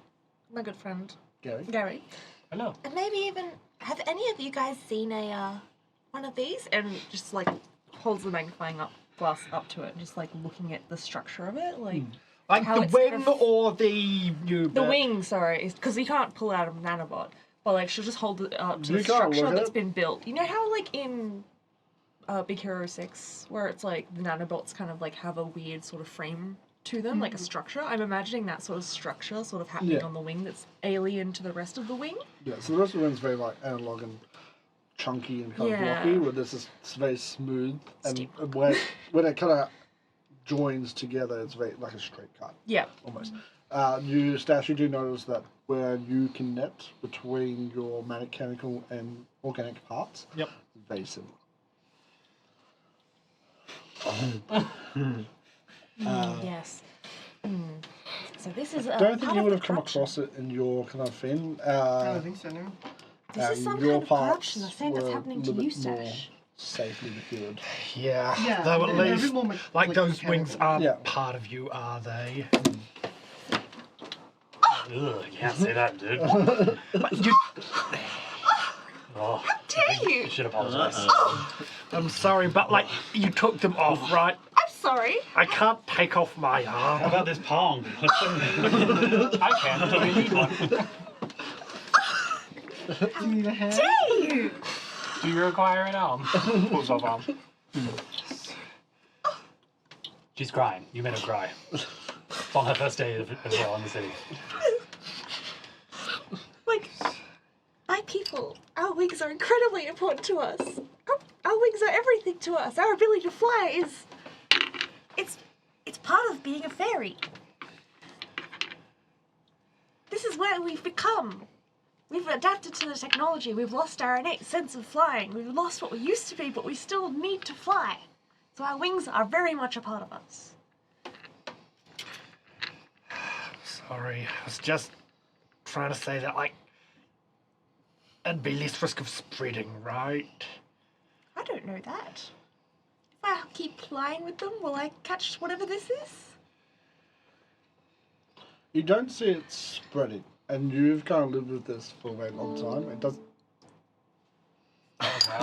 my good friend Gary. Hello. and maybe even have any of you guys seen a one of these? And just like holds the magnifying glass up to it and just like looking at the structure of it, like Like how the it's wing kind of- or the new the wing. Sorry, because you can't pull out a nanobot. But like she'll just hold it up to You the can't structure look at that's it. been built. You know how like in Big Hero 6, where it's like the nanobots kind of like have a weird sort of frame to them, like a structure. I'm imagining that sort of structure sort of happening Yeah. on the wing that's alien to the rest of the wing. Yeah, so the rest of the wing's very like analog and chunky and kind of Yeah. blocky, where this is it's very smooth and when it kind of joins together, it's very like a straight cut Yeah. almost. You do notice that where you connect between your mechanical and organic parts, Yep. it's very similar. Yes. So this is. I don't think part you of would the have come corruption. across it in your kind of thing. I don't think so, no. This is some your kind of parts corruption. The same that's were happening a to little you, bit more Stash. safely secured. Yeah, Yeah, though at they're a bit least, more like those mechanical. wings aren't Yeah. part of you, are they? Ugh, you can't say that, dude. But you, Oh, Dare you? you should apologize. I'm sorry, but like, you took them off, right? I'm sorry. I can't take off my How arm. about this pong? I can until we need one. You need a hand? Dare you? Do you require an arm? Pulls off arm. She's crying. You made her cry. It's on her first day as well in the city. Like, my people, our wings are incredibly important to us. Our wings are everything to us. Our ability to fly is. It's part of being a fairy. This is where we've become. We've adapted to the technology. We've lost our innate sense of flying. We've lost what we used to be, but we still need to fly. So our wings are very much a part of us. Sorry, I was just trying to say that, like, it'd be less risk of spreading, right? I don't know that. If I keep flying with them, will I catch whatever this is? You don't see it spreading, and you've kind of lived with this for a very long time. It does.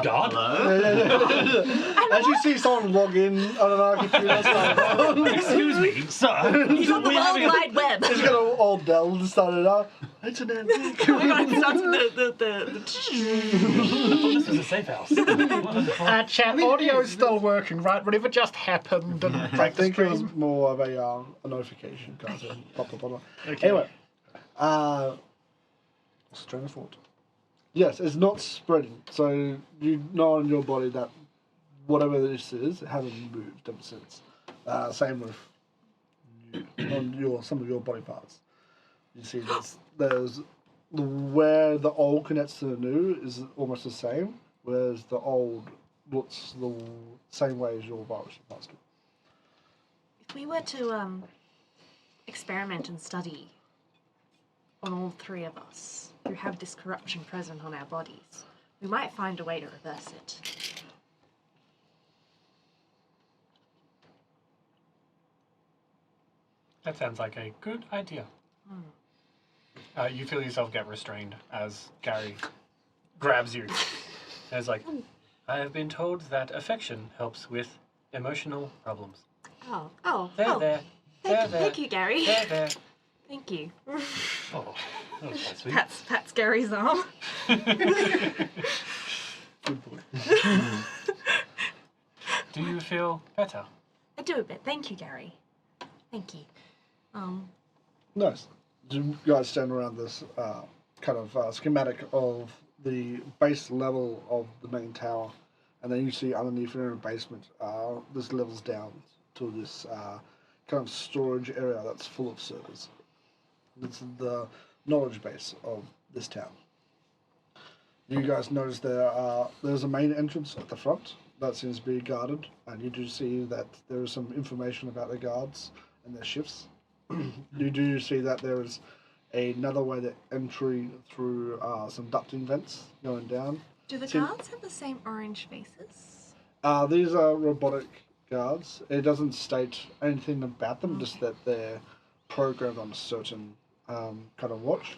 God? Hello? As you see someone log in on an archipelago, Excuse me, sir. He's on the World Wide Web. he's got an old Dell and started out. It's an antique. Oh my god, it starts with the This was a safe house. Chat, audio's still working, right? Whatever just happened didn't I break the think it was stream. more of a notification kind of thing. Pop, pop, pop. Okay. Anyway, strain of thought. Yes, it's not spreading. So you know in your body that whatever this is, it hasn't moved ever since. Same with on some of your body parts. You see, there's where the old connects to the new is almost the same, whereas the old looks the same way as your virus parts do. If we were to experiment and study on all three of us who have this corruption present on our bodies, we might find a way to reverse it. That sounds like a good idea. You feel yourself get restrained as Gary grabs you. And it's like, I have been told that affection helps with emotional problems. There. Thank you, Gary. There. Thank you. Oh, that was quite sweet. Pats Gary's arm. Good boy. Do you feel better? I do a bit. Thank you, Gary. Thank you. Nice. You guys stand around this kind of schematic of the base level of the main tower, and then you see underneath in the basement, this levels down to this kind of storage area that's full of servers. It's the knowledge base of this town. You guys notice there's a main entrance at the front that seems to be guarded, and you do see that there is some information about the guards and their shifts. You do see that there is another way that entry through some ducting vents going down. Do the See- guards have the same orange faces? These are robotic guards. It doesn't state anything about them, just that they're programmed on a certain kind of watch.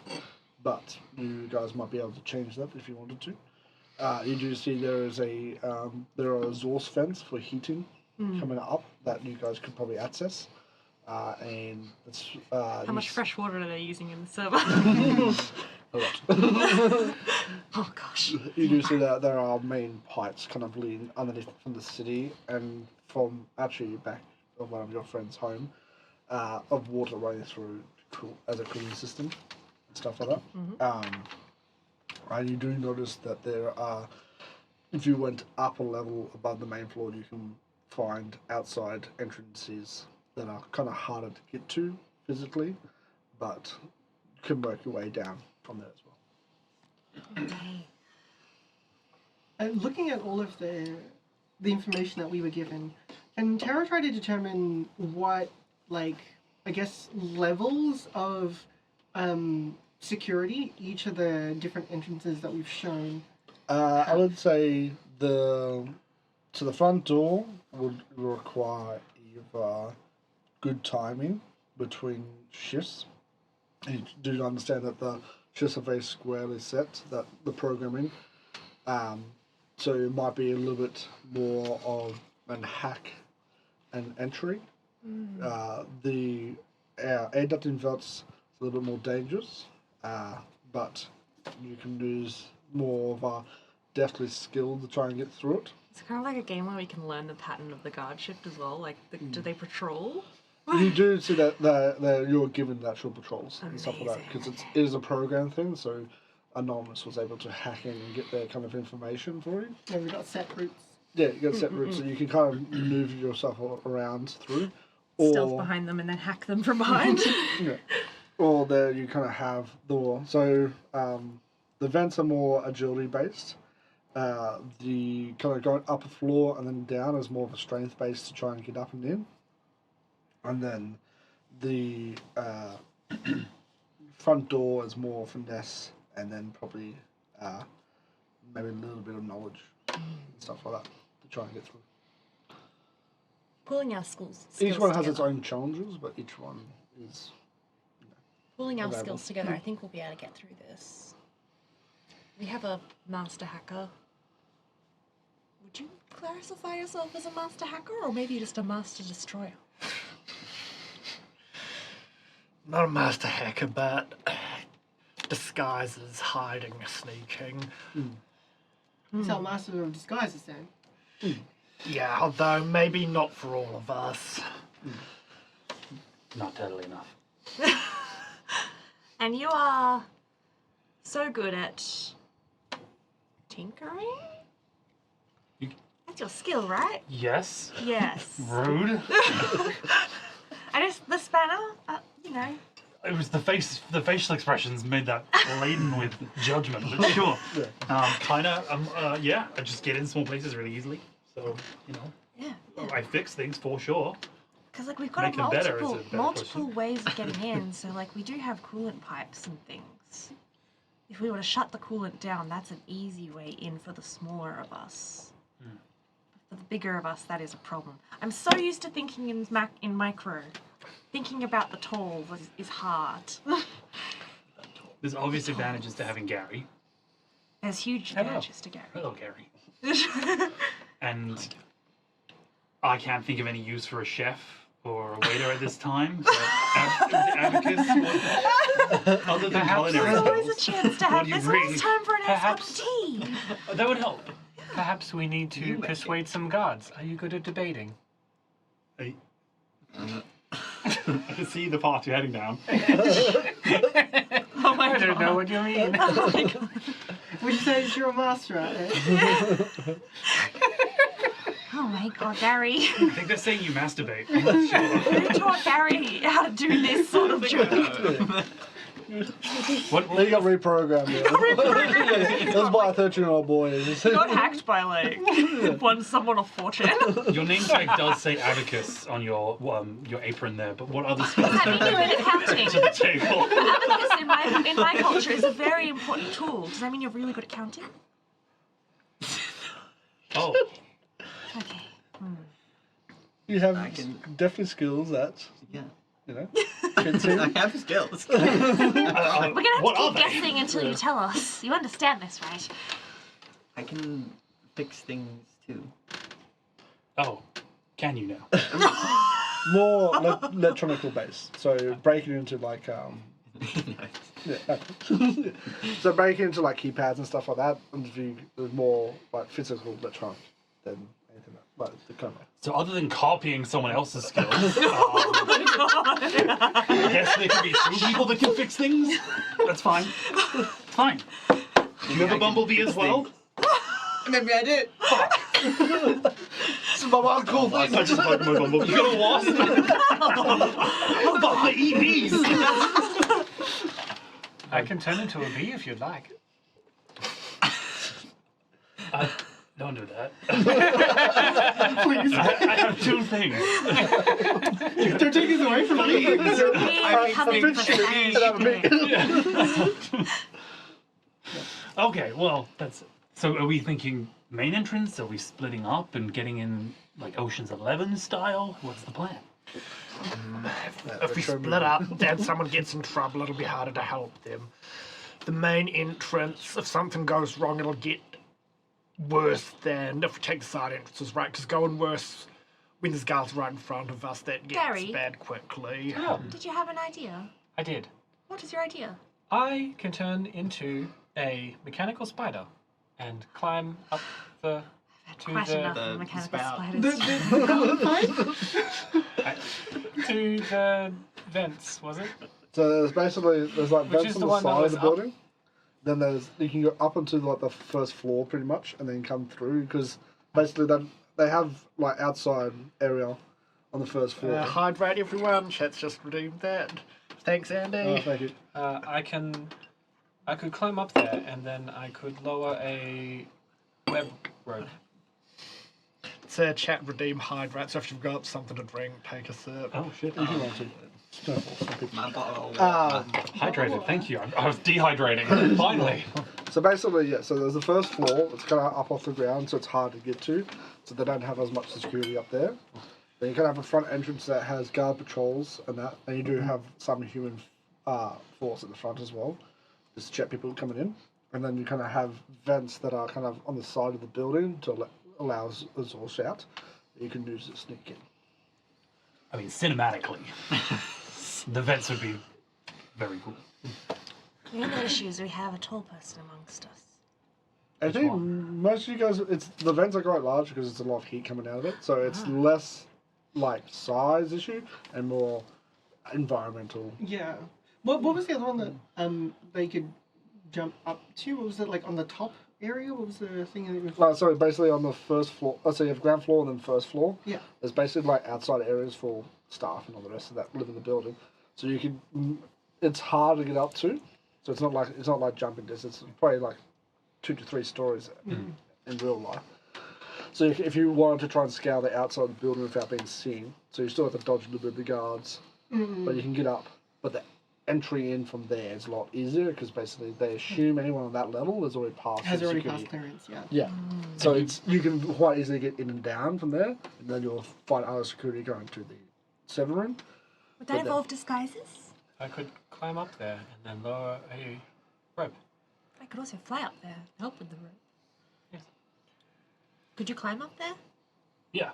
But you guys might be able to change that if you wanted to. You do see there is there are exhaust vents for heating coming up that you guys could probably access. And it's How much fresh water are they using in the server? a lot. Oh gosh. You do see that there are main pipes kind of leading underneath from the city and from actually back of one of your friends' home of water running through as a cooling system and stuff like that. And you do notice that there are, if you went up a level above the main floor, you can find outside entrances that are kind of harder to get to physically, but you can work your way down from there as well. Looking at all of the information that we were given, can Tara try to determine what, like, I guess, levels of security each of the different entrances that we've shown? I would say the front door would require either good timing between shifts. You do understand that the shifts are very squarely set, that the programming. So it might be a little bit more of an hack and entry. The air ducting belts is a little bit more dangerous, but you can use more of a deftly skill to try and get through it. It's kind of like a game where we can learn the pattern of the guard shift as well. Like, do they patrol? You do see that you're given actual patrols and stuff like that, because it is a program thing, so Anonymous was able to hack in and get their kind of information for you. Yeah, we've got set routes. Yeah, you got set routes, so you can kind of maneuver yourself around through. Stealth behind them and then hack them from behind. Yeah. Or there you kind of have the vents are more agility based. The kind of going up a floor and then down is more of a strength based to try and get up and in. And then the front door is more finesse, and then probably maybe a little bit of knowledge and stuff like that to try and get through. Pulling our skills Each one has together. its own challenges, but each one is. Pulling our available. skills together, I think we'll be able to get through this. We have a master hacker. Would you classify yourself as a master hacker, or maybe just a master destroyer? Not a master hacker, but disguises, hiding, sneaking. So master of disguises then. Yeah, although maybe not for all of us. Not totally enough. And you are so good at tinkering? That's your skill, right? Yes. Yes. Rude. I just, the spanner, you know. It was the facial expressions made that laden with judgment, but sure. Yeah, I just get in small places really easily. So, Yeah. I fix things for sure. Because, like, we've got Make them better is a better multiple question. ways of getting in. So, like, we do have coolant pipes and things. If we were to shut the coolant down, that's an easy way in for the smaller of us. For the bigger of us, that is a problem. I'm so used to thinking in micro. Thinking about the tall is hard. There's obvious advantages to having Gary. There's huge Hello. advantages to Gary. Hello, Gary. And I can't think of any use for a chef or a waiter at this time. But Abacus, other than Perhaps culinary There's always a skills, chance to what have. do you There's always bring? time for an nice cup of Perhaps- tea. That would help. Perhaps we need You to make persuade some guards. Are you good at debating? I can see the path you're heading down. Oh my I don't know what you mean. Oh my god. Would you say you're a master at it? Oh my god, Gary. I think they're saying you masturbate. I'm not sure. Who taught Gary how to do this sort of job? They got reprogrammed. It was by a 13-year-old boy. Got hacked by like someone of fortune. Your name tag does say abacus on your apron there, but what other skills I mean, you're in accounting. to the table? Abacus in my culture is a very important tool. Does that mean you're really good at counting? Oh, Okay. You have I can- definitely skills that, Yeah. you know, I fencing. have skills. We're gonna have what to are keep they? guessing until you tell us. You understand this, right? I can fix things too. Oh, can you now? More electronical based. So breaking into like yeah. So breaking into like keypads and stuff like that, and there's more like physical electronic than anything like the camera. So other than copying someone else's skills, I guess there could be some people that can fix things. That's fine. It's fine. Do you have a bumblebee as well? Maybe I did. This is my one cool thing. I just like my bumblebee. You got a wasp? What about the EBs? I can turn into a bee if you'd like. Don't do that. Please. I have two things. Don't take this away from me. We're coming for Spanish. Okay, well, that's... So are we thinking main entrance? Are we splitting up and getting in like Ocean's 11 style? What's the plan? If we split up, then someone gets in trouble, it'll be harder to help them. The main entrance, if something goes wrong, it'll get worse than if we take the side entrances, right? Because going worse when there's guards right in front of us, that gets Gary? bad quickly. Did you have an idea? I did. What is your idea? I can turn into a mechanical spider and climb up the to Quite enough the of mechanical spout. spiders. to the vents, was it? So there's basically like Which vents is on the the one that side of was the up? building. Then you can go up onto like the first floor pretty much, and then come through because basically they have like outside area on the first floor. Hydrate everyone, chat's just redeemed that. Thanks, Andy. Oh, thank you. I could climb up there and then I could lower a web rope. So chat redeem hydrate, so if you've got something to drink, take a sip. Oh shit. If you want to. It's no fault, some people. My bottle. Hydrated, thank you. I was dehydrating. Finally. So basically, yeah, so there's the first floor, it's kind of up off the ground, so it's hard to get to, so they don't have as much security up there. Then you kind of have a front entrance that has guard patrols and that, and you do have some human force at the front as well, just to check people coming in. And then you kind of have vents that are kind of on the side of the building to allow exhaust out that you can use to sneak in. I mean, cinematically, the vents would be very cool. The only issue is we have a tall person amongst us. I think most of you guys, the vents are quite large because it's a lot of heat coming out of it, so it's less like size issue and more environmental. Yeah. What was the other one that they could jump up to? What was it, like on the top area? What was the thing that was... So basically on the first floor, so you have ground floor and then first floor. Yeah. There's basically like outside areas for staff and all the rest of that live in the building. So you can, it's hard to get up to. So it's not like jumping distance. It's probably like 2 to 3 stories in real life. So if you wanted to try and scale the outside of the building without being seen, so you still have to dodge a little bit of the guards, but you can get up. But the entry in from there is a lot easier because basically they assume anyone on that level has already passed security. clearance, yeah. Yeah. So you can quite easily get in and down from there, and then you'll find other security going to the server room. Would that involve disguises? I could climb up there and then lower a rope. I could also fly up there, help with the rope. Yes. Could you climb up there? Yeah,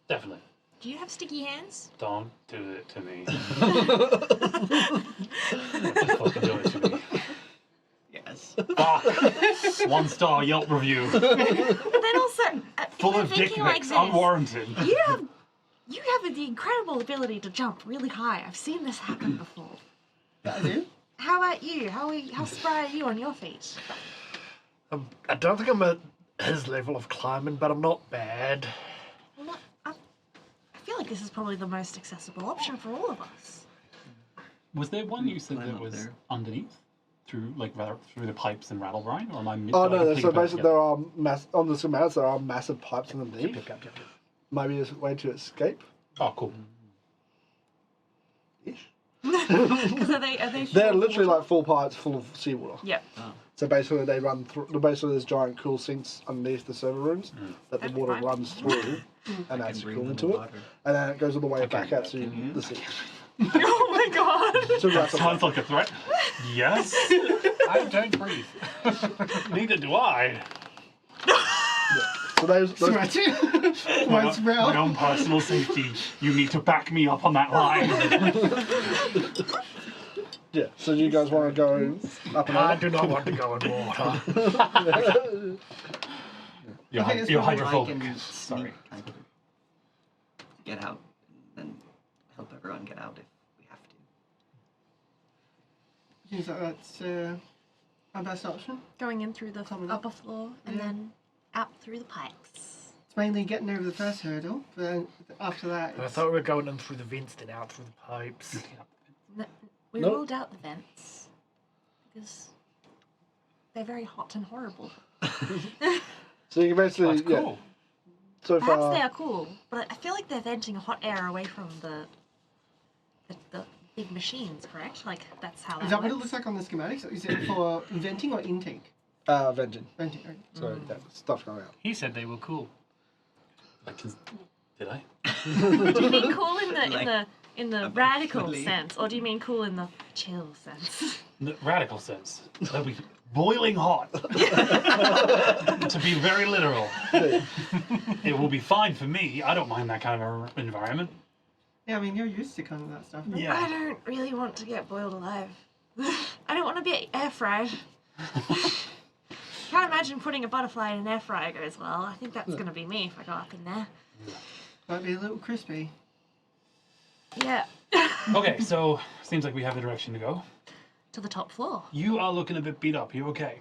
definitely. Do you have sticky hands? Don't do it to me. Don't fucking do it to me. Yes. Fuck. 1 star Yelp review. But then also, Full if of I'm dick thinking like pics, this, unwarranted. you have the incredible ability to jump really high. I've seen this happen before. I do? How about you? How spry are you on your feet? I don't think I'm at his level of climbing, but I'm not bad. Well, I feel like this is probably the most accessible option for all of us. Was there one you said Climb that up was there. underneath? Through through the pipes and Rattlebrine? Or am I Oh no! thinking So about it basically, there are on the schematics there are massive pipes underneath. Maybe there's a way to escape. Oh, cool. Ish. Because are they They're full of literally water? like full pipes full of seawater. Yep. So basically, they run through. Basically, there's giant cool sinks underneath the server rooms that the That'd be water fine. runs through, and adds bring coolant them to it, water. and then it goes all the way can back do out that, to can you? the sea. Oh my god. So that's Sounds like a threat. Yes. I don't breathe. Neither do I. So those Sweaty. My Once own, my round. own personal safety. You need to back me up on that line. yeah. So you guys want to go up and I over? do not want to go in water. You're, I think it's you're probably I hydrophobic. can Sorry. sneak, I can get out and help everyone get out if we have to. Seems like that's our best option. Going in through the Coming up. upper floor and Yeah. then out through the pipes. It's mainly getting over the first hurdle, but then after that, I it's, thought we were going in through the vents, then out through the pipes. No, we Nope. ruled out the vents because they're very hot and horrible. So you can basically That's cool. So Perhaps far. they are cool, but I feel like they're venting hot air away from the big machines, correct? Like that's how is that what it looks like on the schematics? Is it for venting or intake? Venting. Venting. Okay. So yeah, stuff going out. He said they were cool. Did I? Do you mean cool in the Like, in the radical emotionally. sense, or do you mean cool in the chill sense? In the radical sense. They'll be boiling hot. To be very literal. It will be fine for me. I don't mind that kind of environment. Yeah, I mean you're used to kind of that stuff. Right? I don't really want to get boiled alive. I don't want to be air fried. Can't imagine putting a butterfly in an air fryer goes well. I think that's gonna be me if I go up in there. Might be a little crispy. Yeah. Okay, so seems like we have the direction to go. To the top floor. You are looking a bit beat up. You okay?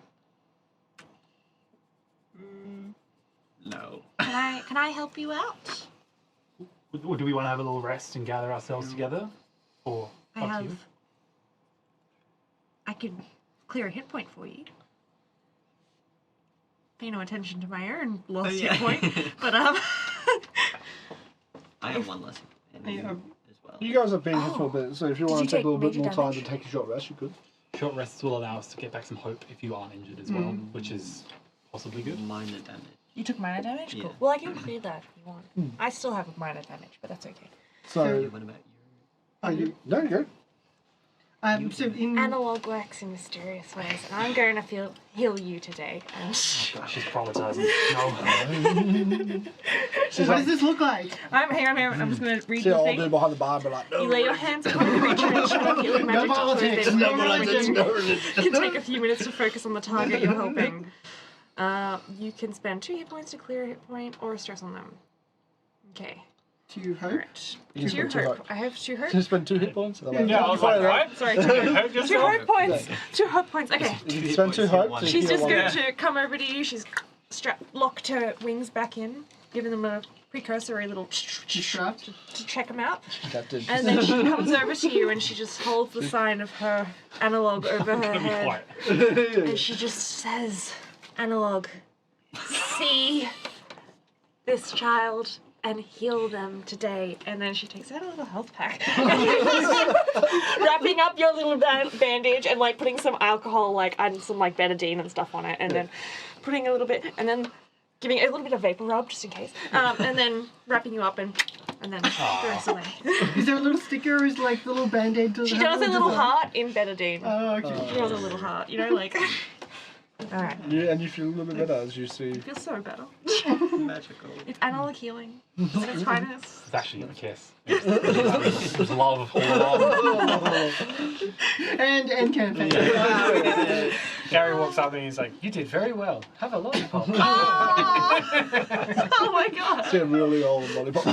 No. Can I help you out? Or do we want to have a little rest and gather ourselves together? Or I up to have. you? I could clear a hit point for you. Pay no attention to my own lost yeah. hit point, but I have one less than you Yeah. as well. You guys have been here for a bit, so if you Did want you to take take a little bit major more time damage? to take a short rest, you could. Short rests will allow us to get back some hope if you aren't injured as well, which is possibly good. Minor damage. You took minor damage? Yeah. Cool. Well, I can clear that if you want. I still have minor damage, but that's okay. So, What about are you? No, you go. So in analog works in mysterious ways, and I'm going to heal you today. And She's prioritizing. No. She's what like, does this look like? Hang on. I'm just going to read see the all thing. dude behind the bar, but like, no. you lay your hands upon the creature and show healing magic to close politics, their no wounds. religion. No religion. You can take a few minutes to focus on the target you're helping. You can spend 2 hit points to clear a hit point or stress on them. Okay. To hope. Alright. You can 2 spend 2 hope. hope. I have 2 hope. Can you spend 2 hit points? Yeah, I was like, what? Sorry, 2 hope. Hope 2 yourself. hope points. 2 hope points. Okay. You can spend 2 hope. to She's heal just one. going to come over to you. She's locked her wings back in, giving them a precursory little She's strapped. to check them out. That did. And then she comes over to you and she just holds the sign of her analog over her Be head. quiet. And she just says, analog, see this child and heal them today. And then she takes out a little health pack. Wrapping up your little bandage and like putting some alcohol like and some like betadine and stuff on it. And then putting a little bit and then giving a little bit of vapor rub just in case. And then wrapping you up and then the rest away. Is there a little sticker? Is like the little band-aid to the She does a hand? little heart in betadine. Oh, okay. She does a little heart, you know, like. Alright. And you feel a little bit better as you see. It feels so better. Magical. It's analog healing. At its finest. It's actually a kiss. It was love all along. And campaign. Gary walks up and he's like, "You did very well. Have a lollipop." Oh my god. See a really old lollipop.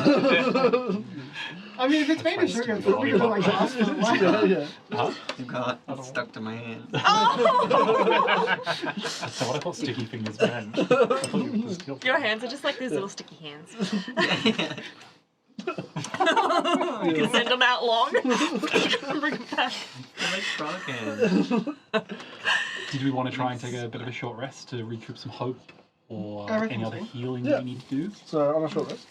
I mean, if it's made of sugar, it's probably gonna like last for a while. yeah. You got it stuck to my hand. That's what I thought sticky fingers meant. I thought you were just- Your hands are just like these little sticky hands. You can send them out long. Bring them back. They're like frog hands. Did we want to try and take a bit of a short rest to recoup some hope or I reckon any other so. healing Yeah. we need to do? So on a short rest.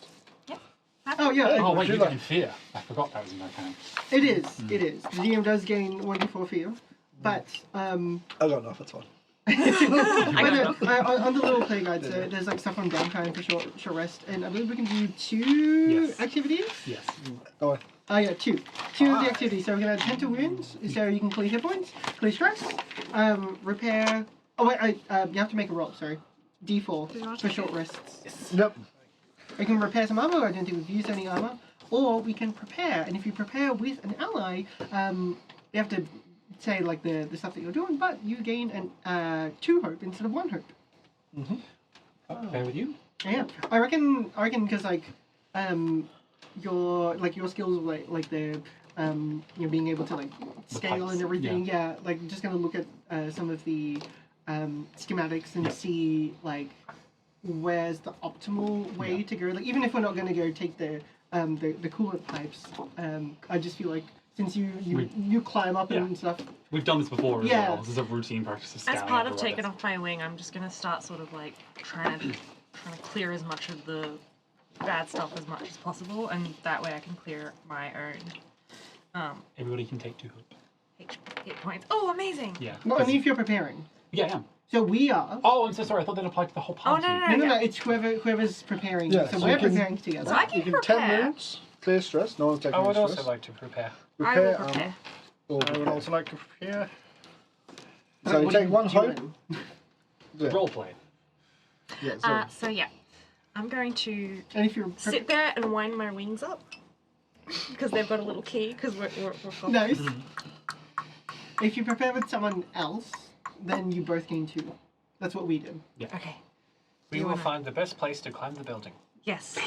Oh yeah, Oh, wait, Would you you like- gain fear. I forgot that was in mechanic. it is. It is. The DM does gain 1d4 fear, but I got enough. That's fine. on the little play guide, so there's like stuff on downtime for short rest, and I believe we can do 2 Yes. activities. Yes. Oh, Oh yeah, 2 of the activities. So we're gonna tend to wounds, so you can clear hit points, clear stress, repair. Oh wait, you have to make a roll. Sorry, D4 for short rests. yep. We can repair some armor. I don't think we've used any armor, or we can prepare. And if you prepare with an ally, you have to say like the stuff that you're doing, but you gain an 2 hope instead of 1 hope. Fair with you? Yeah, I reckon because like your skills like the being able to like scale pipes, and everything. Yeah, like just gonna look at some of the schematics and see like where's the optimal way to go. Like even if we're not gonna go take the coolant pipes, I just feel like since you climb up and stuff. We've done this before as Yeah. well. This is a routine practice of As scanning part of everywhere. taking off my wing, I'm just gonna start sort of like trying to clear as much of the bad stuff as much as possible, and that way I can clear my own Everybody can take 2 hope. hit points. Oh, amazing! Yeah. Well, only if you're preparing. Yeah, I am. So we are. Oh, I'm so sorry. I thought that applied to the whole Oh party. No, it's whoever's preparing. Yeah, so so we're you can- preparing together. So I can You can prepare. 10 wounds, clear stress. No one's taking I would any also stress. like to prepare. I will Repair prepare. armor. Or I would repair. also like to prepare. So you What are take 1 hope. doing? Yeah. Role play. Yeah, so So yeah, I'm going to And if you're sit there and wind my wings up because they've got a little key. Because we're nice. If you prepare with someone else, then you both gain 2. That's what we did. Okay. We You will wanna- find the best place to climb the building. Yes.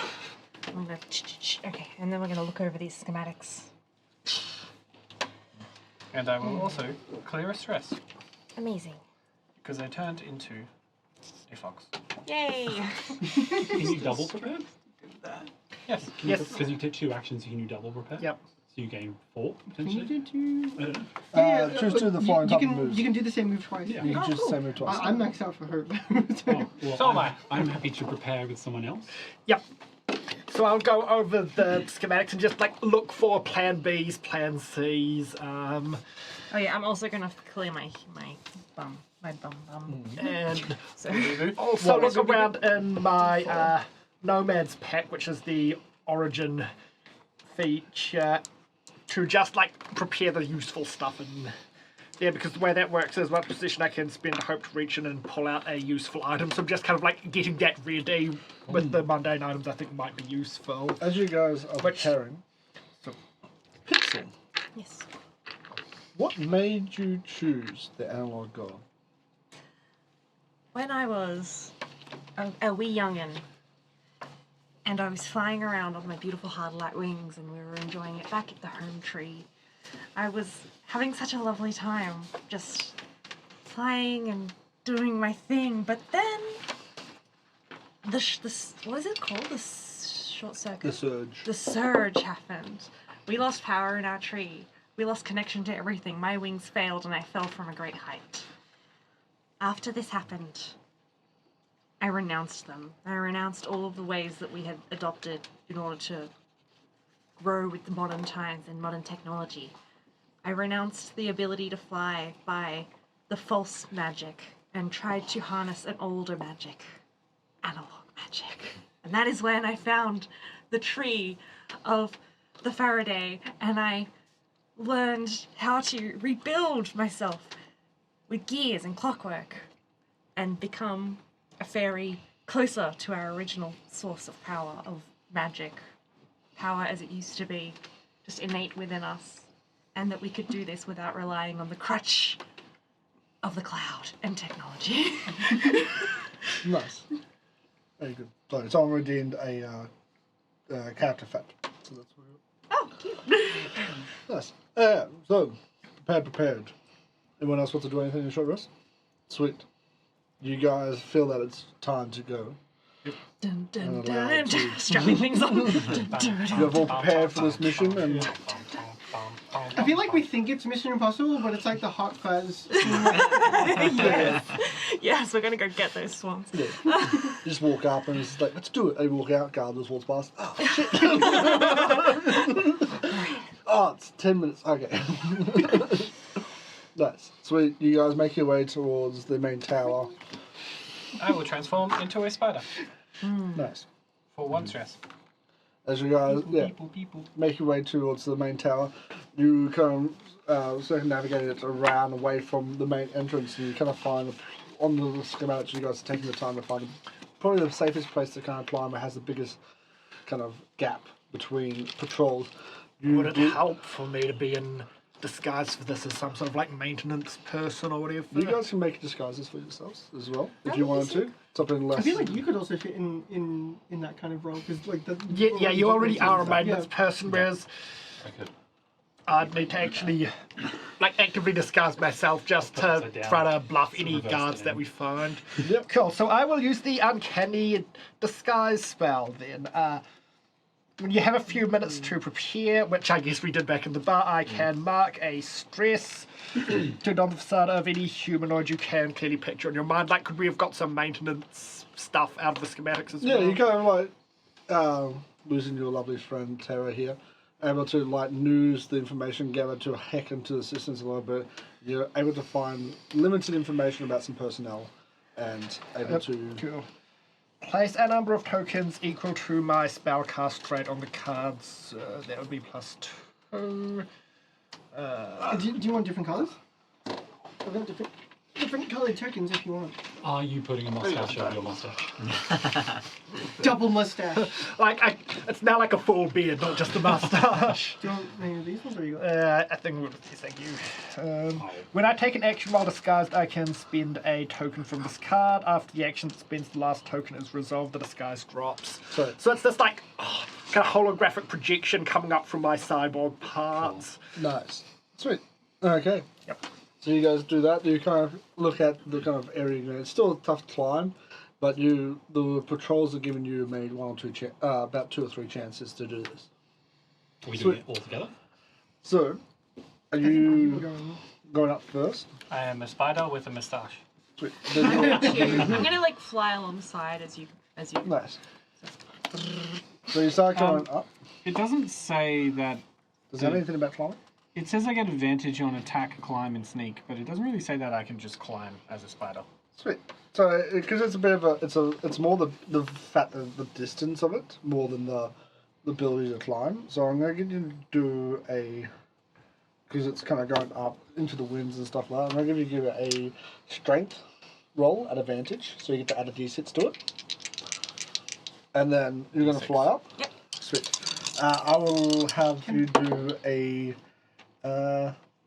I'm gonna okay, and then we're gonna look over these schematics. And I will also clear a stress Amazing. because I turned into a fox. Yay! Can you double prepare? Yes. Yes. Because you take 2 actions, you can do double prepare. Yep. So you gain 4 Can you potentially. do 2? I don't know. choose 2 of the following type of moves. You can do the same move twice. Yeah. You can Oh, choose cool. the same move twice. I'm maxed out for hope. Oh, well, So am I. I'm happy to prepare with someone else. Yep. So I'll go over the schematics and just like look for plan Bs, plan Cs, Oh yeah, I'm also gonna clear my bum. and So also look around in my Nomad's Pack, which is the origin feature, to just like prepare the useful stuff and yeah, because the way that works is one position I can spend a hope to reach in and pull out a useful item. So I'm just kind of like getting that ready with the mundane items I think might be useful. As you guys are Which- preparing, so Pixel, yes. what made you choose the analog gun? When I was a wee youngin', and I was flying around on my beautiful hard light wings, and we were enjoying it back at the home tree, I was having such a lovely time, just flying and doing my thing. But then, what is it called? The short circuit. The surge. The surge happened. We lost power in our tree. We lost connection to everything. My wings failed, and I fell from a great height. After this happened, I renounced them. I renounced all of the ways that we had adopted in order to grow with the modern times and modern technology. I renounced the ability to fly by the false magic and tried to harness an older magic, analog magic. And that is when I found the tree of the Faraday, and I learned how to rebuild myself with gears and clockwork and become a fairy closer to our original source of power, of magic. Power as it used to be, just innate within us. And that we could do this without relying on the crutch of the cloud and technology. Nice. Very good. Sorry, someone redeemed a character fact. So that's what Oh, cute. Nice. So, prepared. Anyone else want to do anything in a short rest? Sweet. You guys feel that it's time to go. Dun, dun, And dun, allowed dun. to- Strapping things on. Dun, dun, dun. You're all prepared for this mission, and I feel like we think it's Mission Impossible, but it's like the Hot Fuzz. Yes, we're gonna go get those swans. Yeah. You just walk up and it's like, let's do it. And you walk out, guard just walks past. Oh, shit. Oh, it's 10 minutes. Okay. Nice. Sweet. You guys make your way towards the main tower. I will transform into a spider Nice. for 1 stress. As you guys, make your way towards the main tower, you kind of circumnavigate it around away from the main entrance, and you kind of find on the schematics you guys are taking the time to find probably the safest place to kind of climb. It has the biggest kind of gap between patrols. Would it help for me to be in disguise for this as some sort of like maintenance person or whatever? You guys can make disguises for yourselves as well if you wanted to. Something less. I feel like you could also fit in that kind of role because like the Yeah, you already are a stuff. maintenance person, whereas I'd need to actually like actively disguise myself just to upside down. try to bluff any Reverse guards it that in. we find. Yep. Cool. So I will use the uncanny disguise spell then. When you have a few minutes to prepare, which I guess we did back in the bar, I can mark a stress turned on the facade of any humanoid you can clearly picture in your mind. Like, could we have got some maintenance stuff out of the schematics as well? Yeah, you kind of like losing your lovely friend Tara here, able to like news the information gathered to hack into the systems a little bit. You're able to find limited information about some personnel, and able to. Cool. Place a number of tokens equal to my spellcast rate on the cards. That would be +2. Do you want different colours? I've got different coloured tokens if you want. Are you putting a mustache over your mustache? Double mustache. It's now like a full beard, not just a mustache. Do you want any of these ones or you got? I think we'll thank you. When I take an action while disguised, I can spend a token from this card. After the action spends, the last token is resolved, the disguise drops. So it's this like kind of holographic projection coming up from my cyborg parts. Nice. Sweet. Okay. Yep. So you guys do that. You kind of look at the kind of area. It's still a tough climb, but the patrols are giving you maybe about 2 or 3 chances to do this. Are we doing it all together? So, are you going up first? I am a spider with a moustache. Sweet. I'm gonna like fly alongside as you. Nice. So you start going up. It doesn't say that. Does it have anything about climbing? It says I get advantage on attack, climb, and sneak, but it doesn't really say that I can just climb as a spider. Sweet. So, because it's a bit of it's more the fact of the distance of it more than the ability to climb. So I'm going to get you to do because it's kind of going up into the winds and stuff like that. I'm going to give you a strength roll at advantage, so you get to add a d6 to it, and then you're going to fly up. Yep. Sweet. I will have you do a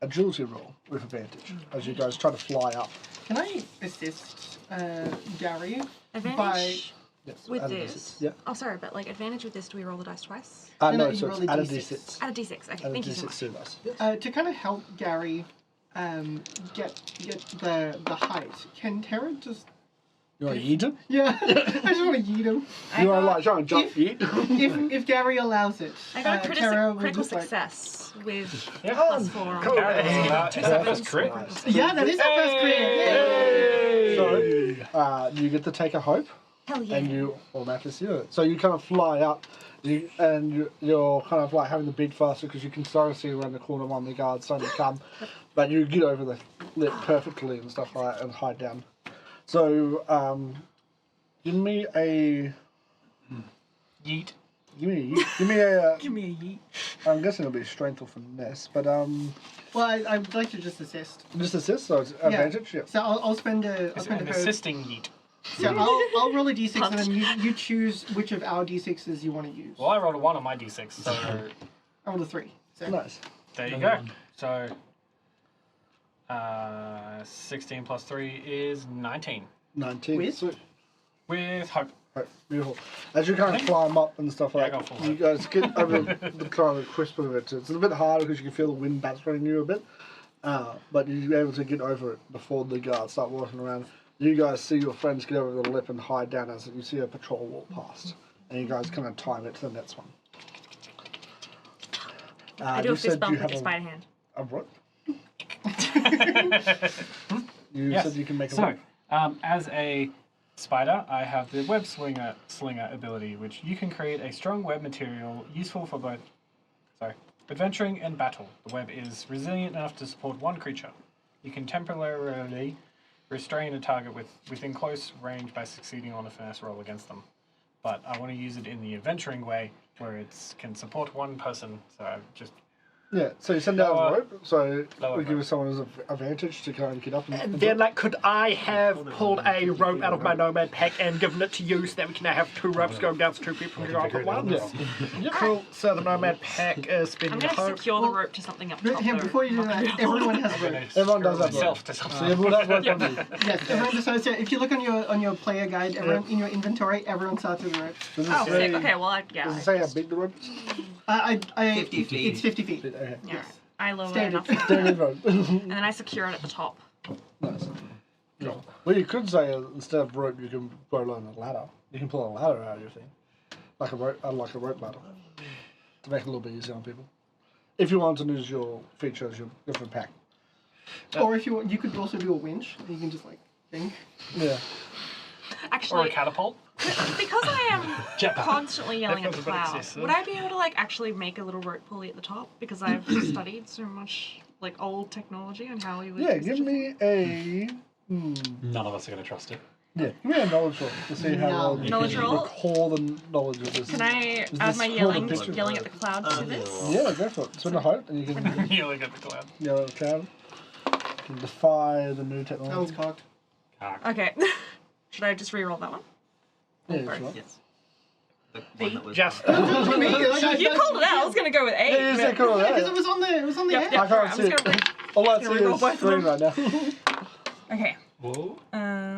agility roll with advantage as you guys try to fly up. Can I assist Gary? Advantage Yes, with add a this. D6. Yeah. Oh, sorry, but like advantage with this, do we roll the dice twice? No, No, you so roll it's a add a D6. d6. Add a d6. Okay, Add a thank you so d6 much. to dice. To kind of help Gary get the height, can Tara just... You want to eat him? Yeah, I just want to yeet him. You want to like try and jump eat? If Gary allows it. I got a Tara will critical just, like- success with Yeah. +4 on cool. the Is that first crit? Yeah, that is our first crit. Yay! So, you get to take a hope, Hell yeah. and you automatically see it. So you kind of fly up, you're kind of like having to beat faster because you can start to see around the corner one of the guards starting to come, but you get over the lip perfectly and stuff like that and hide down. So, give me a Yeet. Give me a. Give me a yeet. I'm guessing it'll be strength or finesse, but Well, I'd like to just assist. just assist, so it's advantage. Yeah. So I'll spend a. I'll It's spend an a code. assisting yeet. So I'll roll a d6 and then you choose which of our d6s you want to use. Well, I rolled a 1 on my d6, so I rolled a 3. So. Nice. there you go. So 16 plus 3 is 19. 19. With? Sweet. With hope. Right, beautiful. As you kind of climb up and stuff like Yeah, that, go for you it. guys get over the kind of crisp of it. It's a bit harder because you can feel the wind battering you a bit, but you're able to get over it before the guards start walking around. You guys see your friends get over the lip and hide down as you see a patrol walk past, and you guys kind of time it to the next one. I do you a fist said bump you with have the spider hand. a rope. You Yes. said you can make a So, rope. as a spider, I have the web slinger ability, which you can create a strong web material useful for both adventuring and battle. The web is resilient enough to support one creature. You can temporarily restrain a target within close range by succeeding on a finesse roll against them. But I want to use it in the adventuring way, where it can support one person. So I just Yeah, so you send out a rope, so lower we give rope. someone an advantage to kind of get up and Then, like, could I have pulled a rope out of my nomad pack and given it to you so that we can now have 2 ropes going down so 2 people can go up at once? Cool. So the nomad pack is I'm spending going a to hope. secure the rope to something up top. Here, though. before you do that, everyone has rope. Everyone does have myself rope. to So everyone has rope on you. Yes, everyone decides to, if you look on your player guide, everyone in your inventory, everyone starts with a rope. Does it Oh, say, sick. Okay, well, does it say how big the rope is? 50 feet. It's 50 feet. Okay. Yeah, I lower Standard. enough, Standard rope. and then I secure it at the top. Nice. Yeah. Well, you could say instead of rope, you can go along a ladder. You can pull a ladder out of your thing, like a rope ladder, to make it a little bit easier on people. If you want to use your feature as your different pack. Or if you want, you could also do a winch. And you can just like think. Yeah. or a Actually, catapult. because I am Jetpack. constantly yelling at the feels a bit cloud, excessive. would I be able to like actually make a little rope pulley at the top? Because I've studied so much like old technology and how we would. Yeah. do Give such a me thing. a. None of us are going to trust it. Yeah. Give me a knowledge roll to see how well you Knowledge can roll? recall the knowledge of this. Can I Is add this my called a yelling picture? at the cloud to this? Yeah, go for it. Spend a hope, and you can Yelling at the cloud. yell at the crowd. You can defy the new That one's technology. cocked. Okay. Should I just re-roll that one? Yeah, Both. sure. Yes. The one that was Just You called it out. I was gonna go with 8. Yeah, you said cool, Because yeah. it was on the Yep, edge. yep. I can't I'm see just gonna it. All I see reroll is both of screen them. right now. Okay. Whoa.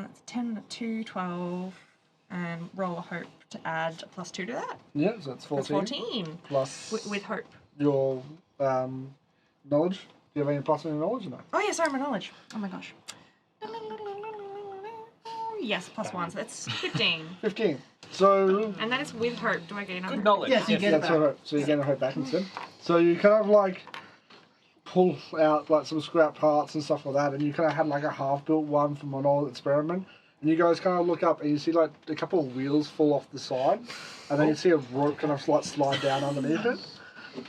It's 10, 2, 12, and roll a hope to add a +2 to that. Yeah, so it's 14. That's 14. Plus With hope. your knowledge. Do you have any plus in your knowledge or no? Oh yeah, sorry, my knowledge. Oh my gosh. Yes, +1, so that's 15. 15. So And that is with hope. Do I gain a hope? Good knowledge. Yes, you get it that's back. what so you get a hope back instead. So you kind of like pull out like some scrap parts and stuff like that, and you kind of had like a half-built one from an old experiment. And you guys kind of look up and you see like a couple of wheels fall off the side, and then you see a rope kind of like slide down underneath it.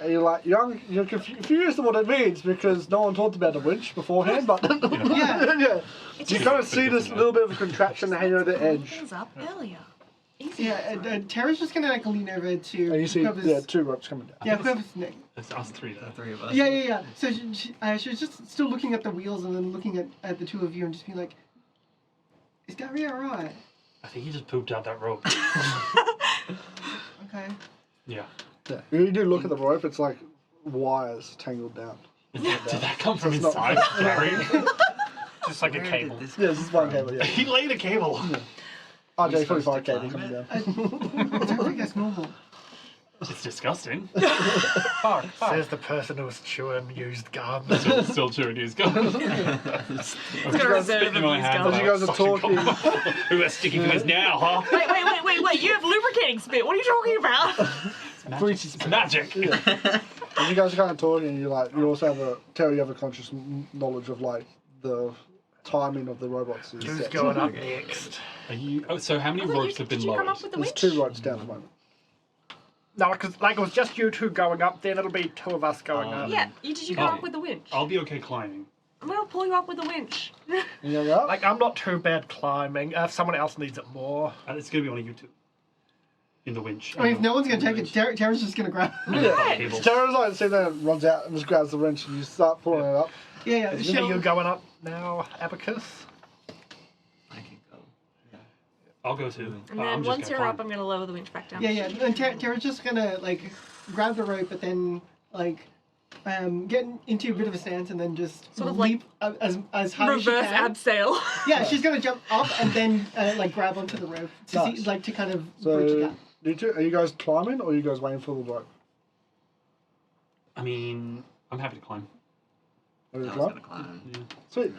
And you're like, you're confused at what it means because no one talked about a winch beforehand, but Yeah. yeah. You kind of see this little bit of a contraption hanging over the edge. Things up earlier. Easy. Yeah, and Tara's just gonna like lean over to And you see whoever's, 2 ropes coming down. yeah, whoever's next. It's us three there. 3 of us. Yeah. So she was just still looking at the wheels and then looking at the 2 of you and just being like, is Gary alright? I think he just pooped out that rope. Okay. Yeah. Yeah. You do look at the rope, it's like wires tangled down. Did that come from It's not- inside, Gary? Just like a Where cable. did this Yeah, this is one cable, yeah. He laid a cable. RJ45 cable climb coming it? down. I don't think that's normal. It's disgusting. Fuck. says the person who was chewing used gum. Still chewing his gum. It's got a reserve of my these hand. As guys. you guys are talking, Who has sticky fingers now, huh? Wait, you have lubricating spit. What are you talking about? It's magic. as you guys are kind of talking, you also have you have a conscious knowledge of like the timing of the robots. is Who's set. going up next? Are you? Oh, so how many ropes have been Did you come lowered? up with the There's winch? 2 ropes down at the moment. No, because like it was just you 2 going up, then it'll be 2 of us going up. Yeah, did you come Oh. up with the winch? I'll be okay climbing. I'm gonna pull you up with the winch. You gonna go up? Like I'm not too bad climbing. If someone else needs it more, And it's gonna be only you two. In the winch. I mean, if no one's gonna take it, Tara's just gonna grab it. Yeah. Cables. Tara's like sitting there and runs out and just grabs the wrench and you start pulling it up. Yeah. are She'll, you going up now, Abacus? I can go. I'll go too. And I'm then just once gonna you're up, climb. I'm gonna lower the winch back down. yeah. And Tara's just gonna like grab the rope, but then like get into a bit of a stance and then just Sort of like leap as high as she Reverse can. abseil. Yeah, she's gonna jump up and then like grab onto the rope to Nice. see, like to kind of bridge the So, gap. are you guys climbing or are you guys waiting for the rope? I mean, I'm happy to climb. Are you I was climb? gonna climb. Sweet.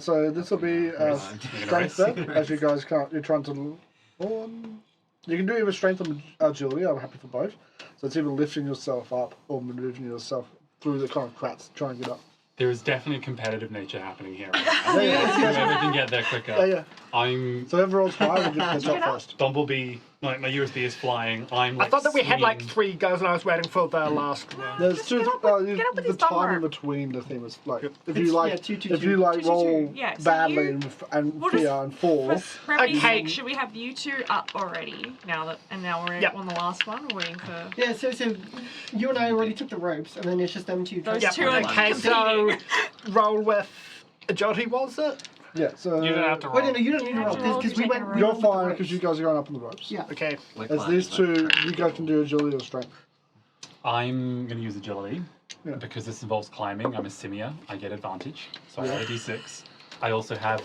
So this will be You're gonna strength race? bet as you guys can't. You're trying to. 1, You can do either strength or agility. I'm happy for both. So it's either lifting yourself up or maneuvering yourself through the kind of cracks to try and get up. There is definitely a competitive nature happening here. Right now. Whoever can get there quicker. Yeah. I'm So whoever rolls high will get the top first. Bumblebee. My USB is flying. I'm like I thought that we had like swinging. 3 goes and I was waiting for the last one. There's two. Get up with The his time bummer. in between the thing was like if It's- you like yeah, two, two, if two. you like Two, two, roll two. Yeah, so badly you- and we'll just- fear and fall. For remedy's Okay. sake, should we have you two up already? Now we're Yep. on the last one. We're waiting for Yeah, so you and I already took the ropes, and then it's just them two. Those Yep. two are Okay, so roll with agility, was it? Yeah. So You don't have to roll. Wait, no, you don't need to roll roll, because you we take went. a we roll. you're went with the fine ropes. because you guys are going up on the ropes. Yeah. Okay. As these two, you guys can do agility or strength. I'm going to use agility Yeah. because this involves climbing. I'm a simia. I get advantage, so I add a d6. I also have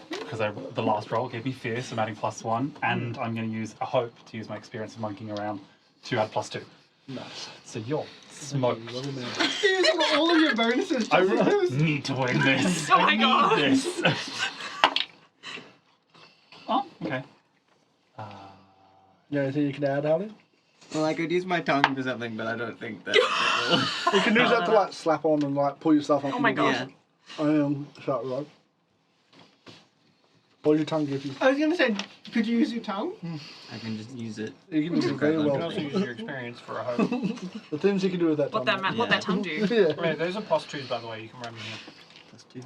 because the last roll gave me fear, so I'm adding +1, and I'm going to use a hope to use my experience of monkeying around to add +2. Nice. So you're smoked. Lovely man. Using all of your bonuses. I just for those. need to win this. Oh my I need God. this. Oh, okay. You know anything you can add, Harley? Well, I could use my tongue for something, but I don't think that. You can use that to like slap on and like pull yourself up. Oh my in the God. bottom. Sharp rope. What does your tongue give you? I was gonna say, could you use your tongue? I can just use it. You can use it very You can well. also use your experience for a hope. The things you can do with that what tongue. that what that tongue do. Yeah. Right, those are +2s, by the way. You can run them here. +2.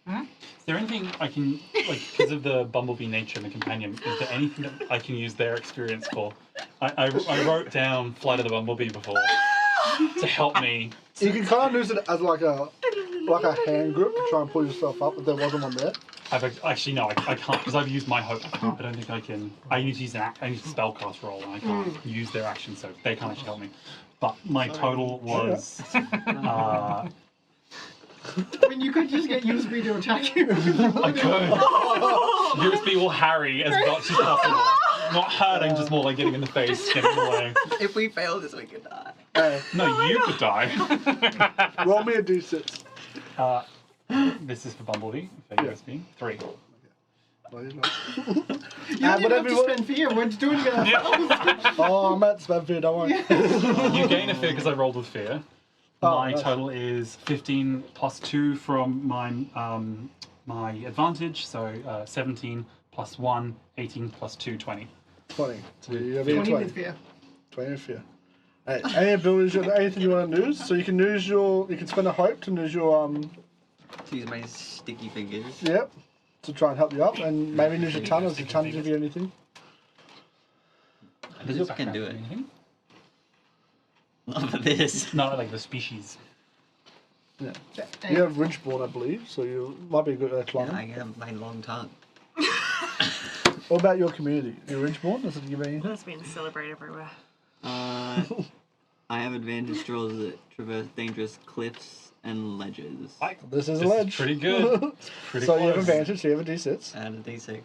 Is there anything I can, like, because of the bumblebee nature and the companion, is there anything that I can use their experience for? I wrote down Flight of the Bumblebee before to help me. You can kind of use it as like a hand grip to try and pull yourself up, but there wasn't one there. Actually, no, I can't, because I've used my hope. I don't think I can. I need to use I need to spellcast roll, and I can't use their action, so they can't actually help me. But my total was. I mean, you could just get USB to attack you. I could. USB will harry as much as possible. Not hurting, just more like getting in the face, getting away. If we fail this, we could die. No, you could die. Roll me a d6. This is for Bumblebee, for Yeah. USB. 3. No, you're not. You didn't have to spend fear. We're doing it ourselves. Oh, I'm at spam fear, don't worry. You gain a fear because I rolled with fear. Oh, My nice. total is 15 plus 2 from my advantage, so 17 plus 1, 18 plus 2, 20. 20. So you have 20 20. with fear. 20 with fear. Hey, any abilities, anything you want to use? So you can use you can spend a hope to use your, To use my sticky fingers. yep, to try and help you up, and maybe use your tongue as your tongue give you anything. This can do it. Anything? Not for this. No, like the species. Yeah. You have Ridgeborn, I believe, so you might be a good climber. I have my long tongue. What about your community? Your Ridgeborn? Does it give anything? That's being celebrated everywhere. I have advantage strolls that traverse dangerous cliffs and ledges. This is a This ledge. is pretty good. It's pretty So close. you have advantage, so you have a d6. Add a d6.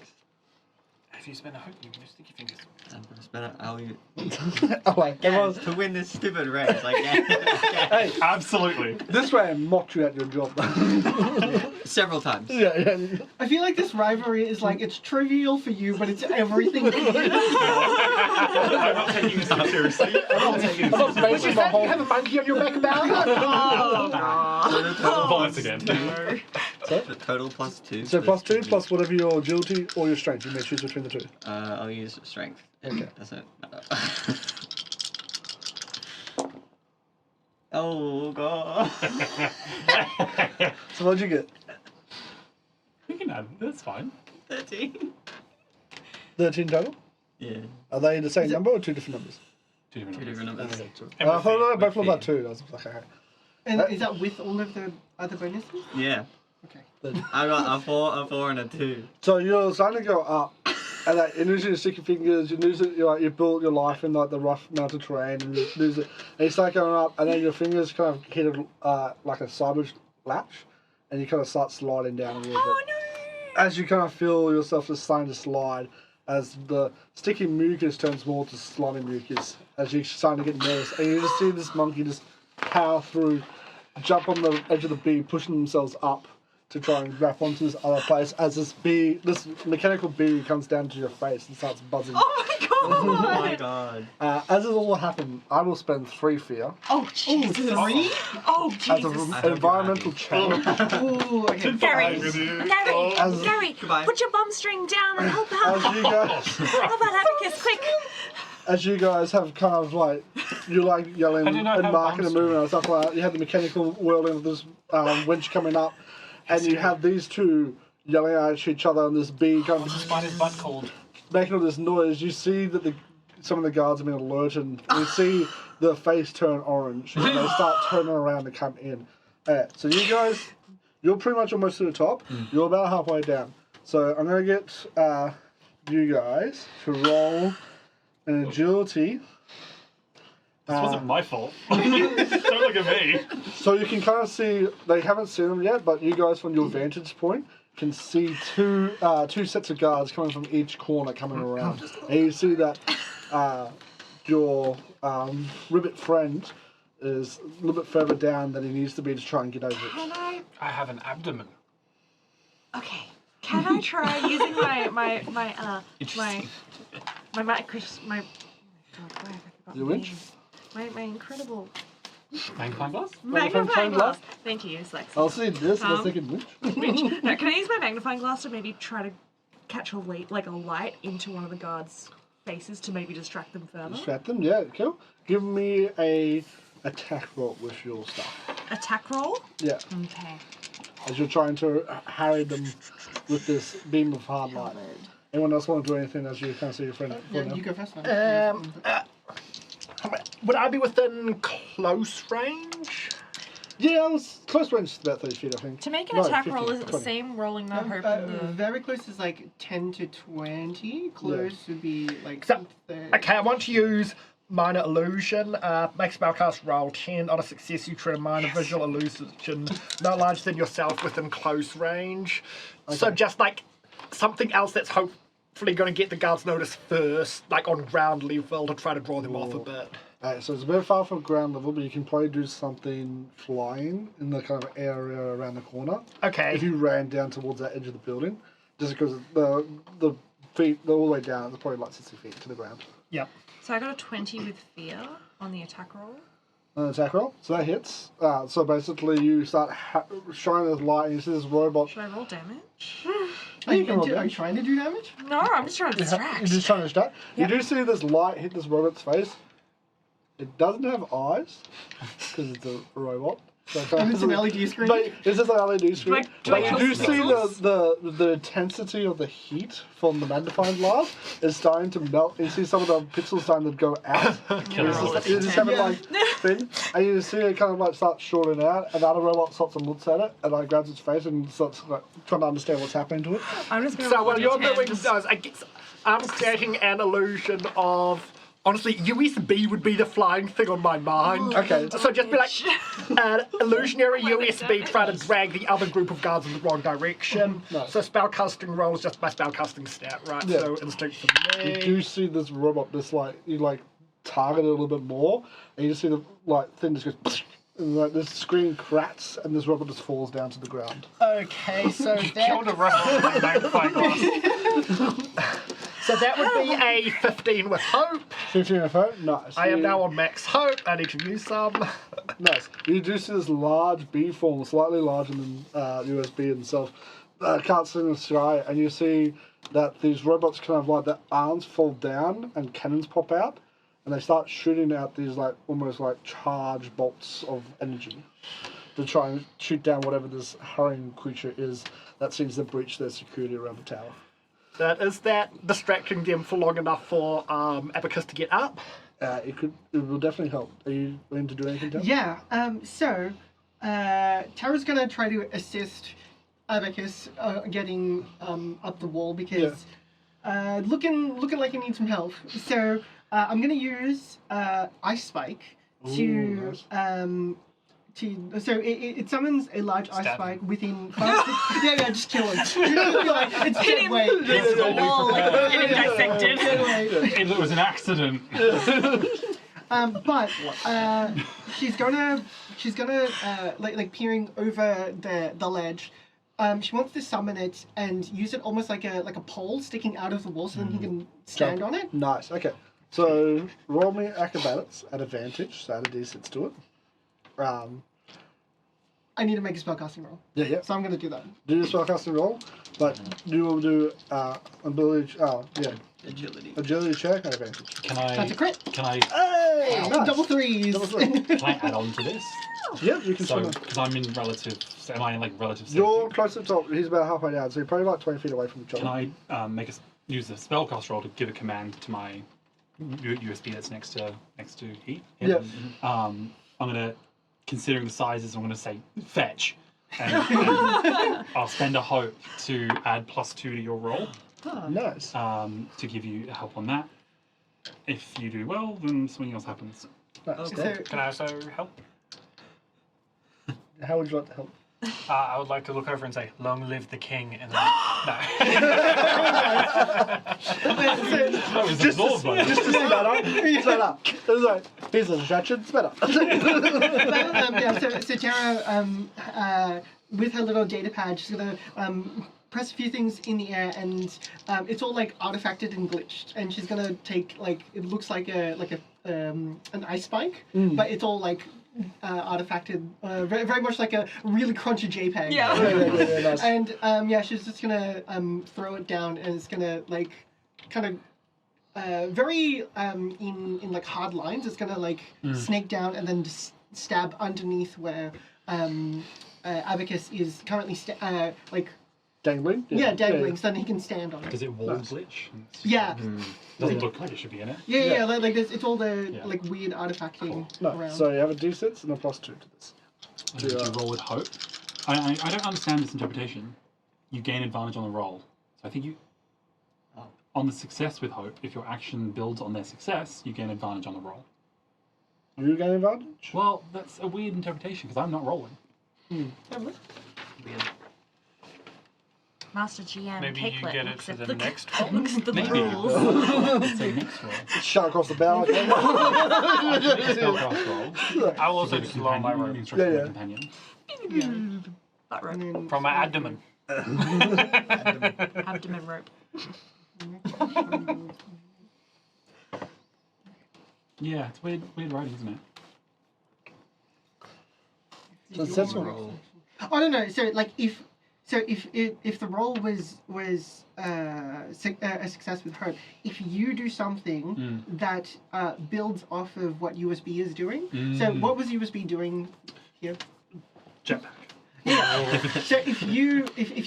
If you spend a hope, you can use sticky fingers. I'll use Oh, like, everyone's, to win this stupid race. Like, hey, Absolutely. this way I mocked you at your job. several times. yeah. I feel like this rivalry is like, it's trivial for you, but it's everything for you. I'm not taking this too seriously. I'm not taking this I'm not too basing seriously. my You have whole... a monkey on your back about? Oh god. Violence again. The total +2. So for plus 2, sticky. plus whatever your agility or your strength. You may choose between the two. I'll use strength. Okay. That's it. Oh god. So what'd you get? We can add. That's fine. 13. 13 total? Yeah. Are they the same number or two different numbers? Two different Two numbers. different numbers. I thought they both were fear. about 2. I was like, okay. And is that with all of the other bonuses? Yeah. Okay. I got a 4 and a 2. So you're starting to go up, and like, you lose your sticky fingers, you lose it, you build your life in like the rough mountain terrain, and you lose it, and you start going up, and then your fingers kind of hit like a cyber latch, and you kind of start sliding down a little bit. As you kind of feel yourself just starting to slide, as the sticky mucus turns more to slimy mucus, as you're starting to get nervous, and you just see this monkey just power through, jump on the edge of the bee, pushing themselves up to try and grab onto this other place as this mechanical bee comes down to your face and starts buzzing. Oh my god! Oh my god. As it all happened, I will spend 3 fear Oh Jesus! Oh as Jesus! an environmental change. Ooh, okay. Gary, As- Gary, Goodbye. put your bum string down and help out. As you guys, Help out Abacus, quick! as you guys have kind of like, you're like yelling I do and not have marking and bump moving and stuff like that. You have the mechanical whirling of this winch coming up, and you have these two yelling at each other and this bee kind What's the of spider's butt called? making all this noise. You see that some of the guards have been alerted, and you see the face turn orange, and they start turning around to come in. So you guys, you're pretty much almost to the top. You're about halfway down. So I'm going to get you guys to roll an agility. This wasn't my fault. Don't look at me. So you can kind of see, they haven't seen them yet, but you guys from your vantage point can see two sets of guards coming from each corner coming around. And you see that your ribbit friend is a little bit further down than he needs to be to try and get over it. Can I? I have an abdomen. Okay. Can I try using my Your winch? My incredible Magnifying glass? magnifying glass. Thank you, Lex. I'll see this in a second winch. Now, can I use my magnifying glass to maybe try to catch a light into one of the guards' faces to maybe distract them further? Distract them, yeah, cool. Give me a attack roll with your stuff. Attack roll? Yeah, Okay. as you're trying to harry them with this beam of hard light. Anyone else want to do anything as you kind of see your friend? Yeah, you go first. Man. Would I be within close range? Yeah, I was close range, about 30 feet, I think. To make an No, attack 15, roll, is it the 20. same rolling the hope and the... Very close is like 10 to 20. Close would be like So, 30. okay, I want to use minor illusion. Make spellcast roll 10. On a success, you create a minor visual illusion no larger than yourself within close range. So just like something else that's hopefully going to get the guards notice first, like on ground level, to try to draw them off a bit. Alright, so it's a bit far from ground level, but you can probably do something flying in the kind of area around the corner. Okay. If you ran down towards that edge of the building, just because the feet, they're all the way down, it's probably like 60 feet to the ground. Yep. So I got a 20 with fear on the attack roll. An attack roll, so that hits. So basically, you start shining this light, and you see this robot. Should I roll damage? Are you, can roll are you damage. trying to do damage? No, I'm just trying to distract. You're just trying to distract. Yep. You do see this light hit this robot's face. It doesn't have eyes because it's a robot. So And it's an LED screen? But it's just an LED screen. do I But you kill do see pixels? the intensity of the heat from the magnifying glass is starting to melt. You see some of the pixels starting to go out. You just have it like thin, and you see it kind of like start shorting out, and the other robot stops and looks at it, and like grabs its face and starts like trying to understand what's happening to it. I'm just going So what you're doing is, I guess, I'm creating an illusion of. Honestly, USB would be the flying thing on my mind. Okay. So just be like, illusionary USB trying to drag the other group of guards in the wrong direction. No. So spellcasting roll is just my spellcasting stat, right? Yeah. So instinct for You me. do see this robot, this like you like target it a little bit more, and you see the like thing just goes, and like this screen cracks, and this robot just falls down to the ground. Okay, so Killed a robot with a magnifying glass. so that would be a 15 with hope. 15 of hope, nice. I am now on max hope. I need to use some. Nice. You do see this large bee form, slightly larger than USB itself, can't see in the sky, and you see that these robots kind of like their arms fall down and cannons pop out, and they start shooting out these like almost like charged bolts of energy to try and shoot down whatever this hurrying creature is that seems to breach their security around the tower. Is that distracting them for long enough for Abacus to get up? It will definitely help. Are you willing to do anything, Tim? Yeah, Tara's gonna try to assist Abacus getting up the wall because looking like he needs some help. So I'm gonna use Ice Spike to so it summons a large ice Stab spike within 5 feet. Yeah, just kill him. It's dead weight. Hit the wall like getting dissected. It was an accident. But she's gonna like peering over the ledge, She wants to summon it and use it almost like a pole sticking out of the wall, so then he can stand Jump. on it. Nice. Okay. So roll me acrobatics at advantage. So add a d6 to it. I need to make a spellcasting roll, Yeah. so I'm gonna do that. Do your spellcasting roll, but you will do ability. Agility check at advantage. Can I? That's a crit. Can I? Hey, nice. Double threes. Double three. Can I add on to this? Yeah, you can. So, swim. because I'm in relative. So am I in like relative safety? You're close to the top. He's about halfway down, so you're probably like 20 feet away from each other. Can I use the spellcast roll to give a command to my USB that's next to Heat? Yeah. I'm gonna, considering the sizes, I'm gonna say fetch, and I'll spend a hope to add +2 to your roll. Nice. To give you help on that. If you do well, then something else happens. Nice. So, Can I also help? How would you like to help? I would like to look over and say, "Long live the king," and then no. I was absorbed by Just this. to better. It's like, here's a distraction, it's better. so Tara, with her little data pad, she's gonna press a few things in the air, and it's all like artifacted and glitched. And she's gonna take it looks like an ice spike, but it's all like artifacted, very, very much like a really crunchy JPEG. Yeah. Yeah, nice. And she's just gonna throw it down, and it's gonna like kind of very in like hard lines. It's gonna like snake down and then just stab underneath where Abacus is currently Dangling? dangling, so then he can stand on it. Does it wall glitch? Yeah. Doesn't look like it should be in it. Yeah, like there's, it's all the Yeah. like weird artifacting No, around. so you have a d6 and a +2 to this. Did you roll with hope? I don't understand this interpretation. You gain advantage on the roll. So I think you... On the success with hope, if your action builds on their success, you gain advantage on the roll. You gain advantage? Well, that's a weird interpretation, because I'm not rolling. Weird. Master GM, Maybe take you get it for the next roll. looks at the Maybe. rules. It's a next roll. Shot across the bow. Spellcast roll. I'll also Give a just lower my companion, rope instruct my Yeah. companion. That rope. And then- from my abdomen. Abdomen rope. Yeah, it's weird writing, isn't it? So it's sensible roll. Oh no! So like if the roll was a success with hope, if you do something that builds off of what USB is doing. So what was USB doing here? Jetpack. So if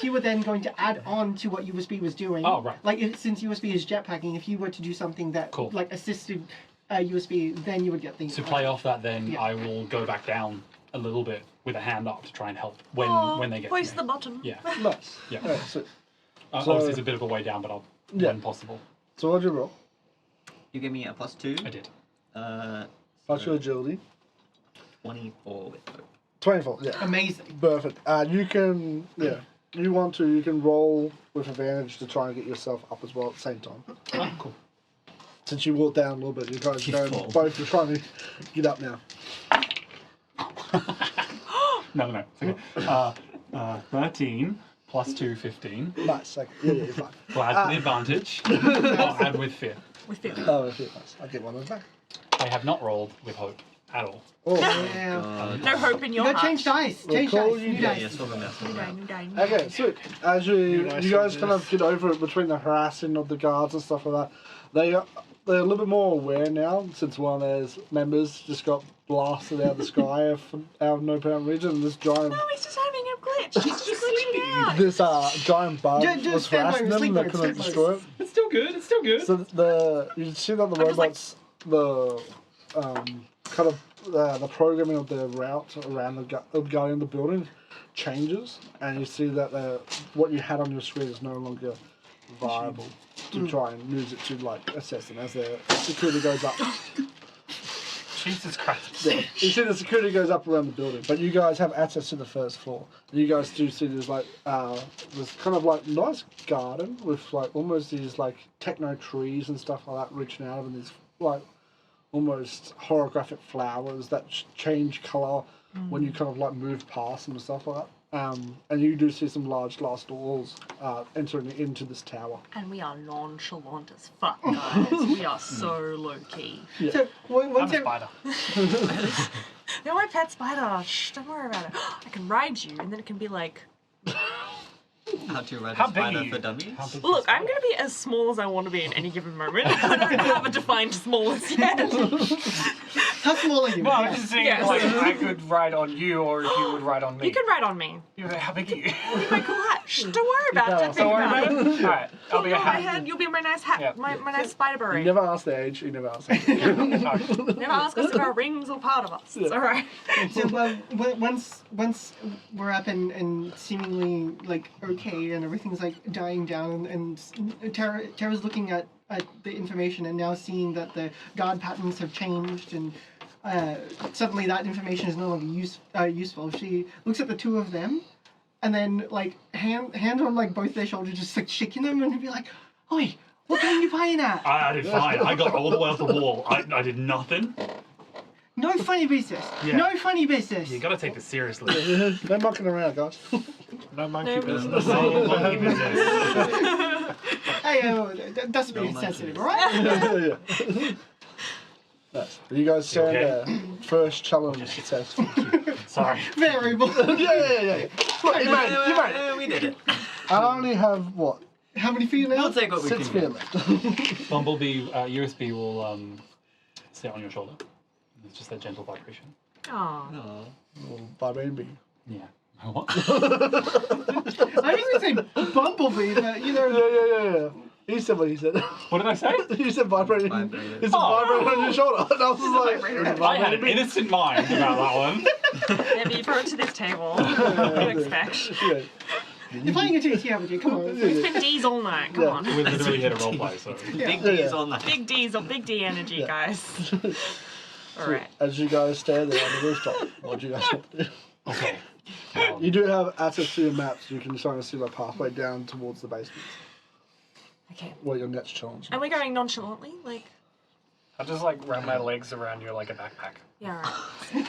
you were then going to add on to what USB was doing, Oh, right. like since USB is jetpacking, if you were to do something that Cool. like assisted USB, then you would get the To play off that, then Yeah. I will go back down a little bit with a hand up to try and help when they get Hoist to the me. bottom. Yeah. Nice. Yeah. Alright, so Obviously, it's a bit of a way down, but I'll when possible. so what'd you roll? You give me a +2. I did. Plus your agility. 24 with hope. 24, yeah. Amazing. Perfect. You can, you can roll with advantage to try and get yourself up as well at the same time. Oh, cool. Since you walked down a little bit, you're trying to You go, fall. both are trying to get up now. No. It's okay. 13 plus 2, 15. Nice. Okay. Yeah, you're fine. Well, add with advantage. I'll add with fear. With fear. Oh, okay, nice. I'll get one of them back. I have not rolled with hope at all. Oh, Yeah. No hope in You your gotta heart. change dice. We'll Change call dice. you New Yeah, dice. yeah, sort of messing New die, around. new die, new okay, die. so as you nice guys changes. kind of get over it between the harassing of the guards and stuff like that, they're a little bit more aware now since one of their members just got blasted out of the sky out of no apparent reason. And this giant, No, he's just having a glitch. He's just glitching out. this giant bug Just was stand by harassing your them. sleep They mode, couldn't sleep destroy it. It's still good. It's still good. So you see that the I'm just like- robots, kind of the programming of the route around the guarding the building changes, and you see that what you had on your screen is no longer viable to try and use it to like assess them as their security goes up. Jesus Christ. Yeah. You see the security goes up around the building, but you guys have access to the first floor. You guys do see there's like this kind of like nice garden with like almost these like techno trees and stuff like that reaching out of, and these like almost holographic flowers that change colour when you kind of like move past them and stuff like that. And you do see some large glass doors entering into this tower. And we are nonchalant as fuck, guys. We are so low key. So I'm once a ev- spider. You're my pet spider. Shh, don't worry about it. I can ride you, and then it can be like, How to ride How a big are spider you? for dummies? How big look, is I'm that? gonna be as small as I want to be in any given moment. I don't have a defined smallest yet. how small are you? No, I'm Yeah. just saying, Yes. like, I could ride on you, or if you would ride on me. You can ride on me. How big are you? Be my cool hat. Shh, don't worry about it. Don't Don't think worry about about it. it. Alright, I'll be a You're my hat. head. You'll be my nice hat. Yeah. My nice spider You beret. never asked the age. You never asked the age. Never ask us if our rings are part of us. It's alright. So once we're up and seemingly like okay and everything's like dying down and Tara's looking at the information and now seeing that the guard patterns have changed and suddenly that information is no longer useful. She looks at the two of them and then like hand on like both their shoulders, just like shaking them and be like, "Oi, what game are you playing at? I did fine. I got all the way off the wall. I did nothing. No funny business. Yeah. No funny business." You gotta take this seriously. They're mucking around, guys. No monkey No. business. No monkey business. Hey, that's a bit No insensitive, monkeys. right? Yeah. Nice. You guys stand okay? there. First challenge successful. Sorry. Variable. yeah. Look, you made it. We did it. I only have, what, How many feet now? We'll take what we 6 can feet get. left. Bumblebee, USB will sit on your shoulder. It's just that gentle vibration. Aw. Oh. Little vibrating bee. Yeah. What? I was going to say Bumblebee, but you know. Yeah. He said what he said. What did I say? You said vibrating. Vibrated. It's a vibrating on your shoulder. And I was like, Vibrated. it's a I had vibrating an bee. innocent mind about that one. Yeah, be brought to this table. What do you expect? Yeah. You're playing a TTRPG, come on. It's been D's all night. Come Yeah. on. We literally hit a roleplay, so. Big Yeah. D's on that. Big D's or big D energy, guys. All right. As you guys stand there on the rooftop, what do you guys want to do? Okay. You do have access to your maps. You can try and see the pathway down towards the basement Okay. where your next challenge. And we're going nonchalantly, like. I'll just like wrap my legs around you like a backpack. Yeah,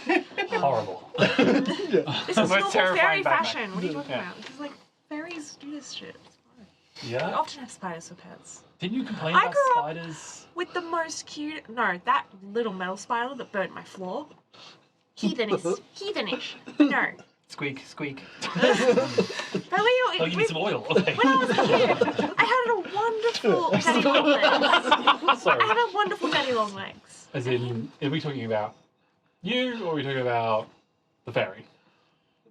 right. Horrible. This is Most normal terrifying fairy backpack. fashion. What are you talking Yeah. about? This is like fairies do this shit. It's fine. We Yeah? often have spiders for pets. Didn't you complain I about grew up- spiders? With the most cute. No, that little metal spider that burnt my floor. Heathenish. But no. Squeak, squeak. But Oh, you need some oil. Okay. when I was a kid, I had a wonderful daddy long legs. Sorry. I had a wonderful daddy long legs. As in, are we talking about you or are we talking about the fairy?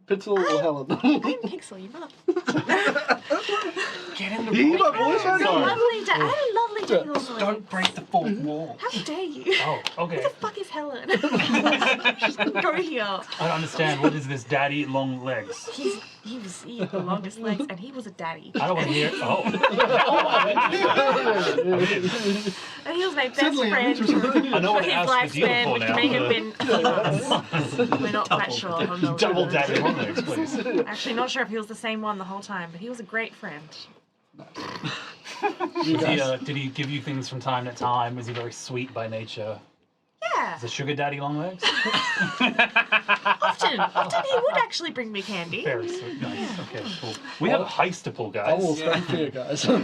Pitzel or Helen? I'm Pixel, you mother. Get in the You room. my voice I right had a now? lovely I had a lovely daddy long legs. Don't break the fourth wall. How dare you? Oh, okay. Who the fuck is Helen? She's gonna go here. I don't understand. What is this daddy long legs? He had the longest legs, and he was a daddy. I don't want to hear. Oh. And he was my best Suddenly, I'm friend interested. I know for what his asked the deal lifespan, for which now. may have been a few months. We're not quite sure. I don't know. Double daddy long legs, please. Actually, not sure if he was the same one the whole time, but he was a great friend. You guys, Did he give you things from time to time? Was he very sweet by nature? Yeah, Is a sugar daddy long legs? often he would actually bring me candy. Very sweet. Nice. Okay, cool. We have a heist to pull, I guys. will stand for you guys. We're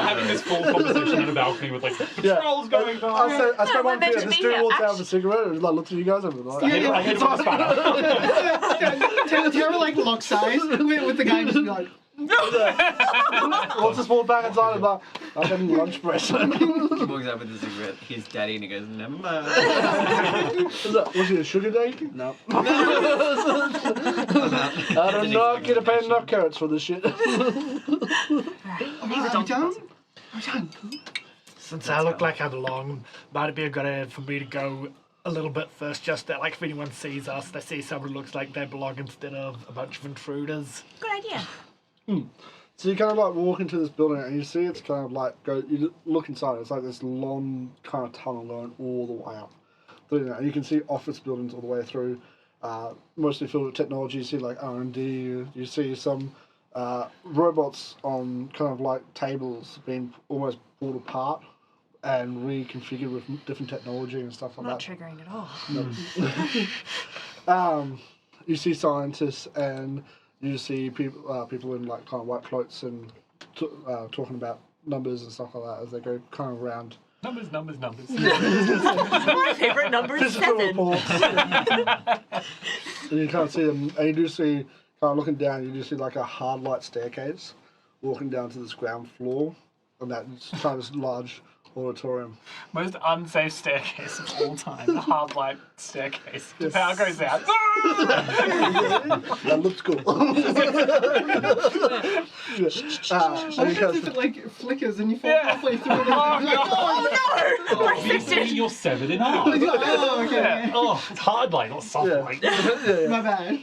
having this full conversation on the balcony with like patrols going on. I spent we're one meant thing. to This be dude here. walked out with a cigarette and like looked at you guys and was like, I hit him with a spanner. Tara like locks eyes with the guy just be like, wants to fall back inside and like, I'm having lunch break. He walks out with a cigarette, his daddy, and he goes, never mind. Was he a sugar daddy? No. I'm out. I do not get paid enough carrots for this shit. These are "Are we donkey done? balls. Are we done?" Since I look like I belong, might it be a good idea for me to go a little bit first, just that, like, if anyone sees us, they see someone who looks like they belong instead of a bunch of intruders. Good idea. So you kind of like walk into this building and you see it's kind of like you look inside. It's like this long kind of tunnel going all the way up. And you can see office buildings all the way through, mostly filled with technology. You see like R&D. You see some robots on kind of like tables being almost pulled apart and reconfigured with different technology and stuff like Not that. triggering at all. you see scientists and you see people in like kind of white cloaks and talking about numbers and stuff like that as they go kind of around. Numbers. My favourite number is Physical 7. reports. And you can't see them. And you do see, kind of looking down, you do see like a hard light staircase walking down to this ground floor. And that's kind of large auditorium. Most unsafe staircase of all time. The hard light staircase. The power goes out. That looks cool. I think if it like flickers and you fall halfway through it. You're severed in half. Oh, okay. Oh, it's hard light, not soft light. My bad.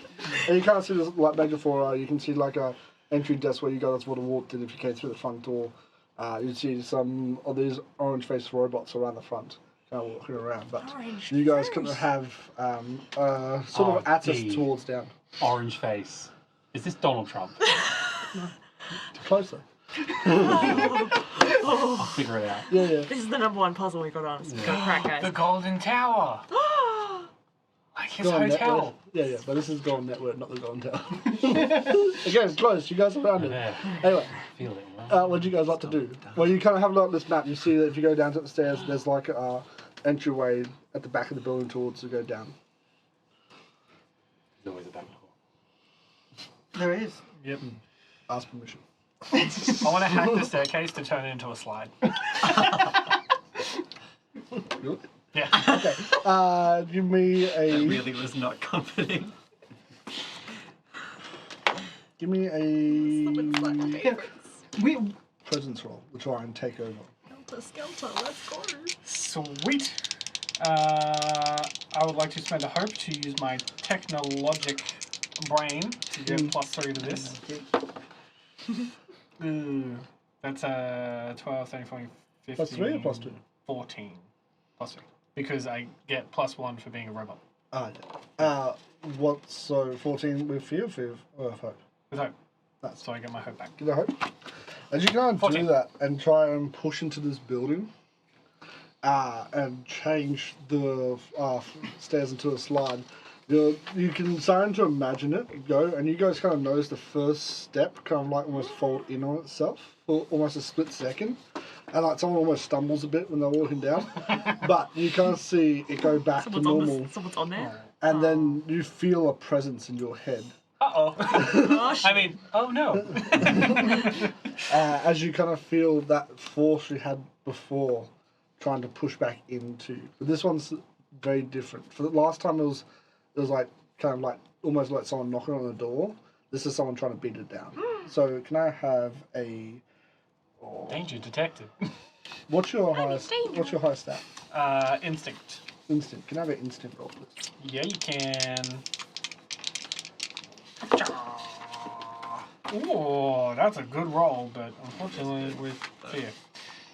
And you can't see this like major floor. You can see like a entry desk where you guys would have walked in if you came through the front door. You'd see some of these orange-faced robots around the front, kind of walking around. But you guys couldn't have sort of access towards down. Orange face. Is this Donald Trump? Closer. I'll figure it out. Yeah. This is the number 1 puzzle we got on. So we got crack, guys. The Golden Tower. Like his Golden hotel. Network. Yeah, but this is Golden Network, not the Golden Tower. Again, it's close. You guys are around it. Yeah. Anyway, Feel it. what do you guys like to do? Well, you kind of have a look at this map. You see that if you go down to the stairs, there's like a entryway at the back of the building towards to go down. There's always a back door. There is. Yep. Ask permission. I want to hack the staircase to turn it into a slide. Really? Yeah. Okay. Give me That a. really was not comforting. Give me a We presence roll to try and take over. Skeleton, let's go. Sweet. I would like to spend a hope to use my technologic brain to get +3 to this. That's 12, 13, 14, 15. Plus 3 or plus 2? 14. +3. Because I get +1 for being a robot. What? So 14 with fear or hope? With hope. That's So I get my hope back. Give it a hope. As you go and 14. do that and try and push into this building, and change the stairs into a slide, you can start to imagine it go, and you guys kind of notice the first step kind of like almost fold in on itself for almost a split second, and like someone almost stumbles a bit when they're walking down, but you kind of see it go back to normal, Someone's on there. and then you feel a presence in your head. Uh-oh. I mean, oh no. As you kind of feel that force you had before trying to push back into. But this one's very different. For the last time it was like kind of like almost like someone knocking on the door. This is someone trying to beat it down. So can I have a Danger detected. what's your highest stat? Instinct. Instinct. Can I have an instinct roll, please? Yeah, you can. Oh, that's a good roll, but unfortunately with fear.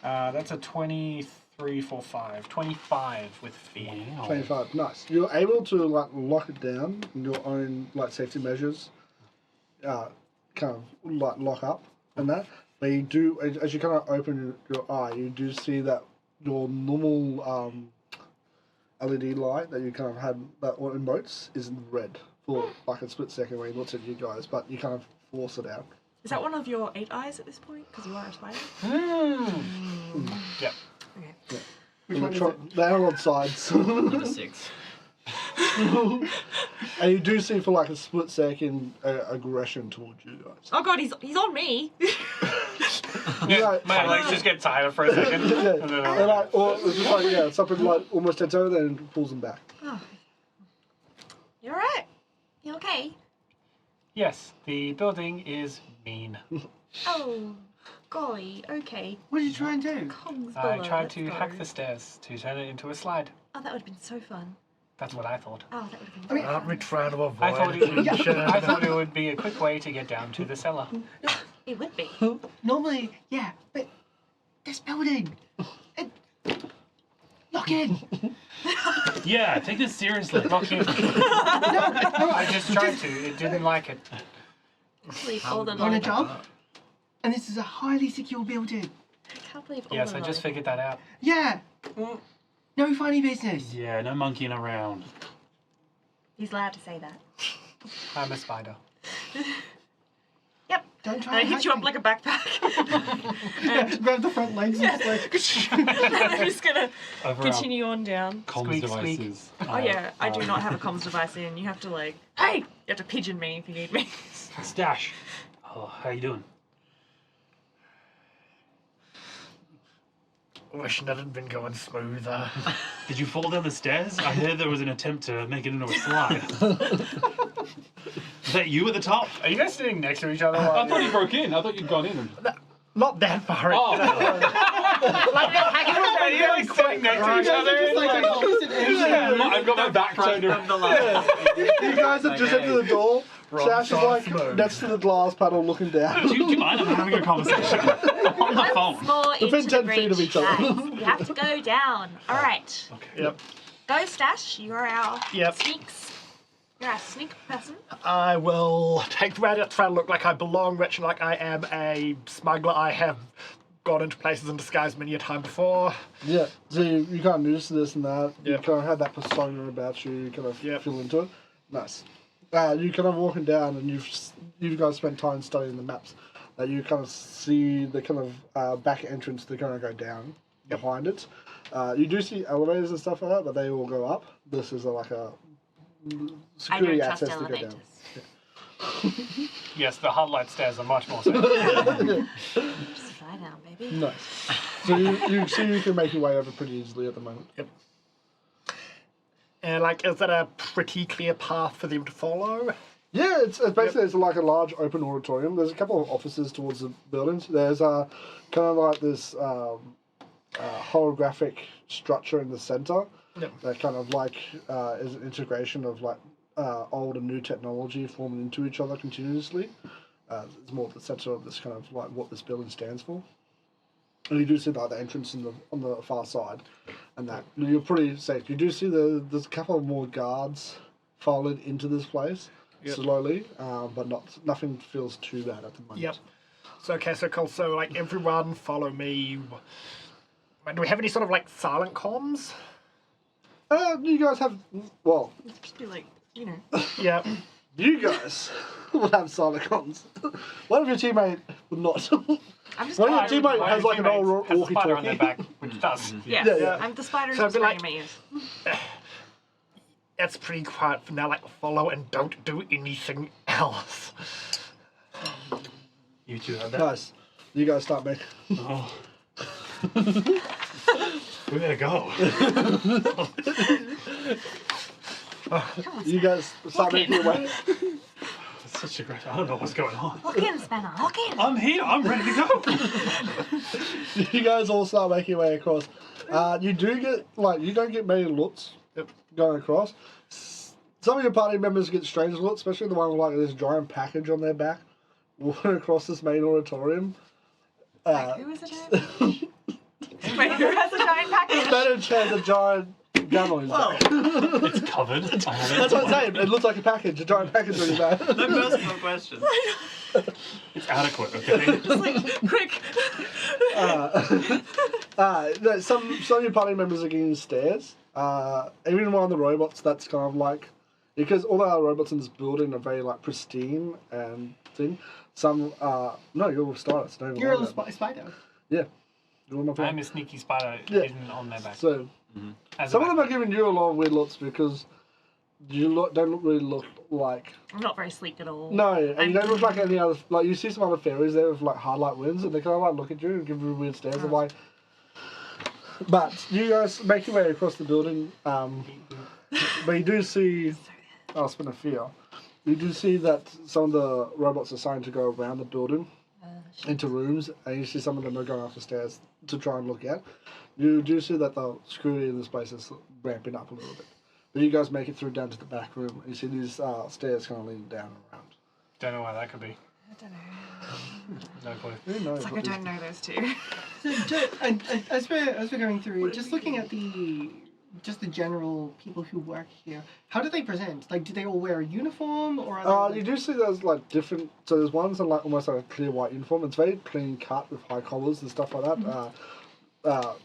That's a 23 for 5. 25 with fear. Wow. 25. Nice. You're able to like lock it down in your own like safety measures. Kind of like lock up and that. But you do, as you kind of open your eye, you do see that your normal LED light that you kind of had that emotes is in red for like a split second where he looks at you guys, but you kind of force it out. Is that one of your 8 eyes at this point? Because you are a spider? Yep. Okay. Which one is it? They're on sides. Number 6. And you do see for like a split second aggression towards you guys. Oh god, he's on me! Yeah, My legs just get tired for a second. yeah. And then And like, or it's just like, yeah, something like almost heads over, then pulls them back. You alright? You okay? yes, the building is mean. Oh, golly, okay. What did you try and do? Kong's I Buller, tried let's to go. hack the stairs to turn it into a slide. Oh, that would have been so fun. That's what I thought. Oh, that would have been I mean, Aren't we trying to avoid I thought it? I thought it would be a quick way to get down to the cellar. It would be. Normally, yeah, but this building. Lock in. Yeah, take this seriously. Lock in. I just tried to. It didn't like it. Leave Alden Want a on. job? And this is a highly secure building. I can't believe Alden Yes, I just figured that out. Yeah. No funny business. Yeah, no monkeying around. He's allowed to say that. I'm a spider. Yep. Don't And try I and hit you hide up like a backpack. Yeah, grab the front legs and just like. I'm just gonna Over continue on down. our comms Squeak, squeak. devices. Oh yeah, I do not have a comms device in. You have to like, hey, you have to pigeon me if you need me. Stash. Oh, how you doing? Wishing it had been going smoother. Did you fall down the stairs? I heard there was an attempt to make it into a slide. Is that you at the top? Are you guys sitting next to each other? I thought you broke in. I thought you'd gone in. And... Not that far. Oh, Are you like sitting next to each other? Just like opposite ends. I've got my back turned From around. the last. You guys have just entered the door. Sash is like next to the glass panel looking down. Do you mind? I'm having a conversation on the phone. More Within into 10 the feet of breach, each other. guys. We have to go down. All right. Okay. Yep. Go, Stash. You are our Yep. sneaks. You're our sneak person. I will take the rabbit, try to look like I belong, rich, like I am a smuggler. I have gone into places in disguise many a time before. Yeah, so you kind of notice this and that. You Yep. kind of have that persona about you. You kind of Yep. feel into it. Nice. You kind of walking down, and you guys spent time studying the maps. You kind of see the kind of back entrance. They're going to go down behind it. You do see elevators and stuff like that, but they all go up. This is like a security I don't trust access to go elevators. down. Yes, the hot stairs are much more safe. Just fly down, baby. Nice. So you see you can make your way over pretty easily at the moment. And like, is that a pretty clear path for them to follow? Yeah, it's basically it's like a large open auditorium. There's a couple of offices towards the buildings. There's kind of like this holographic structure in the center. Yep. That kind of like is an integration of like old and new technology forming into each other continuously. It's more at the center of this kind of like what this building stands for. And you do see like the entrance on the far side, and that you're pretty safe. You do see there's a couple of more guards folded into this place slowly, but nothing feels too bad at the moment. Yep. So okay, so cool. So like everyone follow me. Do we have any sort of like silent comms? You guys have Just be like, you know. Yeah. you guys will have silent comms. One of your teammate would not. I'm just One of spider. your teammate has like an old has a spider on their walkie-talkie. back, which does. Yeah. Yeah. I'm the spider So I'd be spraying like- my ears. That's pretty quiet for now. Like follow and don't do anything else. You two have that. Nice. You guys start making. Oh. We better go. You guys start making your way. It's such a great. I don't know what's going on. Look in, Spanner. Look in. I'm here. I'm ready to go. You guys all start making your way across. You do get you don't get many looks going across. Some of your party members get strange looks, especially the one with like this giant package on their back, walking across this main auditorium. Who is it? Wait, who has a giant package? Spanish has a giant gun on his back. It's covered. I have That's what I'm saying. It looks like a package, a giant package on his back. No personal question. It's adequate. Okay. Just like, quick. No, some of your party members are getting stairs. Even one of the robots that's kind of like, because all the other robots in this building are very like pristine and thing. Some no, you're a starter. So don't even You're worry a about it. spider. Yeah, you're my I'm friend. a sneaky spider Yeah. hidden on their back. So As some a of them are giving you a lot of weird looks because you don't really look like I'm not very sleek at all. no, and you don't look like any other. Like you see some other fairies there with like highlight wings, and they kind of like look at you and give you weird stares. I'm like, but you guys make your way across the building. But you do see, I'll spin a fear. You do see that some of the robots are starting to go around the building into rooms, and you see some of them are going up the stairs to try and look at. You do see that the security in this place is ramping up a little bit. But you guys make it through down to the back room, and you see these stairs kind of leading down and around. Don't know why that could be. I don't know. No clue. Who knows? It's like I what don't know those two. And as we're going through, just looking at the general people who work here, how do they present? Like, do they all wear a uniform, or are they You do see there's like different. So there's ones in like almost like a clear white uniform. It's very clean cut with high collars and stuff like that.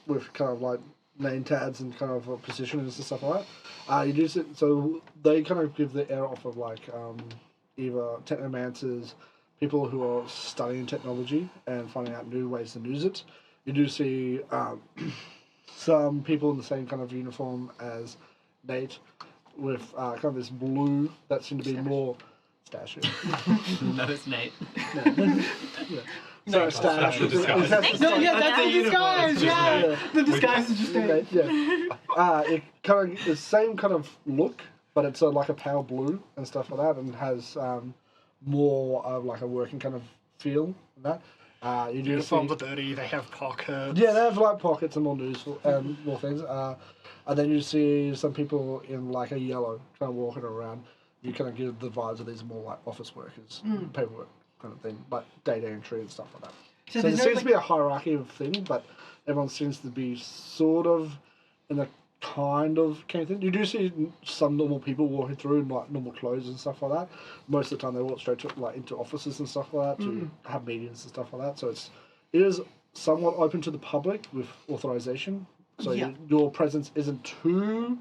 With kind of like name tags and kind of positions and stuff like that. You do see, so they kind of give the air off of like either technomancers, people who are studying technology and finding out new ways to use it. You do see some people in the same kind of uniform as Nate with kind of this blue that seem to be more statue. No, it's Nate. Yeah. So stash. That's the disguise. No, yeah, that's the disguise. Yeah, the disguise is just Nate. Yeah. It kind of the same kind of look, but it's like a pale blue and stuff like that, and has more of like a working kind of feel. And that. You do Uniforms see, are dirty. They have pockets. yeah, they have like pockets and more news and more things. And then you see some people in like a yellow kind of walking around. You kind of get the vibes of these are more like office workers, paperwork kind of thing, like data entry and stuff like that. So there seems to be a hierarchy of things, but everyone seems to be sort of in a kind of thing. You do see some normal people walking through in like normal clothes and stuff like that. Most of the time they walk straight to like into offices and stuff like that to have meetings and stuff like that. So it is somewhat open to the public with authorization. So your presence isn't too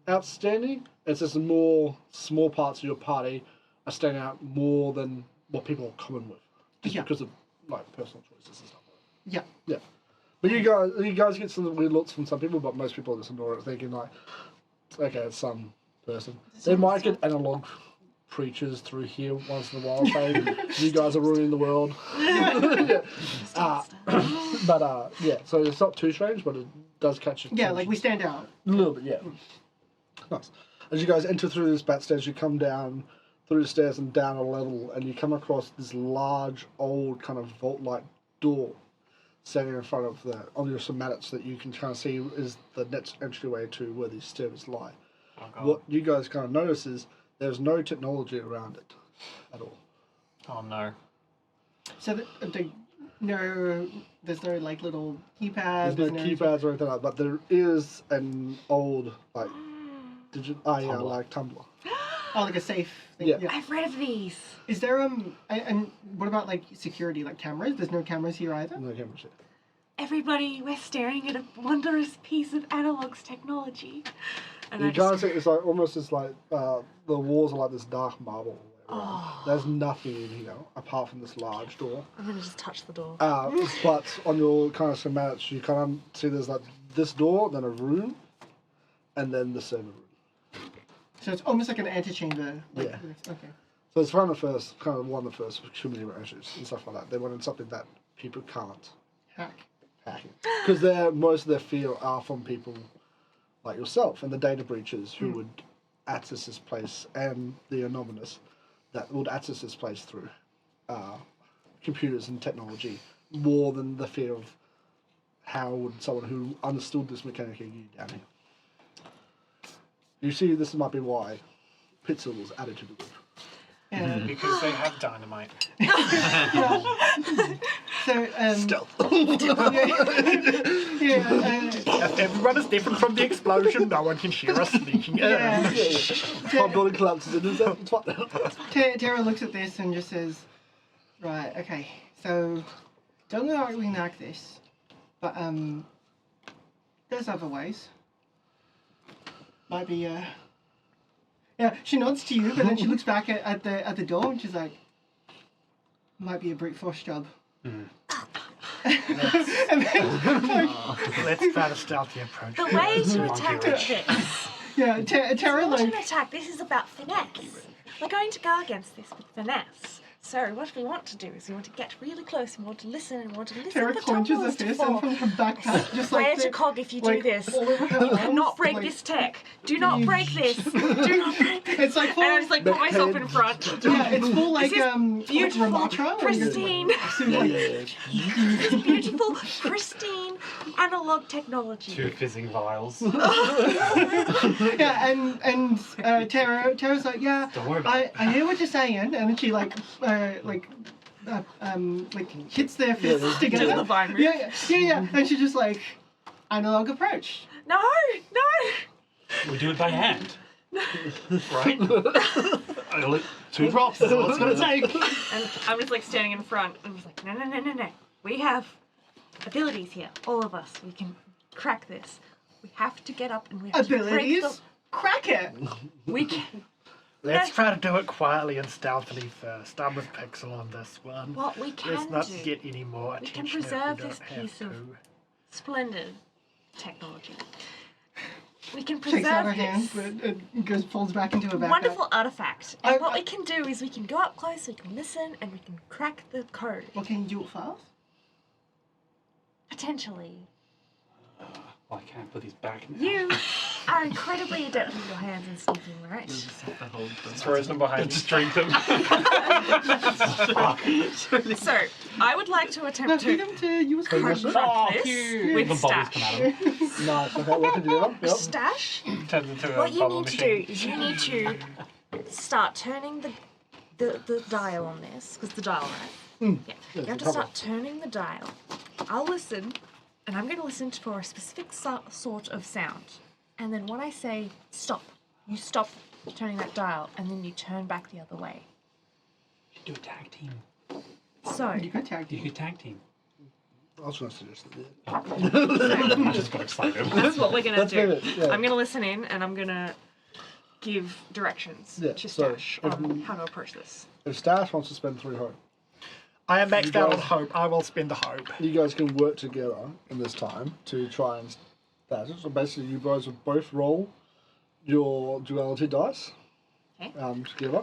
outstanding. It's just more small parts of your party are standing out more than what people are common with, just because of like personal choices and stuff like that. Yeah. But you guys get some weird looks from some people, but most people just ignore it, thinking like, okay, it's some person. They might get analog preachers through here once in a while saying you guys are ruining the world. So it's not too strange, but it does catch your attention. Like we stand out. A little bit, yeah. Nice. As you guys enter through this back stairs, you come down through the stairs and down a level, and you come across this large, old kind of vault-like door standing in front of on your somatics that you can kind of see is the next entryway to where these stairs lie. Oh, God. What you guys kind of notice is there's no technology around it at all. Oh no. So there's no like little keypads. There's no keypads or anything like that, but there is an old like like Tumblr. Oh, like a safe thing. Yeah. I've read of these. Is there and what about like security, like cameras? There's no cameras here either. No cameras here. Everybody, we're staring at a wondrous piece of analogs technology. And You I can't just see it's like almost as like the walls are like this dark marble. There's nothing in here apart from this large door. I'm gonna just touch the door. But on your kind of schematics, you kind of see there's like this door, then a room, and then the server room. So it's almost like an antechamber. Like, Yeah. Okay. So it's one of the first community issues and stuff like that. They wanted something that people can't Hack. hack it. Because most of their fear are from people like yourself and the data breachers who would access this place, and the anonymous that would access this place through computers and technology more than the fear of how would someone who understood this mechanic get down here. You see, this might be why Pitzel was added to the group. Yeah. Because they have dynamite. So Stealth. If everyone is different from the explosion, no one can hear us sneaking in. Top building collapses in. It's fine. Tara looks at this and just says, "Right, okay. So don't know how we can hack this, but there's other ways. Might be Yeah, she nods to you, but then she looks back at the door and she's like, might be a brute force job." And then, Let's try the stealthy approach. The way to attack this. yeah, Tara Not an like, attack, this is about finesse. We're going to go against this with finesse. So what we want to do is we want to get really close and we want to listen and we want to listen Tara for clenches her tumbles to fist fall. and from her backpack just like Where's your cog if you do like, this? all over her You arms, cannot break like- this tech. Do not break this. Do not break this. It's like full, And I just like put myself in front. yeah, it's full like This is beautiful, like Ramatra, pristine, beautiful, pristine analog technology. 2 fizzing vials. Yeah, and Tara's like, yeah, Don't worry about I hear what you're saying, and then she like hits their fists together. Does the vine move? Yeah, and she just like analog approach. No. We do it by hand. Right? 2 drops is all it's gonna take. And I'm just like standing in front and just like, no. We have abilities here, all of us. We can crack this. We have to get up and we have to break Abilities? Crack it! We can. Let's try to do it quietly and stealthily first. I'm with Pixel on this one. What we can Let's not do. get any more We can attention preserve if we this don't have piece of to. splendid technology. We can Takes out her preserve hand, this but goes folds back into a backpack. wonderful artifact. And I- what we can do is we can go up close, we can listen, and we can crack the code. Well, can you do it fast? Potentially. Well, I can't put these back now. You are incredibly adept with your hands and sneaking, right? Throws them behind you. Just drink them. So, I would like to No, attempt feed to them to you as crack conversion. this with The bubbles come Stash. out of them. Nice. Okay, working together. Yep. Stash, Turns into a what you bubble need to machine. do is you need to start turning the dial on this, because the dial, right? Yeah. You have to start turning the dial. I'll listen, and I'm going to listen for a specific sort of sound. And then when I say stop, you stop turning that dial, and then you turn back the other way. Do a tag team. So, You could tag You team. could tag team. I was going to suggest that. I just got excited. that's what we're going to Let's do do. it, yeah. I'm going to listen in, and I'm going to give directions Yeah, to so, Stash on how to approach this. If Stash wants to spend 3 hope, I am maxed You out on guys- hope. I will spend the hope. you guys can work together in this time to try and stash it. So basically, you guys will both roll your duality dice Okay. together,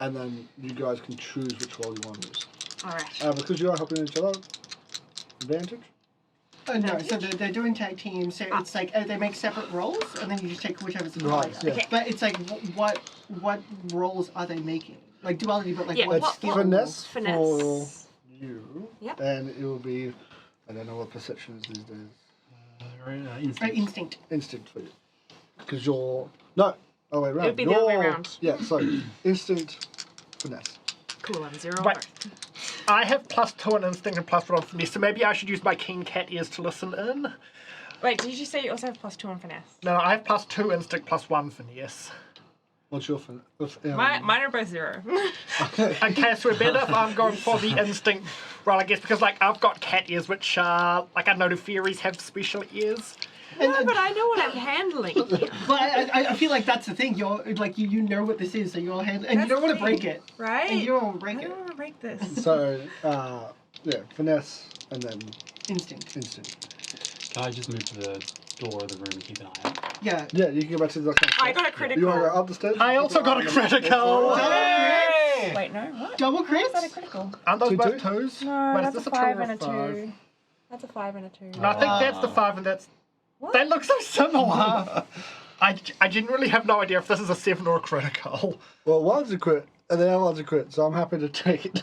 and then you guys can choose which roll you want to use. Alright. Because you are helping each other, advantage. No, so they're doing tag teams, so it's like they make separate rolls, and then you just take whichever's the Right, higher. yeah. Okay. But it's like, what rolls are they making? Like duality, but like Yeah, what what- skill? Finesse for Finesse. you, Yep. and it will be, I don't know what perception is these days. Instinct. Instinct. Instinct for you, because you're no, oh wait, round. It would be the other way You're- round. Yeah, so instinct, finesse. Cool, I'm 0 on Right. both. I have +2 on instinct and +1 on finesse, so maybe I should use my keen cat ears to listen in. Wait, did you say you also have +2 on finesse? No, I have +2 instinct, +1 finesse. What's your finesse? Mine are both 0. Okay, so we're better if I'm going for the instinct roll, I guess, because like I've got cat ears, which like I know the fairies have special ears. No, but I know what I'm handling. But I feel like that's the thing. You're like you know what this is, so you'll handle, and you That's don't want the to break thing, it, right? and you don't want to I break don't it. want to break this. So, yeah, finesse and then Instinct. instinct. Can I just move to the door of the room and keep an eye out? Yeah. Yeah, you can go back to the. I got a critical. You want to go up the stairs? I also got a critical! Hey! Wait, no, what? Double How is that a crits. critical? Aren't those Two, both two? twos? No, Wait, is that's this a a two 5 or and a 5? 2. That's a 5 and a 2. No, I think that's the 5 and that's... What? They look so similar! I genuinely have no idea if this is a 7 or a critical. Well, one's a crit, and the other one's a crit, so I'm happy to take it.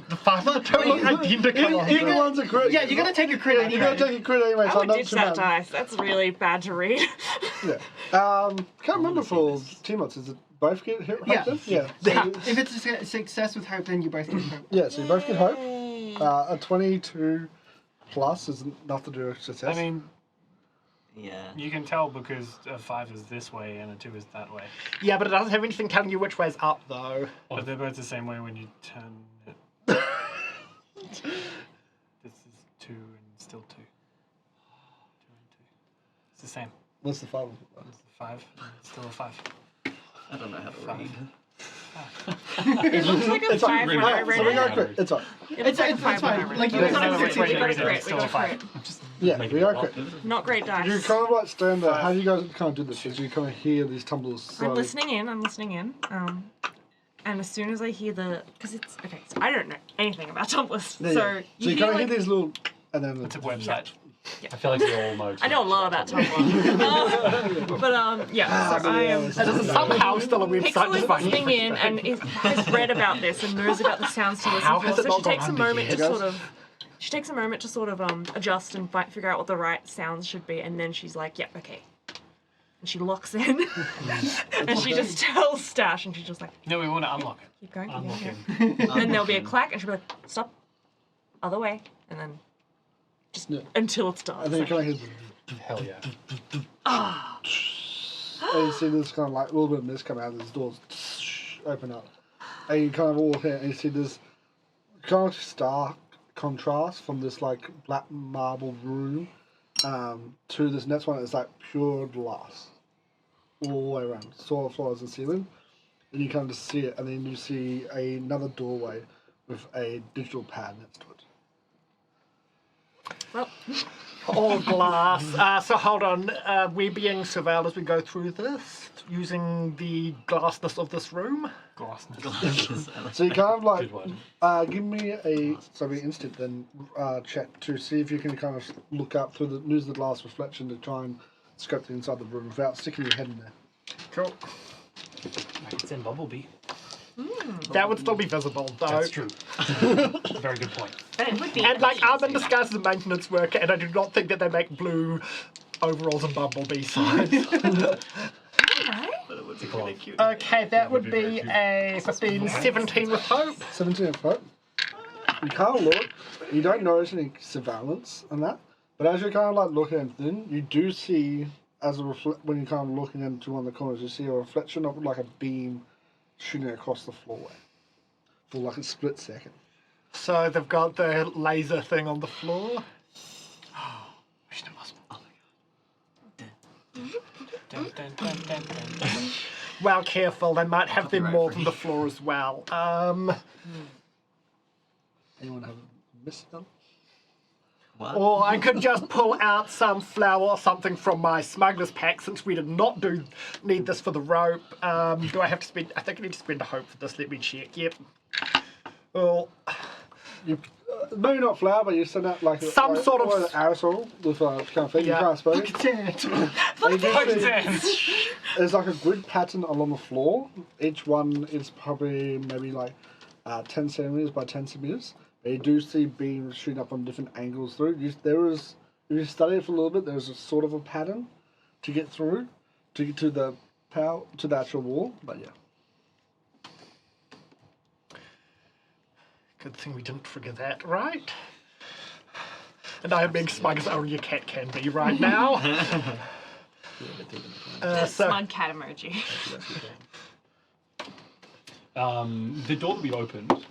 The 5 and the 2 look identical. Either one's a crit. Yeah, you're gonna take a crit You're anyway. gonna take a crit anyway, so How I'm not ditch too that mad. dice? That's really bad to read. Yeah. Can't remember for team ups. Is it both get hit? Yeah. Hope then? Yeah. Yeah. If it's a success with hope, then you both get hope. Yeah. So you both get hope. Yay. A 22 plus is enough to do a success. I mean, Yeah. you can tell because a 5 is this way and a 2 is that way. Yeah, but it doesn't have anything telling you which way's up, though. But they're both the same way when you turn it. This is 2 and still 2. 2 and 2. It's the same. What's the final? It's the 5 and it's still a 5. I don't know how to read. It looks like a 5 when I So read we got a it. crit. It's on. It looks like a 5 when I fine. read Like, it. you We got guys a have crit, we got a read it, crit, it's we still got a a 5. crit. Yeah, Make we it got a roll. crit. Not great You dice. kind of like stand there. How do you guys kind of do this? As you kind of hear these tumbles I'm slowly. listening in. And as soon as I hear the, because it's okay, so I don't know anything about tumblers, Yeah, so yeah. you you hear kind of like hear these little, and then It's a website. I feel like we all know. I know a lot about Tumblr, but yeah. So I am. It is somehow still a website Pixel is despite listening in and has read about this and knows about the sounds to listen How for. has it So not she gone takes a under moment here, to guys? sort of. She takes a moment to sort of adjust and figure out what the right sounds should be, and then she's like, "Yep, okay." And she locks in, and she just tells Stash, and she's just like, No, we want to unlock it. "Keep going." I'm yeah, looking. yeah. And there'll be a clack, and she'll be like, "Stop, other way," and then just Yeah. until it's done. and then you It's like, kind of hear, Hell yeah. and you see this kind of like little bit of mist come out. These doors open up, and you kind of all hear, and you see this kind of stark contrast from this like black marble room to this next one is like pure glass all the way around, solid floors and ceiling. And you kind of just see it, and then you see another doorway with a digital pad next to it. Well, All glass. So hold on. We're being surveilled as we go through this, using the glassness of this room. So you kind of like Good one. give me a instant then check to see if you can kind of look up through the use the glass reflection to try and scope the inside the room without sticking your head in there. Cool. I could send Bumblebee. That would still be visible, though. That's true. Very good point. but it would be. And like, I'm in efficient. disguise as a maintenance worker, and I do not think that they make blue overalls and Bumblebee signs. But it would be really cute. Okay, that would be a 15, 17 with hope. 17 of hope. You can't look. You don't notice any surveillance and that. But as you're kind of like looking at them, you do see as a when you're kind of looking into one of the corners, you see a reflection of like a beam shooting across the floorway for like a split second. So they've got the laser thing on the floor. Mission Impossible. Well, careful, they might have them Copyright more free. than the floor as well. Anyone have a miss done? What? Or I could just pull out some flour or something from my smuggler's pack, since we did not need this for the rope. Do I have to spend... I think I need to spend a hope for this. Let me check. Yep. Well, You, maybe not flour, but you send out like Some sort of- an aerosol with a kind of thing. Yeah. You can't spray it. Pocket And you do see- There's like a grid pattern along the floor. Each one is probably maybe like 10 centimeters by 10 centimeters. But you do see beams shooting up on different angles through. There is, if you study it for a little bit, there's a sort of a pattern to get through, to get to the power, to the actual wall. But yeah. good thing we didn't figure that, right? And I am being smug as only a cat can be right now. The so, smug cat emoji. The door that we opened,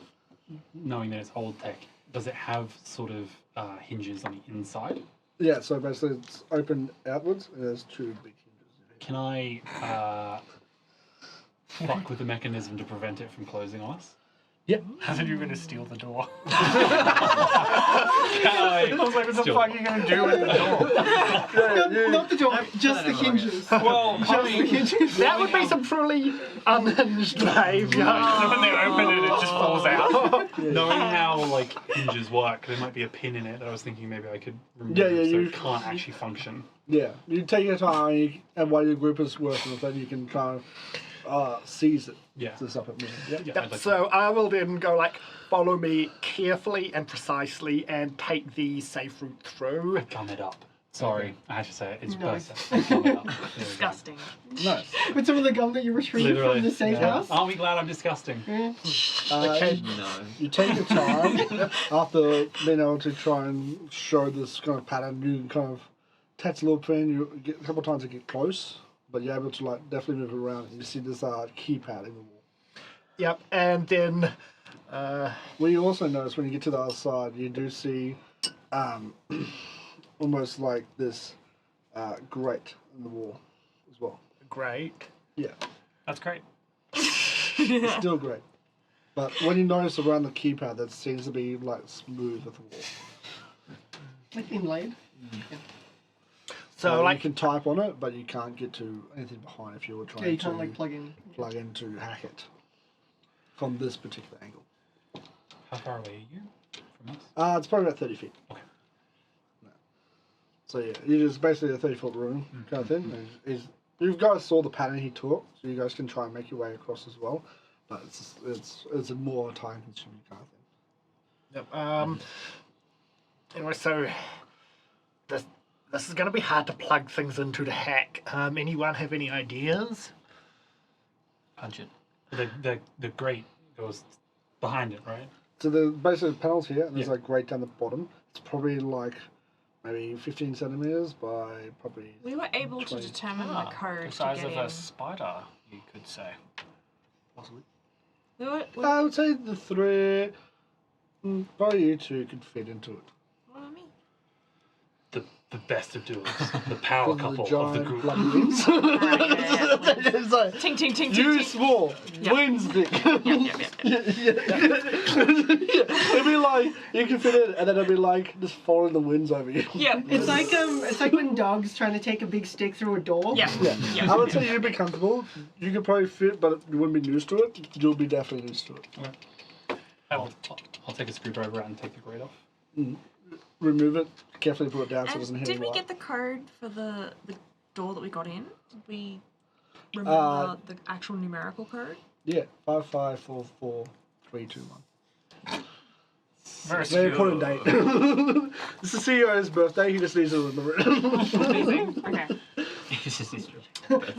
knowing that it's old tech, does it have sort of hinges on the inside? Yeah, so basically it's open outwards and there's two big hinges. Can I fuck with the mechanism to prevent it from closing on us? Yep. I thought you were going to steal the door. Can I? I was like, what the Steal fuck it? are you going to do with the door? Not the door, just the hinges. Well, Just the hinges. that would be some truly unhinged behaviour. So when they open it, it just falls out. knowing how like hinges work, there might be a pin in it that I was thinking maybe I could remove Yeah, so you- it can't actually function. Yeah, you take your time, and while your group is working with it, you can kind of seize it. Yeah. To stop it moving. Yep. Yeah, I'd like So I will then go like, follow me carefully and precisely and take the safe route through. to gum it up. Sorry, I had to say it. It's Nice. perfect. Gum it up. There we go. Disgusting. Nice. With some of the gum that you retrieved Literally. from the safe Yeah. house. Aren't we glad I'm disgusting? Okay. No. You take your time after being able to try and show this kind of pattern. You kind of touch a little pin. You get a couple of times to get close, but you're able to like definitely move it around. You see this keypad in the wall. Yep, and then Well, you also notice when you get to the other side, you do see almost like this grate in the wall as well. great. Yeah, That's great. it's still great. But when you notice around the keypad, that seems to be like smooth with the wall. Like inlaid. So you like, can type on it, but you can't get to anything behind if you were trying Yeah, you to can't like plug in. plug in to hack it from this particular angle. How far away are you from us? It's probably about 30 feet. Okay. So yeah, it is basically a 30-foot room kind of thing. You guys saw the pattern he took, so you guys can try and make your way across as well. But it's a more time-consuming kind of thing. yep, anyway, so this is going to be hard to plug things into to hack. Anyone have any ideas? Punch it. The grate goes behind it, right? So the basically panels here, and there's Yeah. like grate down the bottom. It's probably like maybe 15 centimeters by probably. We were able to 20. determine Ah, the code the to size get of in. a spider, you could say. Possibly. We I would say the probably you two could fit into it. what do I mean? the best of duels, the power Because couple the of the giant group. bloody wings. It's like, Ting ting ting you ting ting. small, Yep. wings big. Yep. It'd be like, you can fit in, and then it'd be like, just following the winds over you. Yep. It's like when dogs trying to take a big stick through a door. Yeah. Yeah. Yeah. I would say you'd be comfortable. You could probably fit, but you wouldn't be used to it. You'll be definitely used to it. I'll take a screwdriver out and take the grate off. Remove it, carefully put it down so it doesn't And hit did any we light. get the code for the door that we got in? Did we remember the actual numerical code? Yeah, 5544321. Very Very important secure. date. It's the CEO's birthday, he just needs to remember it. Amazing. Okay.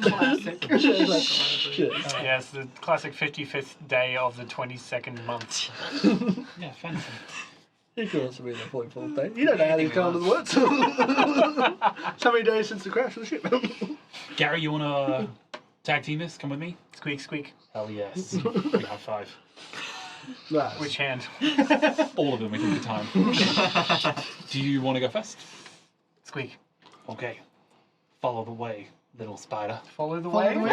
Classic. It's like, shit. Yes, the classic 55th day of the 22nd month. Yeah, fancy. It could also be the 44th day. You don't know how these calendars work. So many days since the crash of the ship. Gary, you wanna tag team this? Come with me? Squeak, squeak. Hell yes. Big high five. Nice. Which hand? All of them, we can take time. Do you want to go first? Squeak. Okay. Follow the way, little spider. Follow the Follow way. the way.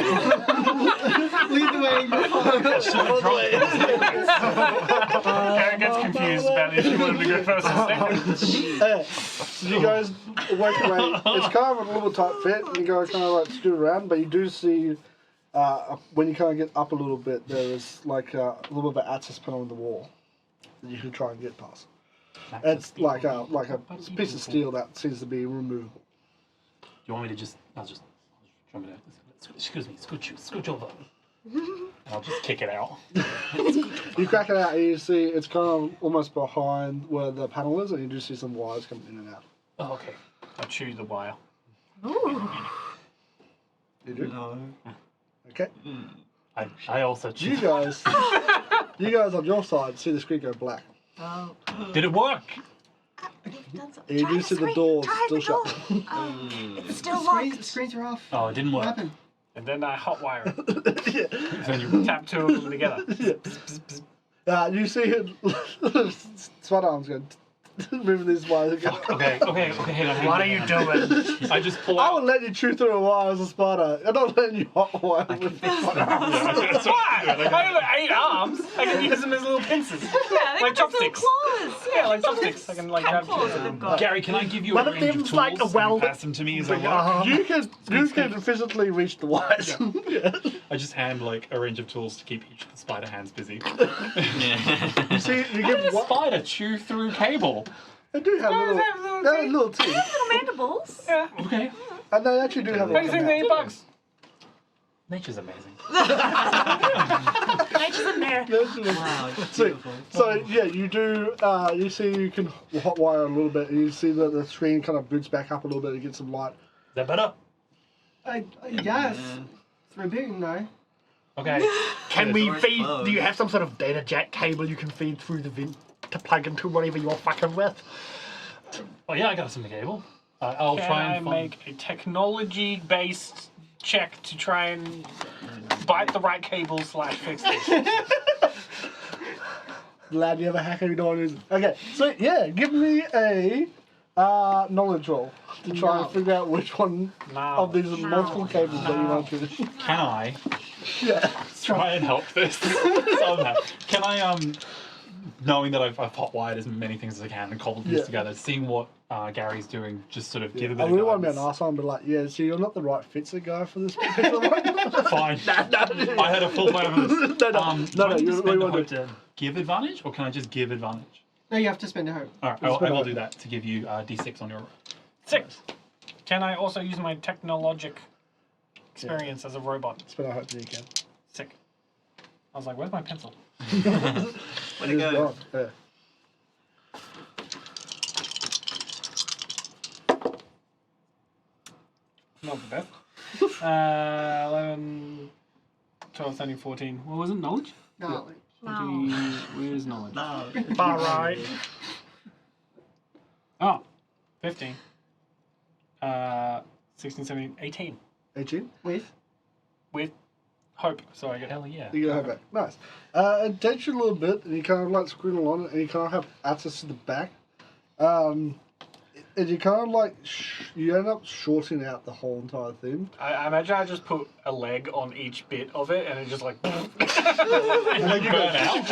Lead the way. You follow. Karen gets confused about if you want him to go first or second. Yeah. So you guys work away. It's kind of a little tight fit. You guys kind of like scoot around, but you do see when you kind of get up a little bit, there is like a little bit of access panel in the wall that you can try and get past. It's like a piece of steel that seems to be removable. Do you want me to just? I'll just jump it out. Excuse me, scooch over. And I'll just kick it out. You crack it out and you see it's kind of almost behind where the panel is, and you do see some wires coming in and out. Oh, okay. I chew the wire. Ooh. You do? No. Okay. I also You guys on your side see the screen go black. Oh. Did it work? And you do see the doors still shut. It's still Screens, locked. screens are off. Oh, it didn't What work. happened? And then I hotwire it. Yeah. Then you Tap two of them together. You see it. Swan arms going moving these wires again. Okay, hang on. What are you doing? I just pull I out. will let you chew through a wire as a spider. I'm not letting you hot wire with the spider. Why? I got 8 arms. I can use them as little pincers. Yeah, they Like got those little chopsticks. claws. Yeah, like chopsticks. I can like grab Claws that they've got. Gary, can I give you One a of range of them's tools like a and weld- pass them to me as I Big walk? arm. You can physically reach the wires. Yeah. I just hand like a range of tools to keep each of the spider hands busy. You see, you How did give a what? spider chew through cable? They do have little teeth, Little mandibles. Yeah. Okay. and they actually do have. How do you think they eat bugs? Nature's amazing. Nature's a mare. Wow, it's So, beautiful. so yeah, you do. You see, you can hotwire a little bit, and you see that the screen kind of boots back up a little bit to get some light. Is that better? I guess. It's rebooting though. Okay. Can we door's feed? closed. Do you have some sort of data jack cable you can feed through the vent to plug into whatever you're fucking with? Oh yeah, I got some cable. I'll Can try I and find. make a technology-based check to try and bite the right cable / fix this? Lad, you have a hacker you don't want to use it. Okay, so yeah, give me a knowledge roll to try and figure out which one of these multiple cables that you want to. Can I Yeah. try and help this somehow? Can I knowing that I've hotwired as many things as I can and cobbled these Yeah. together, seeing what Gary's doing, just sort of give a bit I of really want to be an guidance. arsehole and be like, yeah, so you're not the right fitzer guy for this particular one. Fine. I had a full plan of this. No, Do I you need to really spend a want hope to. to give advantage, or can I just give advantage? No, you have to spend a hope. All right, Spend I will hope. do that to give you D6 on your roll. 6. Can I also use my technologic experience as a robot? Spend a hope that you can. Sick. I was like, where's my pencil? Way to It is go. gone. Yeah. Not the best. 11, 12, 13, 14. What was it? Knowledge? No. 14. Where's knowledge? No. Far right. Oh, 15. 16, 17, 18. 18? With? With hope. So I get Hell yeah. You get her back. Nice. It takes you a little bit, and you kind of like squirrel on it, and you kind of have access to the back. and you kind of like you end up shorting out the whole entire thing. I imagine I just put a leg on each bit of it, and it just like. And then you Burn out.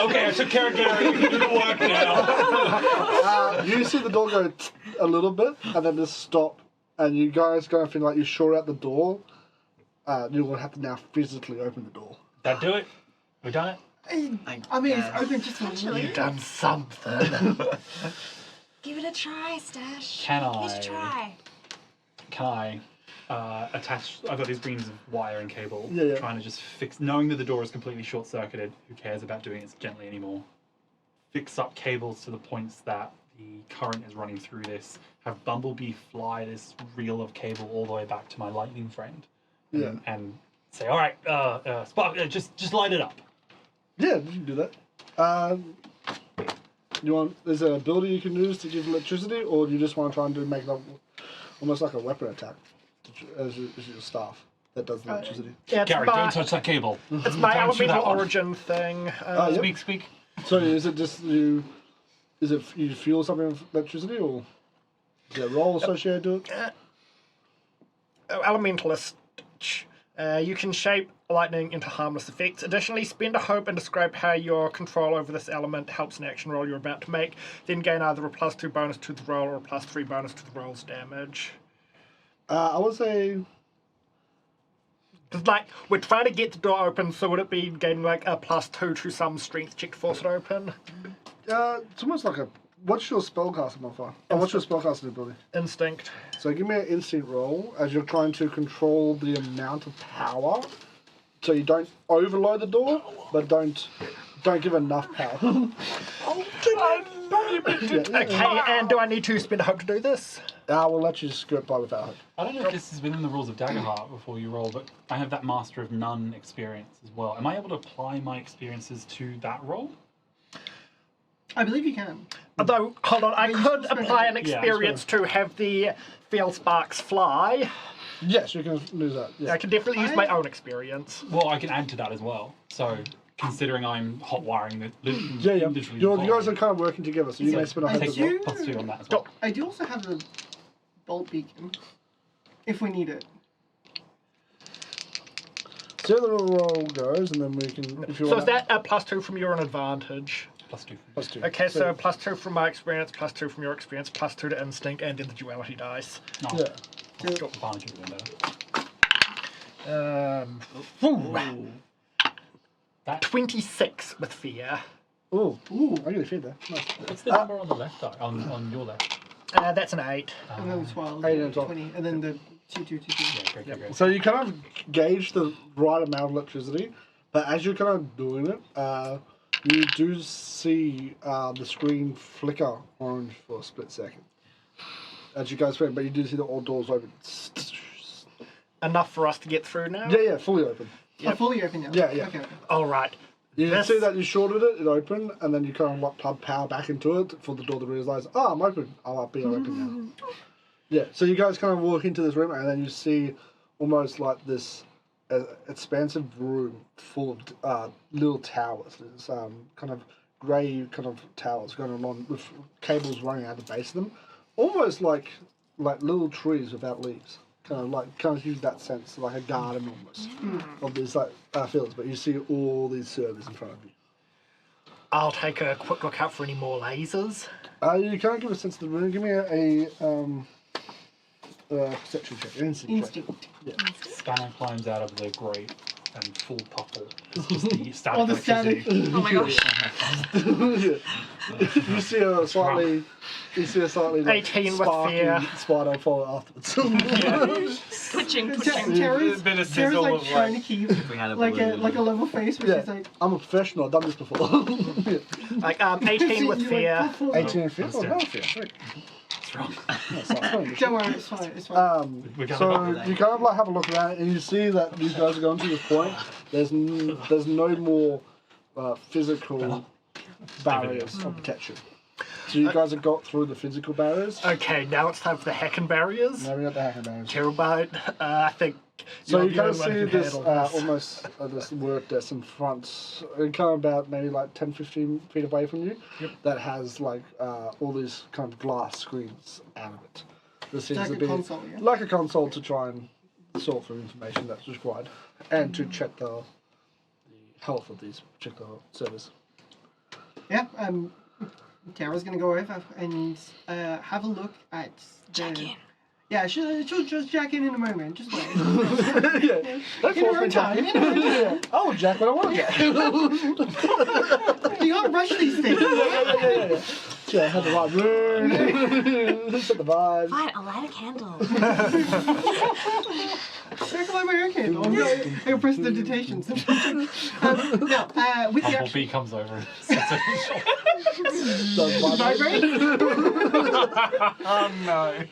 Okay, I took care of Gary. You can do the work now. you see the door go a little bit, and then just stop, and you guys kind of feel like you short out the door. You will have to now physically open the door. That do it? We done it? I mean, it's open just a little. You've done something. Give it a try, Stash. Can Give it a try. Can I attach? I've got these reams of wire and cable. Yeah. Trying to just fix, knowing that the door is completely short-circuited. Who cares about doing it gently anymore? Fix up cables to the points that the current is running through this. Have Bumblebee fly this reel of cable all the way back to my lightning friend. Yeah. And say, all right, Spark, just light it up. Yeah, you can do that. There's an ability you can use to give electricity, or you just want to try and make it up almost like a weapon attack as your staff that does electricity. Yeah, Gary, don't touch that cable. It's my Don't shoot that elemental one. origin thing. Yep. Speak. So is it just you? Is it you feel something with electricity, or is there a role associated to it? Elementalist. You can shape lightning into harmless effects. Additionally, spend a hope and describe how your control over this element helps an action roll you're about to make. Then gain either a +2 bonus to the roll or a +3 bonus to the roll's damage. I would say. It's like, we're trying to get the door open, so would it be gaining like a +2 to some strength check to force it open? It's almost like a. What's your spellcasting modifier? Oh, what's your spellcasting ability? Instinct. So give me an instinct roll as you're trying to control the amount of power, so you don't overload the door, but don't give enough power. Okay, and do I need to spend a hope to do this? We'll let you skirt by without hope. I don't know if this is within the rules of Daggerheart before you roll, but I have that Master of None experience as well. Am I able to apply my experiences to that roll? I believe you can. Although, hold on, I you could still apply an spend experience to have the feel sparks fly. Yes, you can lose that. Yeah. I can definitely use my own experience. Well, I can add to that as well. So, considering I'm hot wiring the Yeah. literally You the guys body, are kind of working together, so you may spend a I hope as well. do- +2 on that as well. I do also have the bolt beacon, if we need it. See how the roll goes, and then we can. If you So want is that a +2 from your own advantage? +2. +2. Okay, so +2 from my experience, +2 from your experience, +2 to instinct, and then the duality dice. No, Yeah. advantage would have been better. That, 26 with fear. Ooh, I get a feed there. Nice. what's the number on the left, on your left? That's an 8. And then 12, 8 and 12. 20, and then the 2, 2, 2, 2. Yeah, great. So you kind of gauge the right amount of electricity, but as you're kind of doing it, you do see the screen flicker orange for a split second. As you go through, but you do see the old doors open. Enough for us to get through now? Yeah, fully open. Oh, fully open now. Yeah. Okay. All right. You can This- see that you shorted it, it opened, and then you kind of like plug power back into it for the door to realise, I'm open. I'll be open now. Yeah, so you guys kind of walk into this room, and then you see almost like this expansive room full of little towers. There's kind of grey kind of towers going along with cables running out the base of them, almost like little trees without leaves. Kind of use that sense, like a garden almost of these like fields. But you see all these servers in front of you. I'll take a quick look out for any more lasers. You can't give a sense of the room. Give me a perception check, an instinct check. Instinct. Yeah. Spanner climbs out of the grate and full puffle. It's just the static Oh, the static. electricity. Oh my gosh. Yeah. You see a slightly 18 with sparky fear. spider follow afterwards. Twitching. Tara's bit of like sizzle of trying like. to keep We had a like a balloon. level face where Yeah. she's like, I'm a professional. I've done this before. Yeah. Like 18 with you fear. like, full- 18 and 15. Oh, no Understand. fear. Great. What's wrong? That's fine. Don't worry, it's fine. It's fine. We're going So up. you kind of like have a look around, and you see that these guys are going to this point. There's no more physical barriers of protection. So you guys have got through the physical barriers. Okay, now it's time for the hacking barriers. Now we got the hacking barriers. Terabyte, I think. So you're you the kind of only one see who this handled this. almost this work desk in front, kind of about maybe like 10, 15 feet away from you, that has like all these kind of glass screens out of it. This seems Like to a be console, yeah? like a console to try and sort through information that's required, and to check the health of these particular servers. Yeah, Tara's gonna go over and have a look at Check in. Yeah, she'll just jack in a moment. Just wait. Yeah, don't In her force me, own time. Jack. In her own time. Yeah. Oh, Jack, when I want to get. You can't rush these things. Yeah. Yeah, had the right room. Set the vibe. Fine, I'll light a candle. Circle on my own candle. I'll press the dictation. Now, with the Bumblebee comes over and sits on his shoulder. Does vibrate. Oh no.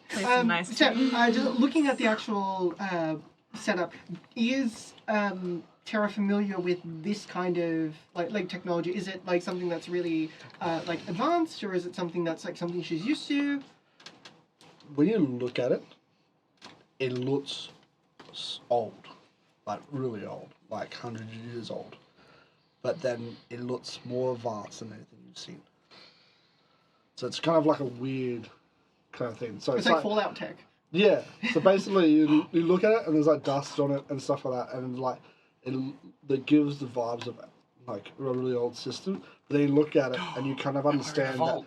Play some nice So, just looking at the actual setup, is Terra familiar with this kind of like technology? Is it like something that's really like advanced, or is it something that's like something she's used to? When you look at it, it looks old, like really old, like 100 years old. But then it looks more advanced than anything you've seen. So it's kind of like a weird kind of thing. So It's like Fallout tech. yeah. So basically, you look at it and there's like dust on it and stuff like that, and like it gives the vibes of like a really old system. But then you look at it and you kind of understand that.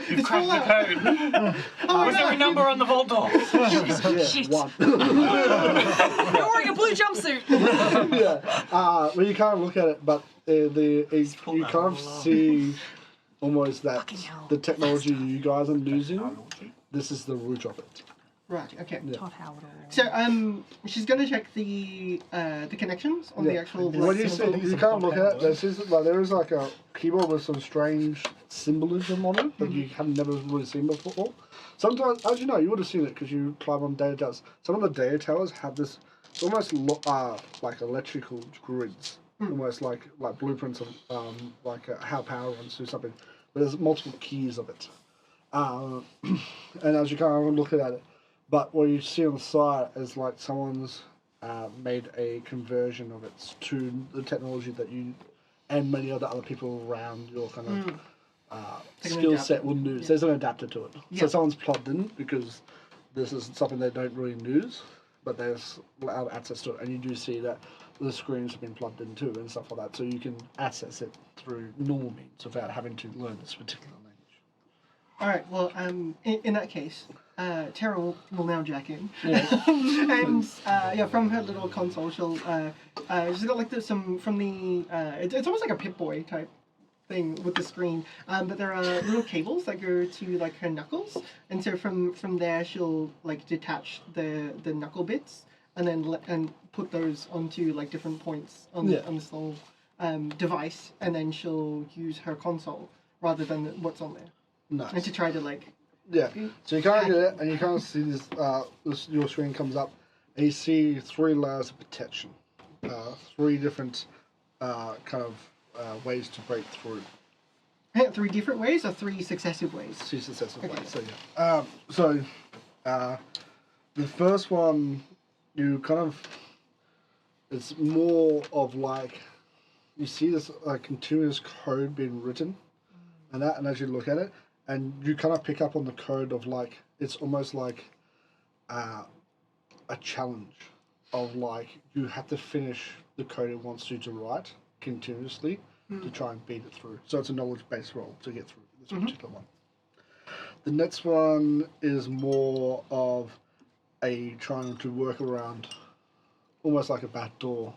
You've cracked the code. Oh, Was there a number on the vault door? Yeah, Shit. one. You're wearing a blue jumpsuit. Yeah. When you kind of look at it, but you kind of see almost that Fucking hell. the technology you guys are losing. This is the root of it. Right. Okay. Yeah. Todd Howard. So she's gonna check the connections on the Yeah. actual. When you symbol. see, you kind of look at it. There is like a keyboard with some strange symbolism on it that you have never really seen before. Sometimes, as you know, you would have seen it because you climb on data towers. Some of the data towers have this almost like electrical grids, almost like blueprints of how power runs through something. But there's multiple keys of it, and as you kind of look at it, but what you see on the side is like someone's made a conversion of it to the technology that you and many other people around your kind of skill set will lose. Yeah. There's an adapter to it. Yeah. So someone's plugged in because this is something they don't really use, but there's allowed access to it. And you do see that the screens have been plugged in too and stuff like that. So you can access it through normal means without having to learn this particular language. All right. Well, in that case, Tara will now jack in, Yeah. and from her little console, she's got like some from the. It's almost like a Pip-Boy type thing with the screen, but there are little cables that go to like her knuckles, and so from there she'll like detach the knuckle bits and then put those onto like different points on Yeah. on this little device, and then she'll use her console rather than what's on there, and Nice. to try to like. Yeah. So you kind of get it, and you kind of see this. Your screen comes up, and you see 3 layers of protection, 3 different kind of ways to break through. 3 different ways or 3 successive ways? 2 successive Okay. ways. So yeah. The first one, you kind of, it's more of like, you see this continuous code being written, and as you look at it, and you kind of pick up on the code of like, it's almost like a challenge of like, you have to finish the code it wants you to write continuously to try and beat it through. So it's a knowledge-based role to get through this particular one. The next one is more of trying to work around almost like a backdoor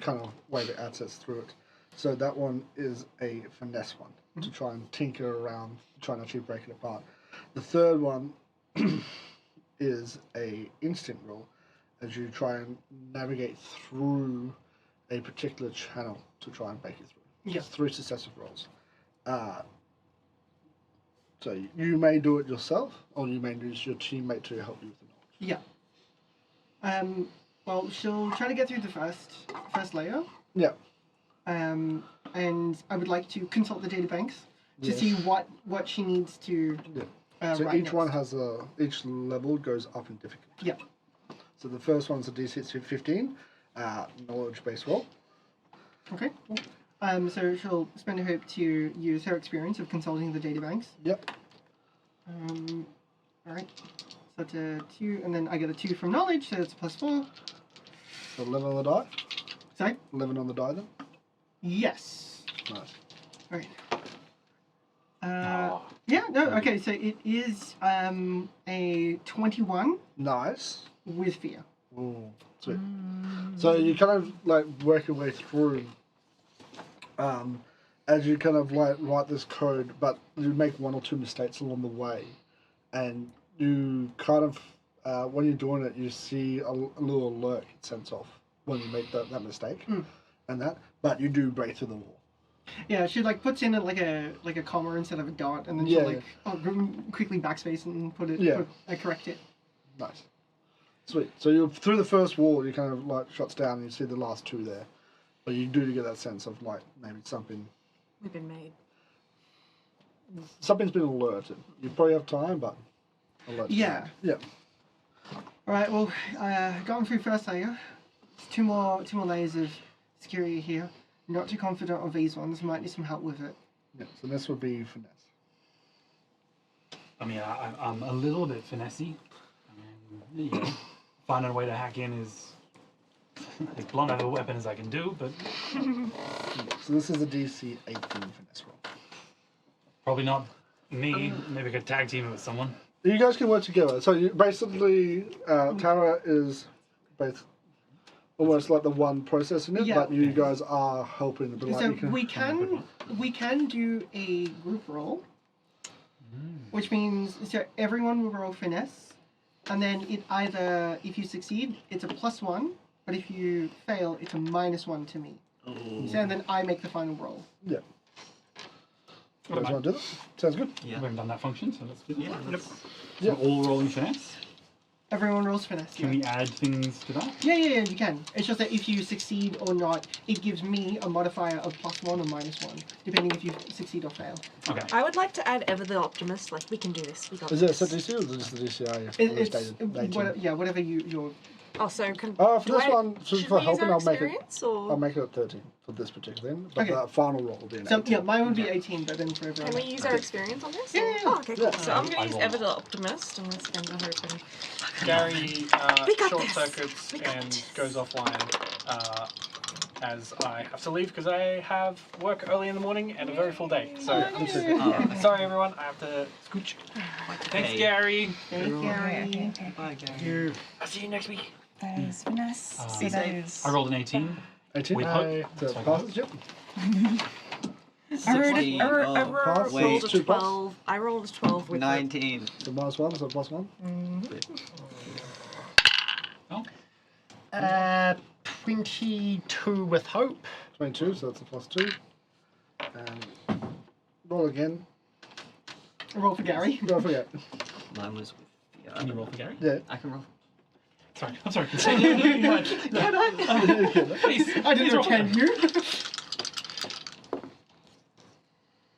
kind of way to access through it. So that one is a finesse one to try and tinker around, trying to actually break it apart. The third one is a instinct roll as you try and navigate through a particular channel to try and break it through. Yeah. It's 3 successive rolls. So you may do it yourself, or you may use your teammate to help you with the knowledge. Yeah. Well, she'll try to get through the first layer. Yeah. And and I would like to consult the databanks to Yes. see what she needs to. Yeah. So write each one next. has each level goes up in difficulty. Yeah. So the first one's a DC 15, knowledge based roll. Okay. Cool. So she'll spend a hope to use her experience of consulting the databanks. Yep. All right. So that's a 2, and then I get a 2 from knowledge, so it's a +4. So 11 on the die. Sorry. 11 on the die then. Yes. Nice. All right. Yeah. No. Okay. So it is a 21 Nice. with fear. Ooh, sweet. So you kind of like work your way through as you kind of like write this code, but you make 1 or 2 mistakes along the way, and you kind of when you're doing it, you see a little alert it sends off when you make that mistake, and that, but you do break through the wall. Yeah. She like puts in it like a comma instead of a dot, and then Yeah, she'll like quickly backspace and put it. Yeah. Correct it. Nice. Sweet. So you're through the first wall, you kind of like shuts down and you see the last 2 there. But you do get that sense of like maybe We've been made. something's been alerted. You probably have time, but alert. Yeah. Yeah. All right. Well, going through first layer. There's two more layers of security here. Not too confident of these ones. Might need some help with it. Yeah. So this would be finesse. I mean, I'm a little bit finessey. I mean, you know, finding a way to hack in is as blunt of a weapon as I can do, but So this is a DC 18 finesse roll. probably not me. Maybe I could tag team it with someone. You guys can work together. So you, basically, Tara is almost like the one processing it, Yeah. but you guys are helping. But like So you can, we can do a group roll, which means so everyone will roll finesse, and then it either if you succeed it's a +1, but if you fail it's a -1 to me. So and then I make the final roll. Yeah. You guys want to do that? Sounds good. We haven't done that function, so let's do that. Yeah, let's- So all rolling finesse. Everyone rolls finesse. Can yeah. we add things to that? Yeah, you can. It's just that if you succeed or not, it gives me a modifier of +1 or -1, depending if you succeed or fail. Okay. I would like to add Ever the Optimist. Like, we can do this. We got Is it a this. set DC or is it just the DCI? Whatever your Also, can For do this I- one, so should for we use helping, our I'll make it. experience, or I'll make it at 13 for this particular thing, but Okay. the final roll will be an so 18. yeah, mine would be 18, but then for everyone. can we use our experience on this? Yeah, or- yeah, yeah. Oh, okay, cool. Yeah. So I'm going I to use roll Ever that. the Optimist and let's spend a hope and Gary We got short this. circuits We got and this. goes offline as I have to leave because I have work early in the morning and a very full day. So I'm sorry, everyone. I have to scooch. Thanks, Hey. Gary. Thank Gary. Bye, Gary. I'll see you next week. That is finesse. Uh, so Be that safe. is. I rolled an 18. 18? With hope. So So passes, yep. I rolled Sixteen. I Oh, pass. wait. rolled a Two pass. 12. I rolled a 12 with 19. So -1, so +1. Oh, 22 with hope. 22, so that's a +2. And roll again. Roll for Gary. Don't forget. Mine was with the can you roll for Gary? Yeah. I can roll. Sorry, I'm sorry. Continue. Much. Please. I didn't roll. pretend you.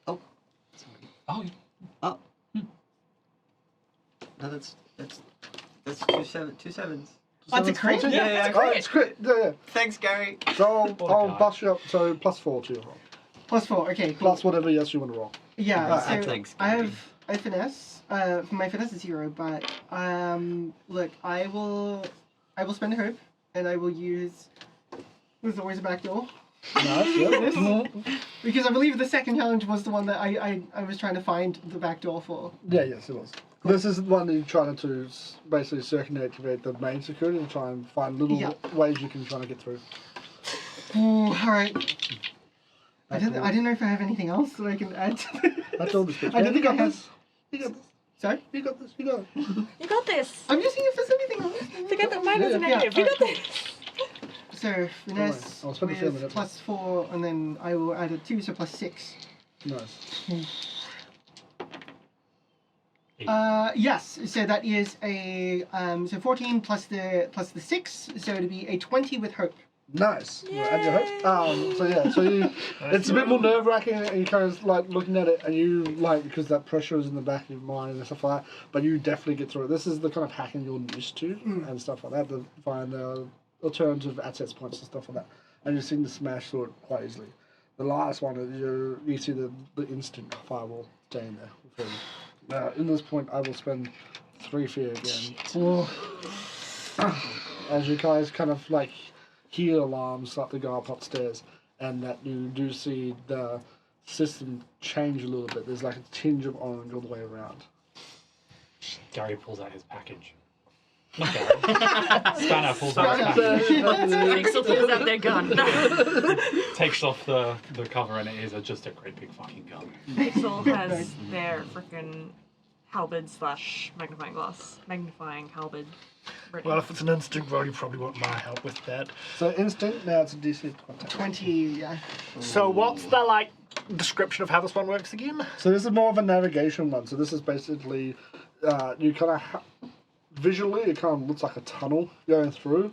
Oh, Oh, oh. No, that's two sevens. That's a crit? Yeah, Yeah, oh, it's crit. Yeah. Thanks, Gary. So Oh, I'll God. bust you up. So +4 to your roll. +4. Okay, cool. Plus whatever yes you want to roll. Yeah. So thanks, I Gary. have finesse. My finesse is 0, but look, I will spend a hope, and I will use. There's always a back door. Nice. Yeah. Because I believe the second challenge was the one that I was trying to find the back door for. Yeah. Yes, it was. This is the one that you're trying to basically circumnavigate the main security and try and find little Yeah. ways you can try to get through. Ooh, alright. I That's didn't know if I have anything else that I can add to this. That's all the speech. I didn't you think I got had. this. You got this. Sorry? You got this. You got it. You got this. I'm just seeing if there's anything else. Forget that mine is a Yeah, negative. yeah, You got alright, this. So, finesse I'll spend a few with minutes. +4, and then I will add a 2, so +6. Nice. Yes, so that is a so 14 plus the 6, so it'd be a 20 with hope. Nice. And your hope. So you, it's a bit more nerve wracking, and you kind of like looking at it, and you like because that pressure is in the back of your mind and stuff like that. But you definitely get through it. This is the kind of hacking you're used to and stuff like that. To find alternative access points and stuff like that, and you seem to smash through it quite easily. The last one is you see the instant firewall staying there. Now, in this point, I will spend 3 fear again. As you guys kind of like hear alarms start to go up upstairs, and that you do see the system change a little bit. There's like a tinge of orange all the way around. Gary pulls out his package. Not Gary. Spanner pulls out his package. Pixel pulls out their gun. Takes off the cover, and it is just a great big fucking gun. Pixel has their frickin' halberd / magnifying halberd. Ready. Well, if it's an instinct roll, you probably want my help with that. So instinct, now it's a DC 20, yeah. So what's the, like, description of how this one works again? So this is more of a navigation one. So this is basically, you kind of, visually it kind of looks like a tunnel going through.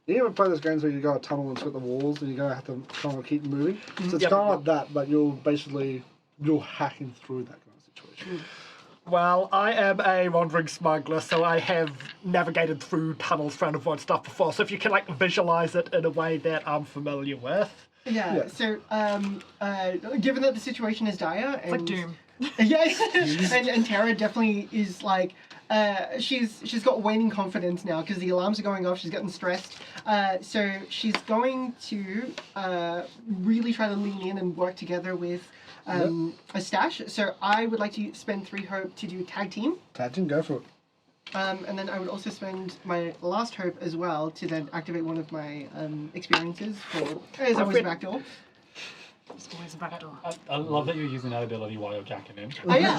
You ever play those games where you go a tunnel and it's got the walls and you're going to have to kind of keep moving? So it's kind of like that, but you're hacking through that kind of situation. Well, I am a wandering smuggler, so I have navigated through tunnels trying to avoid stuff before. So if you can, like, visualize it in a way that I'm familiar with. Yeah. So, given that the situation is dire, and Like Doom. yes, and Tara definitely is like, she's got waning confidence now because the alarms are going off. She's getting stressed. So she's going to really try to lean in and work together with a stash. So I would like to spend 3 hope to do tag team. Tag team, go for it. And then I would also spend my last hope as well to then activate one of my experiences for. There's always a backdoor. There's always a backdoor. I love that you're using that ability while you're jacking in. Oh yeah,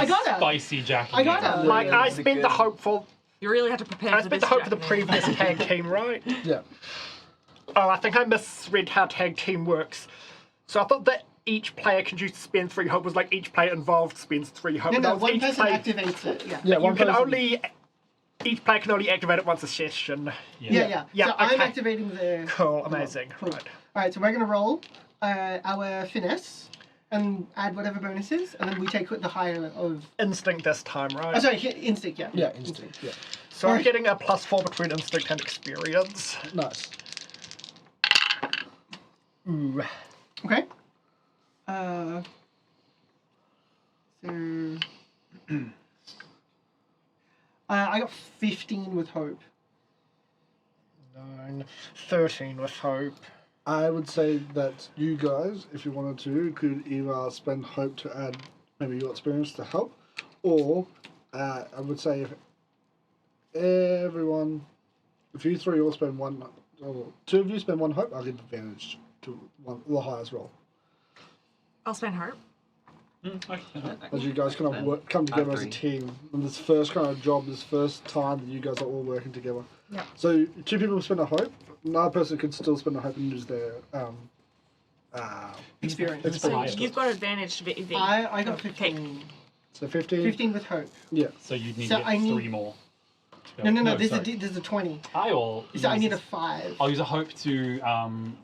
I got it. Spicy jacking I got in. it. Like, I spent the hope for... You really had to prepare I for spent this. the hope for the Jack. previous tag team, right? Yeah. Oh, I think I misread how tag team works. So I thought that each player can choose to spend 3 hope was like each player involved spends 3 hope. No, That was one each person player- activates it. Yeah. Yeah, You one can person. only... Each player can only activate it once a session. Yeah. Yeah, So I'm okay. activating the. Cool, amazing. Cool. Right. All right, so we're gonna roll our finesse and add whatever bonuses, and then we take the higher of. Instinct this time, right? Oh, sorry, instinct. Yeah. Yeah, instinct. Yeah. So I'm Alright. getting a +4 between instinct and experience. Nice. Ooh. Okay. So. I got 15 with hope. 9, 13 with hope. I would say that you guys, if you wanted to, could either spend hope to add maybe your experience to help, or I would say if you 3 all spend 1, or 2 of you spend 1 hope, I'll give advantage to the highest roll. I'll spend hope. As you guys kind of come together as a team, and this first kind of job, this first time that you guys are all working together. Yeah. So 2 people spend a hope, another person could still spend a hope and use their Experience. So you've got advantage to be. I got 15. So 15. 15 with hope. Yeah. So you'd need So to get I need- 3 more. No. There's sorry. a 20. I will. So I use need a this- 5. I'll use a hope to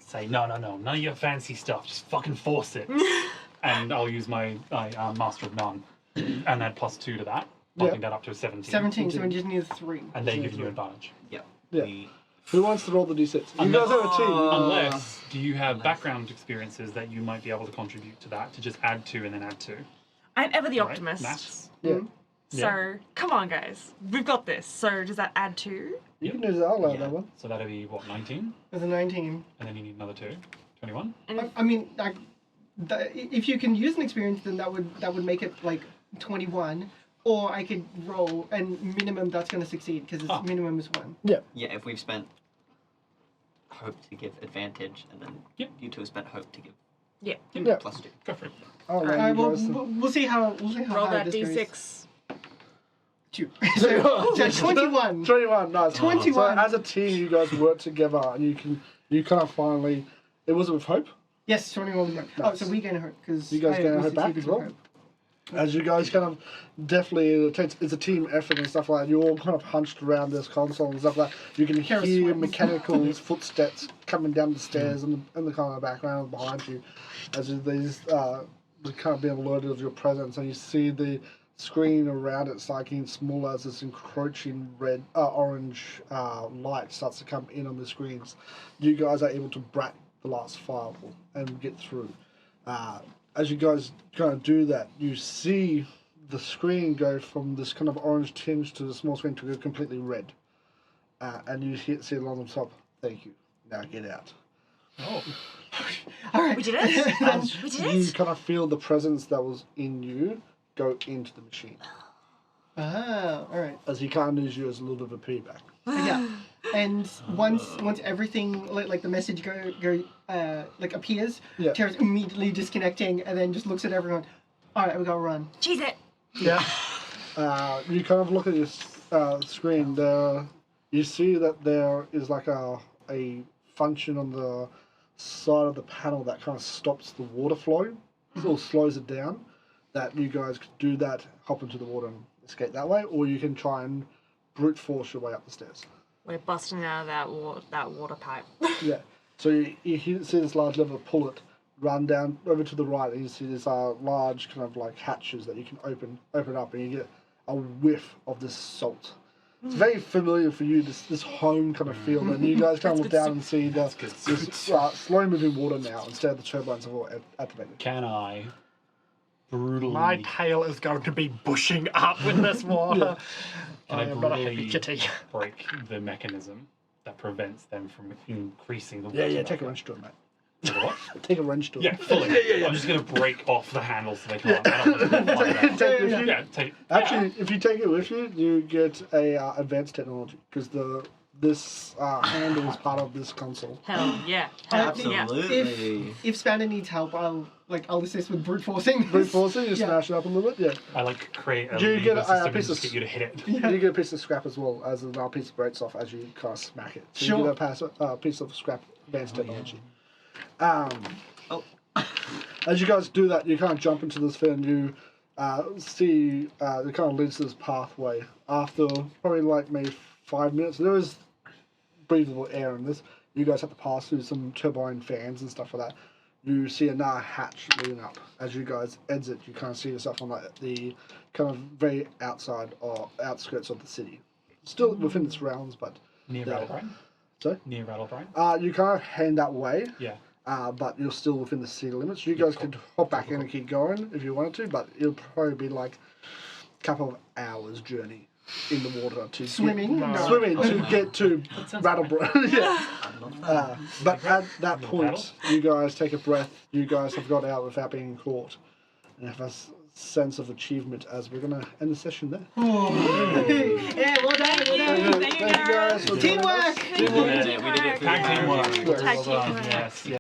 say no, none of your fancy stuff. Just fucking force it. And I'll use my Master of None and add +2 to that, bumping that up to a 17. 17. So we just need a 3. And they give you advantage. Yeah. Yeah. We- Who wants to roll the d6? You guys have a team. Unless, do you have background experiences that you might be able to contribute to that, to just add 2 and then add 2? I'm ever the Right? optimist. Maths? Yeah. So come on, guys, we've got this. So does that add 2? You can use that. I'll allow that one. So that'll be, what, 19? There's a 19. And then you need another 2. 21? And I mean, if you can use an experience, then that would make it like 21. Or I could roll, and minimum that's going to succeed because its minimum is 1. Yeah. Yeah, if we've spent hope to give advantage, and then you 2 have spent hope to give yeah, Yeah. +2. Go for it. I'll allow Alright, you well, guys to- we'll see how roll high that this goes. d6. 2. so 21. 21, nice. 21. So as a team, you guys work together, and you kind of finally. It was with hope. Yes, 21. Oh, so we gain a hope because You guys gain a hope back as well? As you guys kind of definitely, it's a team effort and stuff like that. You're all kind of hunched around this console and stuff like that. You can hear mechanical footsteps coming down the stairs in the kind of background behind you, as these kind of being alerted of your presence, and you see the screen around it start getting smaller as this encroaching orange light starts to come in on the screens. You guys are able to brat the last firewall and get through. As you guys kind of do that, you see the screen go from this kind of orange tinge to the small screen to go completely red. And you see it along the top. Thank you. Now get out. Oh. All right. We did it. As We did you it. kind of feel the presence that was in you go into the machine. Ah, all right. As he kind of use you as a little bit of feedback. Yeah. And once everything like the message appears, Yeah. Tara's immediately disconnecting and then just looks at everyone. All right, we gotta run. Cheese it. Yeah. You kind of look at your screen. You see that there is like a function on the side of the panel that kind of stops the water flow or slows it down. That you guys could do that, hop into the water and escape that way, or you can try and brute force your way up the stairs. We're busting out of that water pipe. Yeah. So you see this large lever, pull it, run down over to the right, and you see these large kind of like hatches that you can open up, and you get a whiff of this salt. It's very familiar for you, this home kind of feel, and you guys kind of look down and see this slow moving water now instead of the turbines have all activated. Can I brutally... My tail is going to be bushing up with this water. Can I I am not a happy brutally kitty. break the mechanism that prevents them from increasing the water? Yeah, take a level? wrench to it, mate. Take a what? Take a wrench to it. Yeah, fully. I'm just going to break off the handle so they can't. I don't want to find out. Take it with you. Yeah, take. Actually, if you take it with you, you get a advanced technology because this handle is part of this console. Hell yeah. Absolutely. If Spanner needs help, I'll assist with brute forcing. Brute forcing, you Yeah. smash it up a little bit, yeah. I like create a Do you get lever a system and piece just of get you to hit it. Yeah. You get a piece of scrap as well as another piece breaks off as you kind of smack it. So Sure. you get a piece of scrap advanced technology. As you guys do that, you kind of jump into this thing and you see it kind of leads to this pathway. After probably like maybe 5 minutes, there is breathable air in this. You guys have to pass through some turbine fans and stuff like that. You see another hatch leading up. As you guys exit, you kind of see yourself on the kind of very outside or outskirts of the city. Still within its realms, but... Near Rattlebrine? Sorry? Near Rattlebrine? You kind of head that way. Yeah. But you're still within the city limits. You guys could hop back in and keep going if you wanted to, but it'll probably be like a couple of hours journey in the water to Swimming? Get, No. swimming to get to Rattlebrine. Yeah. But at that point, you guys take a breath. You guys have got out without being caught, and have a sense of achievement as we're gonna end the session there. Yeah, well done. Thank you guys for joining us. Teamwork! We did it. Tag team work. Tag team work. Yes.